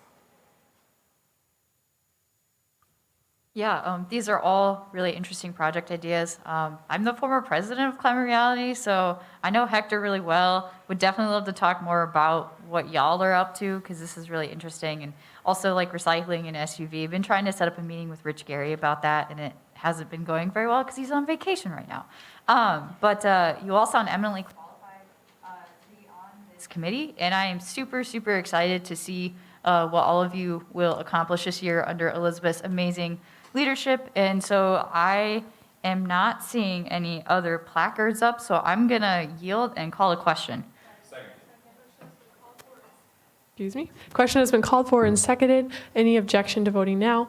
Yeah, these are all really interesting project ideas. I'm the former president of Climate Reality, so I know Hector really well. Would definitely love to talk more about what y'all are up to, because this is really interesting. And also like recycling and SUV. I've been trying to set up a meeting with Rich Gary about that, and it hasn't been going very well because he's on vacation right now. But you all sound eminently qualified to be on this committee, and I am super, super excited to see what all of you will accomplish this year under Elizabeth's amazing leadership. And so I am not seeing any other placards up, so I'm gonna yield and call a question. Excuse me. Question has been called for and seconded. Any objection to voting now?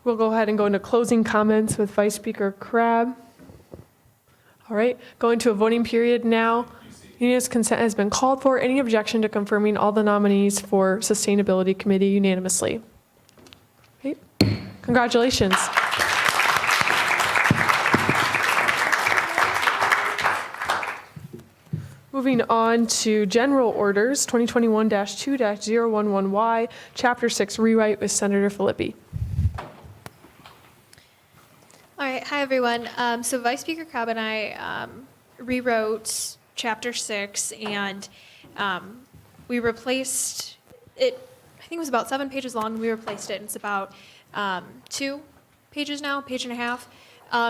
We'll go ahead and go into closing comments with Vice Speaker Crabb. All right, going to a voting period now. Unanimous consent has been called for. Any objection to confirming all the nominees for Sustainability Committee unanimously? Okay. Congratulations. Moving on to general orders, 2021-2-011Y, Chapter 6 rewrite with Senator Filippi. All right, hi everyone. So Vice Speaker Crabb and I rewrote Chapter 6, and we replaced it. I think it was about 7 pages long, and we replaced it, and it's about 2 pages now, page and a half.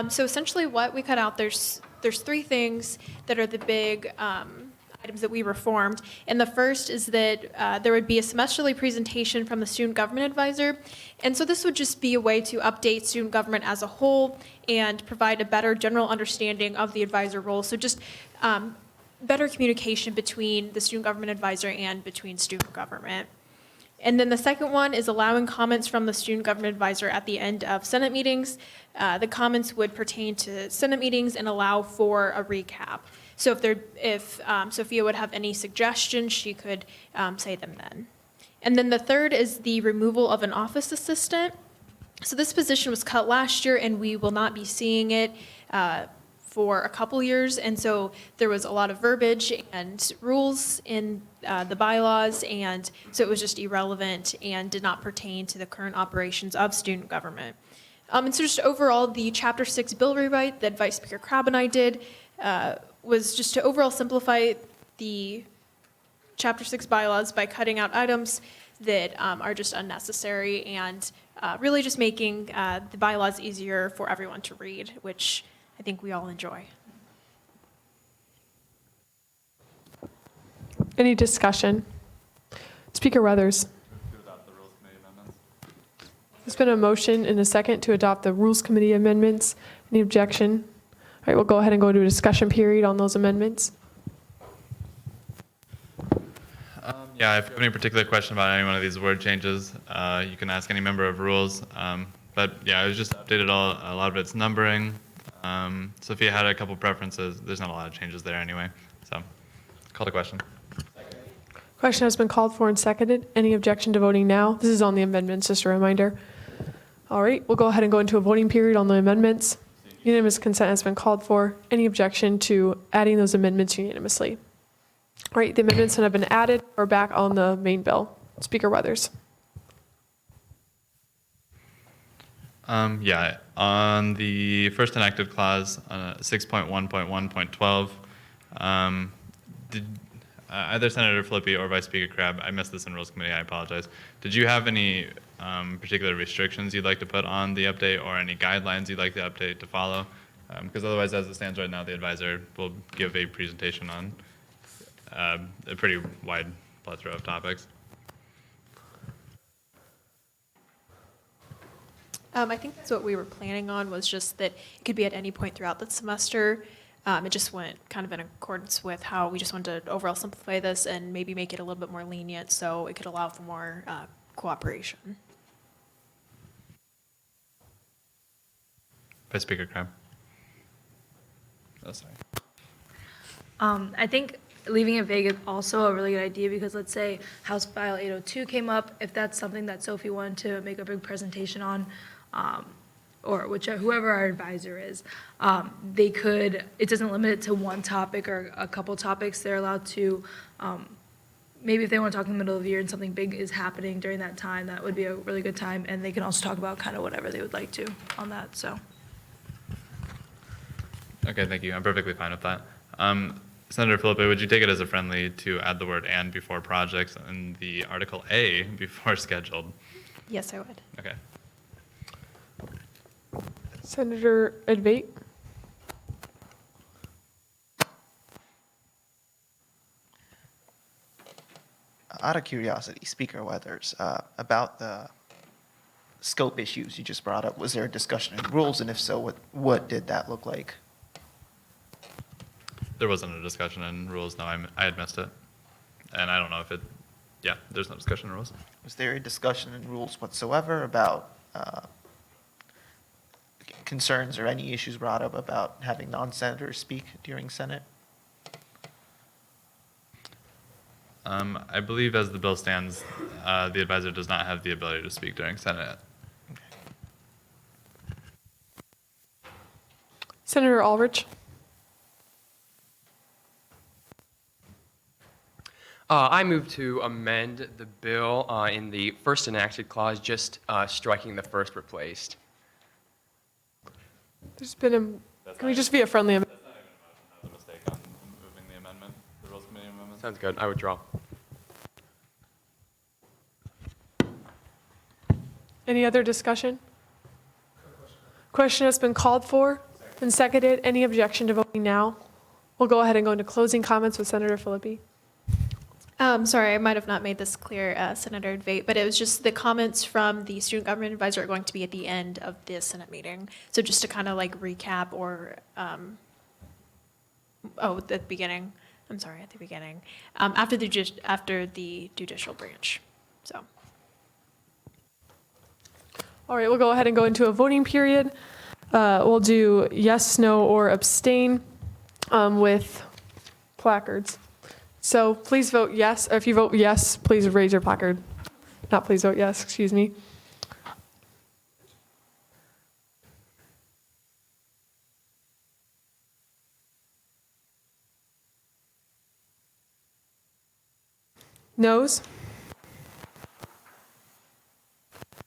So essentially what we cut out, there's 3 things that are the big items that we reformed. And the first is that there would be a semesterly presentation from the student government advisor. And so this would just be a way to update student government as a whole and provide a better general understanding of the advisor role. So just better communication between the student government advisor and between student government. And then the second one is allowing comments from the student government advisor at the end of Senate meetings. The comments would pertain to Senate meetings and allow for a recap. So if Sophia would have any suggestions, she could say them then. And then the third is the removal of an office assistant. So this position was cut last year, and we will not be seeing it for a couple years. And so there was a lot of verbiage and rules in the bylaws, and so it was just irrelevant and did not pertain to the current operations of student government. And so just overall, the Chapter 6 bill rewrite that Vice Speaker Crabb and I did was just to overall simplify the Chapter 6 bylaws by cutting out items that are just unnecessary and really just making the bylaws easier for everyone to read, which I think we all enjoy. Any discussion? Speaker Weathers. There's been a motion and a second to adopt the Rules Committee amendments. Any objection? All right, we'll go ahead and go into a discussion period on those amendments. Yeah, if you have any particular question about any one of these word changes, you can ask any member of Rules. But yeah, I was just updated a lot of its numbering. Sophia had a couple preferences. There's not a lot of changes there anyway. So, call the question. Question has been called for and seconded. Any objection to voting now? This is on the amendments, just a reminder. All right, we'll go ahead and go into a voting period on the amendments. Unanimous consent has been called for. Any objection to adding those amendments unanimously? All right, the amendments that have been added are back on the main bill. Speaker Weathers. Yeah, on the first enacted clause, 6.1.1.12, did either Senator Filippi or Vice Speaker Crabb, I missed this in Rules Committee, I apologize. Did you have any particular restrictions you'd like to put on the update or any guidelines you'd like the update to follow. Because otherwise, as it stands right now, the advisor will give a presentation on a pretty wide plethora of topics. I think that's what we were planning on, was just that it could be at any point throughout the semester. It just went kind of in accordance with how we just wanted to overall simplify this and maybe make it a little bit more lenient so it could allow for more cooperation. Vice Speaker Crabb. Oh, sorry. I think leaving it vague is also a really good idea, because let's say House File 802 came up, if that's something that Sophie wanted to make a big presentation on, or whoever our advisor is, they could, it doesn't limit it to one topic or a couple topics. They're allowed to, maybe if they want to talk in the middle of the year and something big is happening during that time, that would be a really good time. And they can also talk about kind of whatever they would like to on that, so. Okay, thank you. I'm perfectly fine with that. Senator Philippe, would you take it as a friendly to add the word "and" before projects and the Article A before scheduled? Yes, I would. Okay. Senator Advait. Out of curiosity, Speaker Weathers, about the scope issues you just brought up, was there a discussion in rules, and if so, what did that look like? There wasn't a discussion in rules. No, I had missed it. And I don't know if it, yeah, there's no discussion in rules. Was there a discussion in rules whatsoever about concerns or any issues brought up about having non-senators speak during Senate? I believe as the bill stands, the advisor does not have the ability to speak during Senate. Senator Ulrich. I move to amend the bill in the first enacted clause, just striking the first replaced. There's been a, can we just be a friendly amendment? That's a mistake on moving the amendment, the Rules Committee amendment. Sounds good. I withdraw. Any other discussion? Question has been called for and seconded. Any objection to voting now? We'll go ahead and go into closing comments with Senator Philippi. Sorry, I might have not made this clear, Senator Advait, but it was just the comments from the student government advisor are going to be at the end of this Senate meeting. So just to kind of like recap or, at the beginning, I'm sorry, at the beginning, after the Judicial Branch, so. All right, we'll go ahead and go into a voting period. We'll do yes, no, or abstain with placards. So please vote yes. If you vote yes, please raise your placard. Not please vote yes, excuse me. Noes?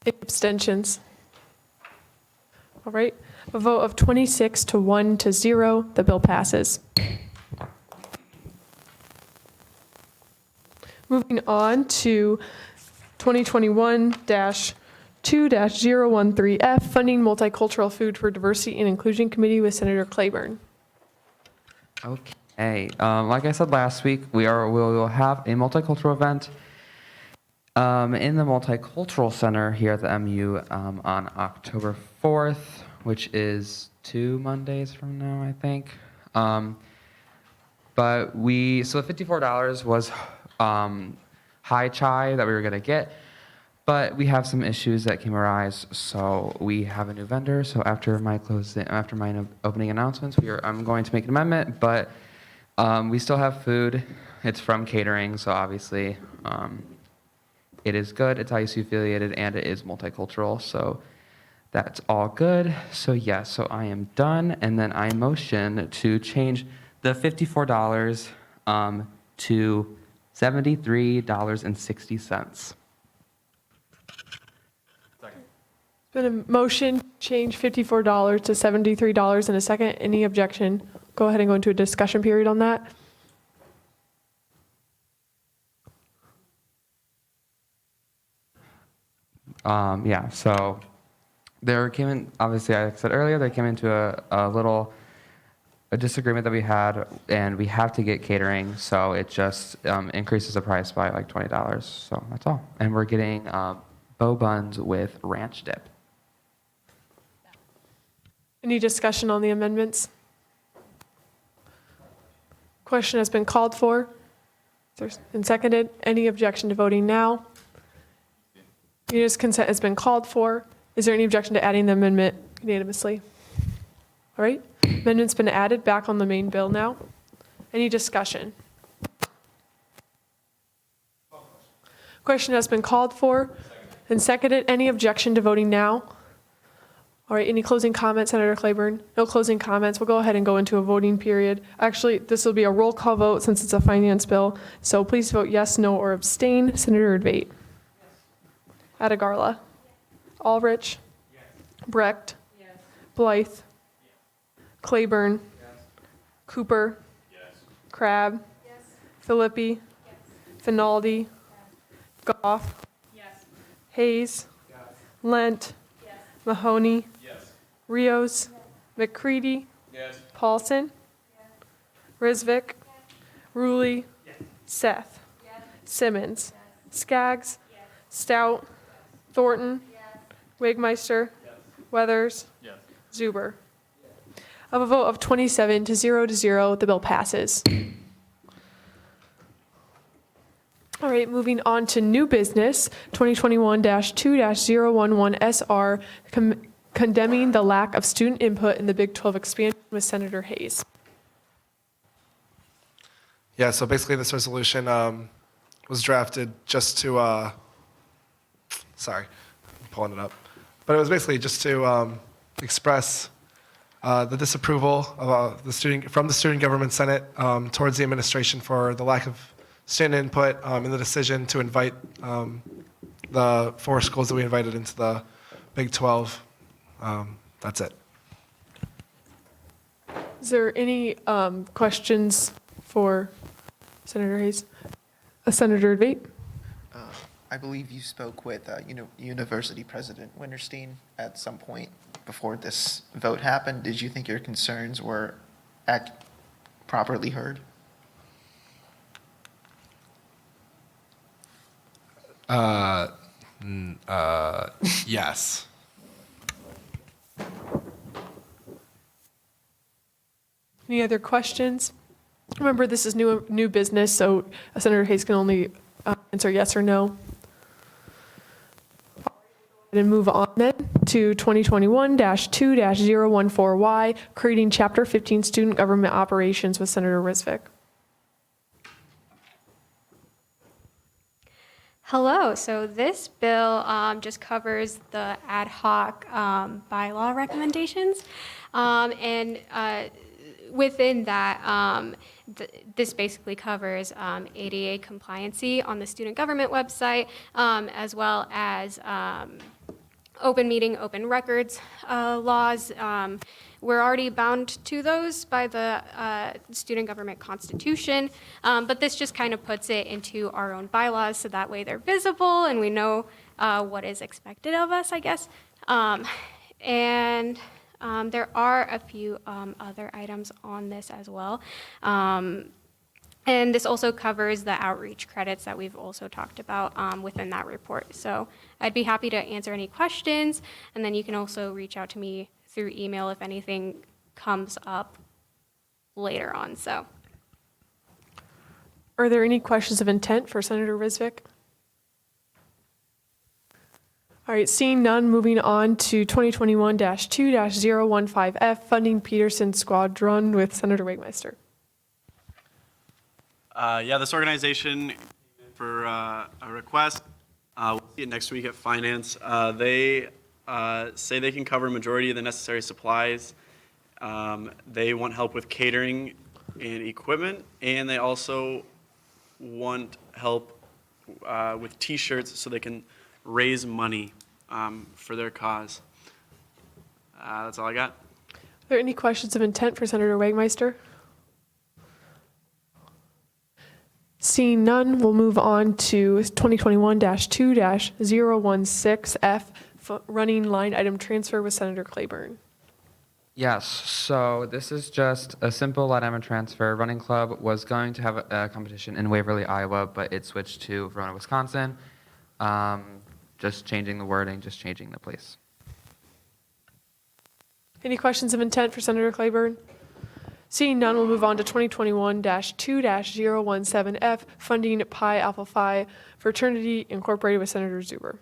Abstentions? All right, a vote of 26 to 1 to 0, the bill passes. Moving on to 2021-2-013F, Funding Multicultural Food for Diversity and Inclusion Committee with Senator Claiborne. Okay, like I said last week, we will have a multicultural event in the Multicultural Center here at the MU on October 4th, which is 2 Mondays from now, I think. So the $54 was high chai that we were gonna get, but we have some issues that came arise, so we have a new vendor. So after my opening announcements, I'm going to make an amendment, but we still have food. It's from catering, so obviously it is good. It's ISU affiliated and it is multicultural, so that's all good. So yeah, so I am done, and then I motion to change the $54 to $73.60. It's been a motion, change $54 to $73 in a second. Any objection? Go ahead and go into a discussion period on that. Yeah, so there came in, obviously, I said earlier, there came into a disagreement that we had, and we have to get catering, so it just increases the price by like $20. So that's all. And we're getting bow buns with ranch dip. Any discussion on the amendments? Question has been called for. There's been seconded. Any objection to voting now? Unanimous consent has been called for. Is there any objection to adding the amendment unanimously? All right. Amendment's been added back on the main bill now. Any discussion? Question has been called for and seconded. Any objection to voting now? All right, any closing comments, Senator Claiborne? No closing comments. We'll go ahead and go into a voting period. Actually, this will be a roll call vote since it's a finance bill. So please vote yes, no, or abstain. Senator Erdvait. Adegarla. Ulrich. Brecht. Blythe. Claiborne. Cooper. Crabb. Philippi. Finaldi. Goff. Hayes. Lent. Mahoney. Rios. McCready. Paulsen. Risvik. Ruley. Seth. Simmons. Skaggs. Stout. Thornton. Wigmeister. Weathers. Zuber. Of a vote of 27 to 0, the bill passes. All right, moving on to new business, 2021-2-011 SR, condemning the lack of student input in the Big 12 expansion with Senator Hayes. Yeah, so basically this resolution was drafted just to, sorry, I'm pulling it up. But it was basically just to express the disapproval of from the Student Government Senate towards the administration for the lack of student input in the decision to invite the 4 schools that we invited into the Big 12. That's it. Is there any questions for Senator Hayes? Senator Erdvait? I believe you spoke with University President Winterstein at some point before this vote happened. Did you think your concerns were properly heard? Yes. Any other questions? Remember, this is new business, so Senator Hayes can only answer yes or no. And move on then to 2021-2-014Y, creating Chapter 15 Student Government Operations with Senator Risvik. Hello. So this bill just covers the ad hoc bylaw recommendations, and within that, this basically covers ADA compliancy on the student government website, as well as open meeting, open records laws. We're already bound to those by the Student Government Constitution, but this just kind of puts it into our own bylaws so that way they're visible and we know what is expected of us, I guess. And there are a few other items on this as well. And this also covers the outreach credits that we've also talked about within that report. So I'd be happy to answer any questions, and then you can also reach out to me through email if anything comes up later on. So, are there any questions of intent for Senator Risvik? All right, seeing none, moving on to 2021-2-015F, funding Peterson Squadron with Senator Wigmeister. Yeah, this organization for a request. We'll see it next week at Finance. They say they can cover a majority of the necessary supplies. They want help with catering and equipment, and they also want help with T-shirts so they can raise money for their cause. That's all I got. Are there any questions of intent for Senator Wigmeister? Seeing none, we'll move on to 2021-2-016F, running line item transfer with Senator Claiborne. Yes, so this is just a simple line item transfer. Running Club was going to have a competition in Waverly, Iowa, but it switched to Verona, Wisconsin. Just changing the wording, just changing the place. Any questions of intent for Senator Claiborne? Seeing none, we'll move on to 2021-2-017F, funding Pi Alpha Phi Fraternity Incorporated with Senator Zuber.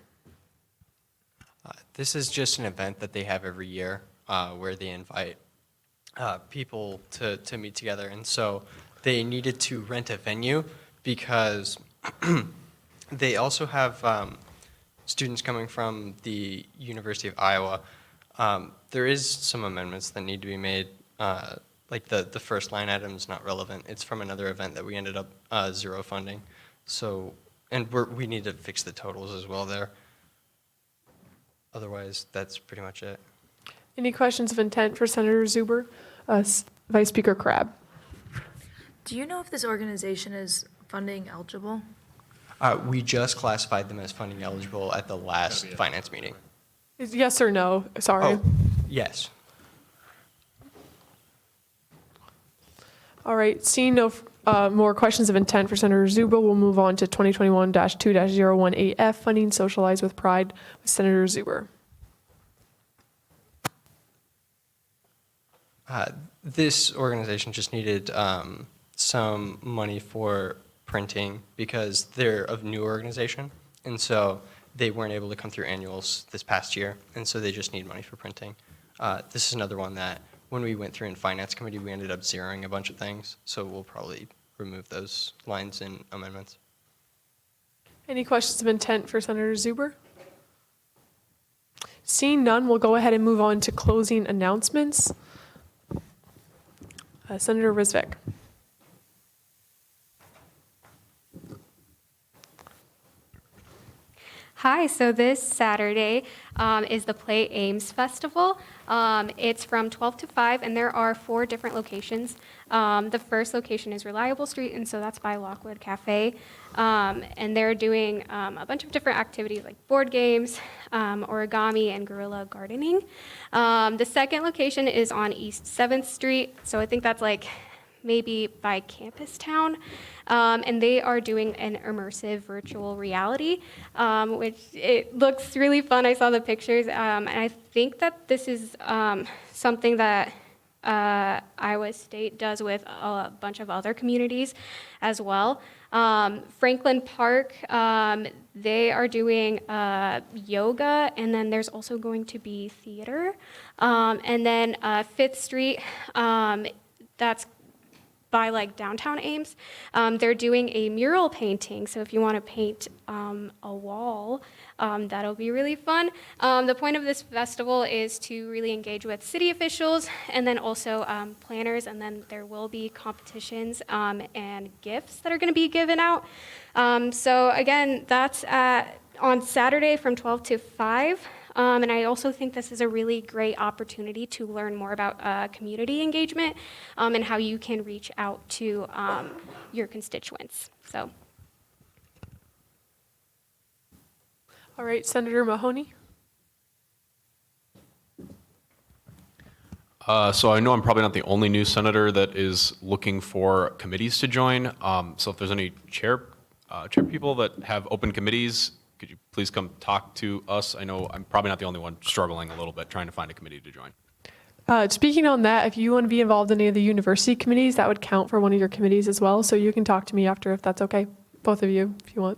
This is just an event that they have every year where they invite people to meet together. And so they needed to rent a venue because they also have students coming from the University of Iowa. There is some amendments that need to be made. Like the first line item is not relevant. It's from another event that we ended up zero funding. So, and we need to fix the totals as well there. Otherwise, that's pretty much it. Any questions of intent for Senator Zuber? Vice Speaker Crabb. Do you know if this organization is funding eligible? We just classified them as funding eligible at the last finance meeting. Yes or no? Sorry. Oh, yes. All right, seeing no more questions of intent for Senator Zuber, we'll move on to 2021-2-018F, funding Socialize with Pride with Senator Zuber. This organization just needed some money for printing because they're a new organization, and so they weren't able to come through annuals this past year, and so they just need money for printing. This is another one that when we went through in Finance Committee, we ended up zeroing a bunch of things, so we'll probably remove those lines in amendments. Any questions of intent for Senator Zuber? Seeing none, we'll go ahead and move on to closing announcements. Senator Rizvik. Hi, so this Saturday is the Play Ames Festival. It's from 12 to 5, and there are 4 different locations. The first location is Reliable Street, and so that's by Lockwood Cafe. And they're doing a bunch of different activities like board games, origami, and guerrilla gardening. The second location is on East 7th Street, so I think that's like maybe by Campus Town. And they are doing an immersive virtual reality, which it looks really fun. I saw the pictures, and I think that this is something that Iowa State does with a bunch of other communities as well. Franklin Park, they are doing yoga, and then there's also going to be theater. And then 5th Street, that's by like downtown Ames. They're doing a mural painting, so if you want to paint a wall, that'll be really fun. The point of this festival is to really engage with city officials and then also planners, and then there will be competitions and gifts that are going to be given out. So again, that's on Saturday from 12 to 5. And I also think this is a really great opportunity to learn more about community engagement and how you can reach out to your constituents. So. All right, Senator Mahoney. So I know I'm probably not the only new senator that is looking for committees to join. So if there's any chair people that have open committees, could you please come talk to us? I know I'm probably not the only one struggling a little bit trying to find a committee to join. Speaking on that, if you want to be involved in any of the university committees, that would count for one of your committees as well. So you can talk to me after if that's okay, both of you, if you want.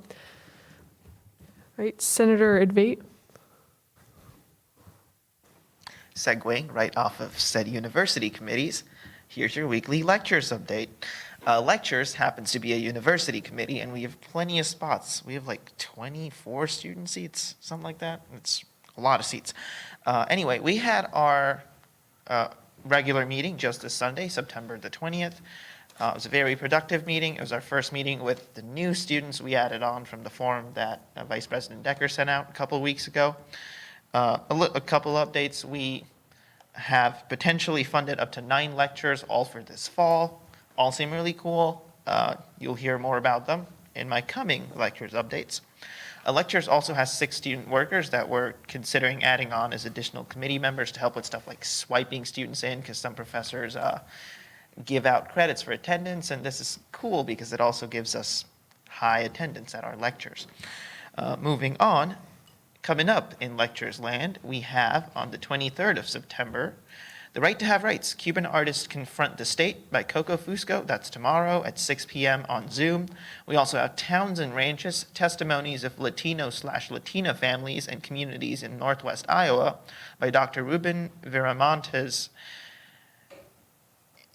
All right, Senator Advait. Segueing right off of said university committees, here's your weekly lectures update. Lectures happens to be a university committee, and we have plenty of spots. We have like 24 student seats, something like that. It's a lot of seats. Anyway, we had our regular meeting just this Sunday, September the 20th. It was a very productive meeting. It was our first meeting with the new students we added on from the form that Vice President Decker sent out a couple of weeks ago. A couple updates. We have potentially funded up to 9 lectures, all for this fall. All seem really cool. You'll hear more about them in my coming lectures updates. Lectures also has 6 student workers that we're considering adding on as additional committee members to help with stuff like swiping students in, because some professors give out credits for attendance, and this is cool because it also gives us high attendance at our lectures. Moving on, coming up in lectures land, we have on the 23rd of September, The Right to Have Rights, Cuban Artists Confront the State by Coco Fusco. That's tomorrow at 6 p.m. on Zoom. We also have Towns and Ranches, Testimonies of Latino/Latina Families and Communities in Northwest Iowa by Dr. Ruben Viramontes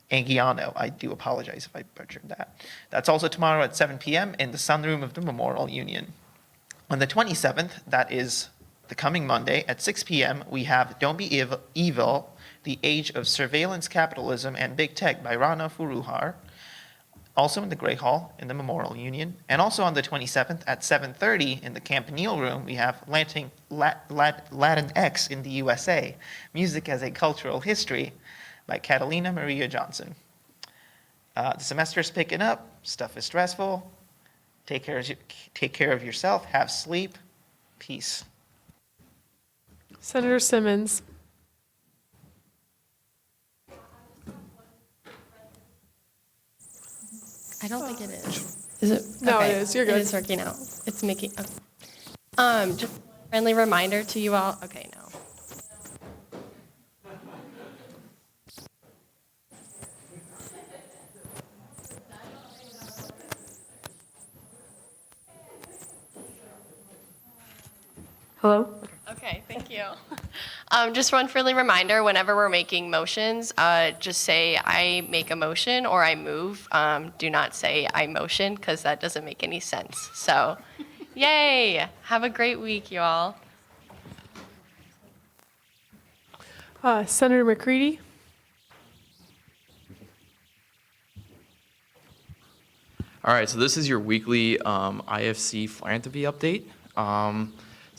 Anguiano. I do apologize if I butchered that. That's also tomorrow at 7 p.m. in the Sunroom of the Memorial Union. On the 27th, that is the coming Monday at 6 p.m., we have Don't Be Evil, The Age of Surveillance Capitalism and Big Tech by Rana Furuhar, also in the Gray Hall in the Memorial Union. And also on the 27th at 7:30 in the Campanile Room, we have Latinx in the USA, Music as a Cultural History by Catalina Maria Johnson. The semester's picking up, stuff is stressful. Take care of yourself, have sleep, peace. Senator Simmons. I don't think it is. Is it? No, Okay. it is. You're good. It is working out. It's making. Okay. Just a friendly reminder to you all. Okay, no. Hello? Okay, thank you. Just one friendly reminder, whenever we're making motions, just say I make a motion or I move. Do not say I motion, because that doesn't make any sense. So, yay! Have a great week, you all. Senator McCready. All right, so this is your weekly IFC philanthropy update.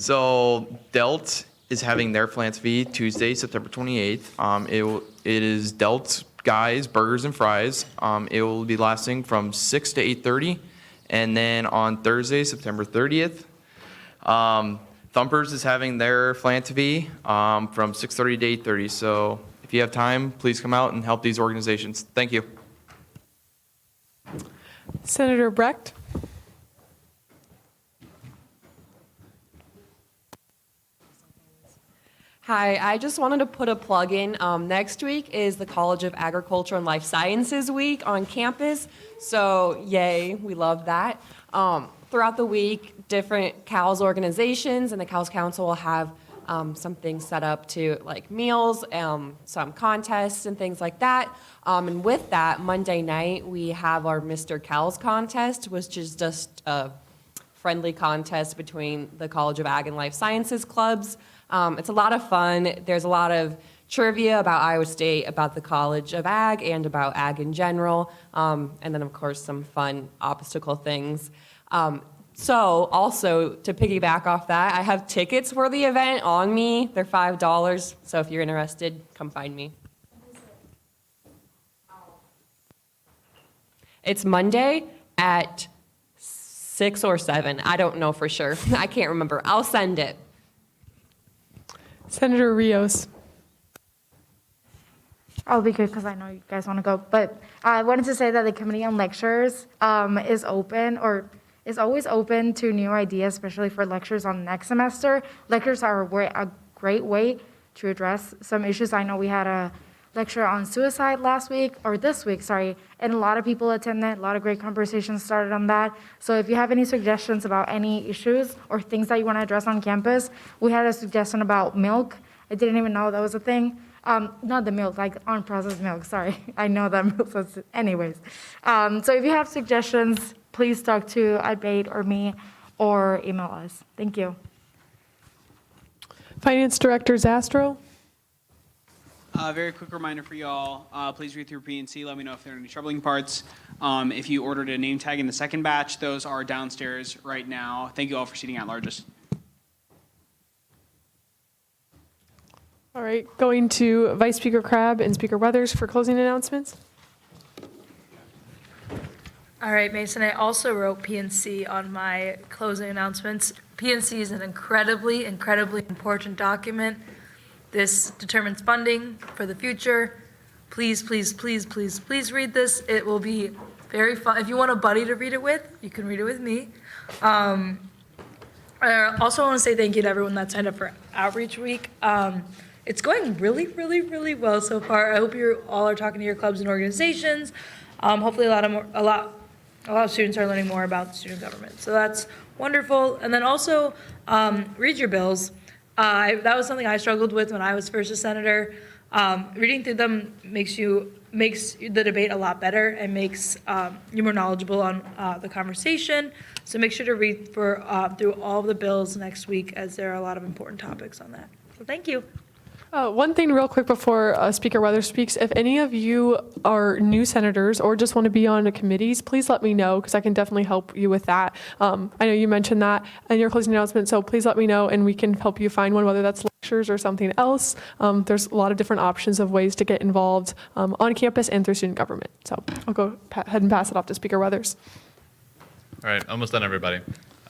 So Delt is having their philanthropy Tuesday, September 28th. It is Delt Guys Burgers and Fries. It will be lasting from 6 to 8:30, and then on Thursday, September 30th, Thumpers is having their philanthropy from 6:30 to 8:30. So if you have time, please come out and help these organizations. Thank you. Senator Brecht. Hi, I just wanted to put a plug in. Next week is the College of Agriculture and Life Sciences Week on campus. So yay, we love that. Throughout the week, different CALS organizations and the CALS Council will have some things set up to like meals, some contests and things like that. And with that, Monday night, we have our Mr. CALS contest, which is just a friendly contest between the College of Ag and Life Sciences clubs. It's a lot of fun. There's a lot of trivia about Iowa State, about the College of Ag, and about ag in general. And then, of course, some fun obstacle things. So also, to piggyback off that, I have tickets for the event on me. They're $5. So if you're interested, come find me. It's Monday at 6 or 7. I don't know for sure. I can't remember. I'll send it. Senator Rios. I'll be good because I know you guys want to go. But I wanted to say that the Committee on Lectures is open, or is always open to new ideas, especially for lectures on next semester. Lectures are a great way to address some issues. I know we had a lecture on suicide this week, and a lot of people attended. A lot of great conversations started on that. So if you have any suggestions about any issues or things that you want to address on campus, we had a suggestion about milk. I didn't even know that was a thing. Not the milk, like unprocessed milk, sorry. I know that milk was, anyways. So if you have suggestions, please talk to Abate or me or email us. Thank you. Finance Director Zastro. Very quick reminder for y'all, please read through P&C, let me know if there are any troubling parts. If you ordered a name tag in the second batch, those are downstairs right now. Thank you all for seating at largest. All right, going to Vice Speaker Crabb and Speaker Weathers for closing announcements. All right, Mason, I also wrote PNC on my closing announcements. PNC is an incredibly, incredibly important document. This determines funding for the future. Please, please, please, please, please read this. It will be very fun. If you want a buddy to read it with, you can read it with me. I also want to say thank you to everyone that signed up for Outreach Week. It's going really, really, really well so far. I hope you all are talking to your clubs and organizations. Hopefully a lot of students are learning more about student government. So that's wonderful. And then also, read your bills. That was something I struggled with when I was first a senator. Reading through them makes the debate a lot better and makes you more knowledgeable on the conversation. So make sure to read through all of the bills next week, as there are a lot of important topics on that. So thank you. One thing real quick before Speaker Weathers speaks, if any of you are new senators or just want to be on the committees, please let me know because I can definitely help you with that. I know you mentioned that in your closing announcement, so please let me know and we can help you find one, whether that's lectures or something else. There's a lot of different options of ways to get involved on campus and through student government. So I'll go ahead and pass it off to Speaker Weathers. All right, almost done, everybody.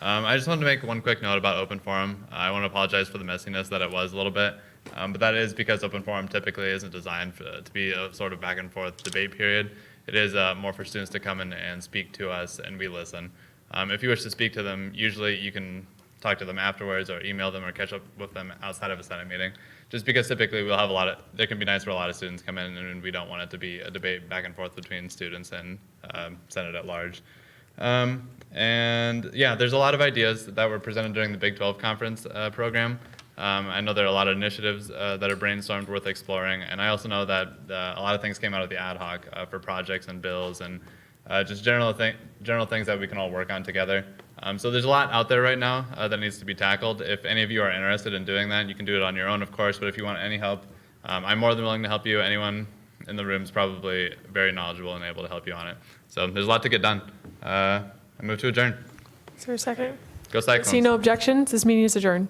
I just wanted to make one quick note about open forum. I want to apologize for the messiness that it was a little bit. But that is because open forum typically isn't designed to be a sort of back and forth debate period. It is more for students to come in and speak to us and we listen. If you wish to speak to them, usually you can talk to them afterwards or email them or catch up with them outside of a Senate meeting. Just because typically we'll have there can be nights where a lot of students come in and we don't want it to be a debate back and forth between students and Senate at large. And yeah, there's a lot of ideas that were presented during the Big 12 conference program. I know there are a lot of initiatives that are brainstormed worth exploring, and I also know that a lot of things came out of the ad hoc for projects and bills and just general things that we can all work on together. So there's a lot out there right now that needs to be tackled. If any of you are interested in doing that, you can do it on your own, of course, but if you want any help, I'm more than willing to help you. Anyone in the room is probably very knowledgeable and able to help you on it. So there's a lot to get done. I move to adjourn. Is there a second? Go Cyclones. See no objections, this meeting is adjourned.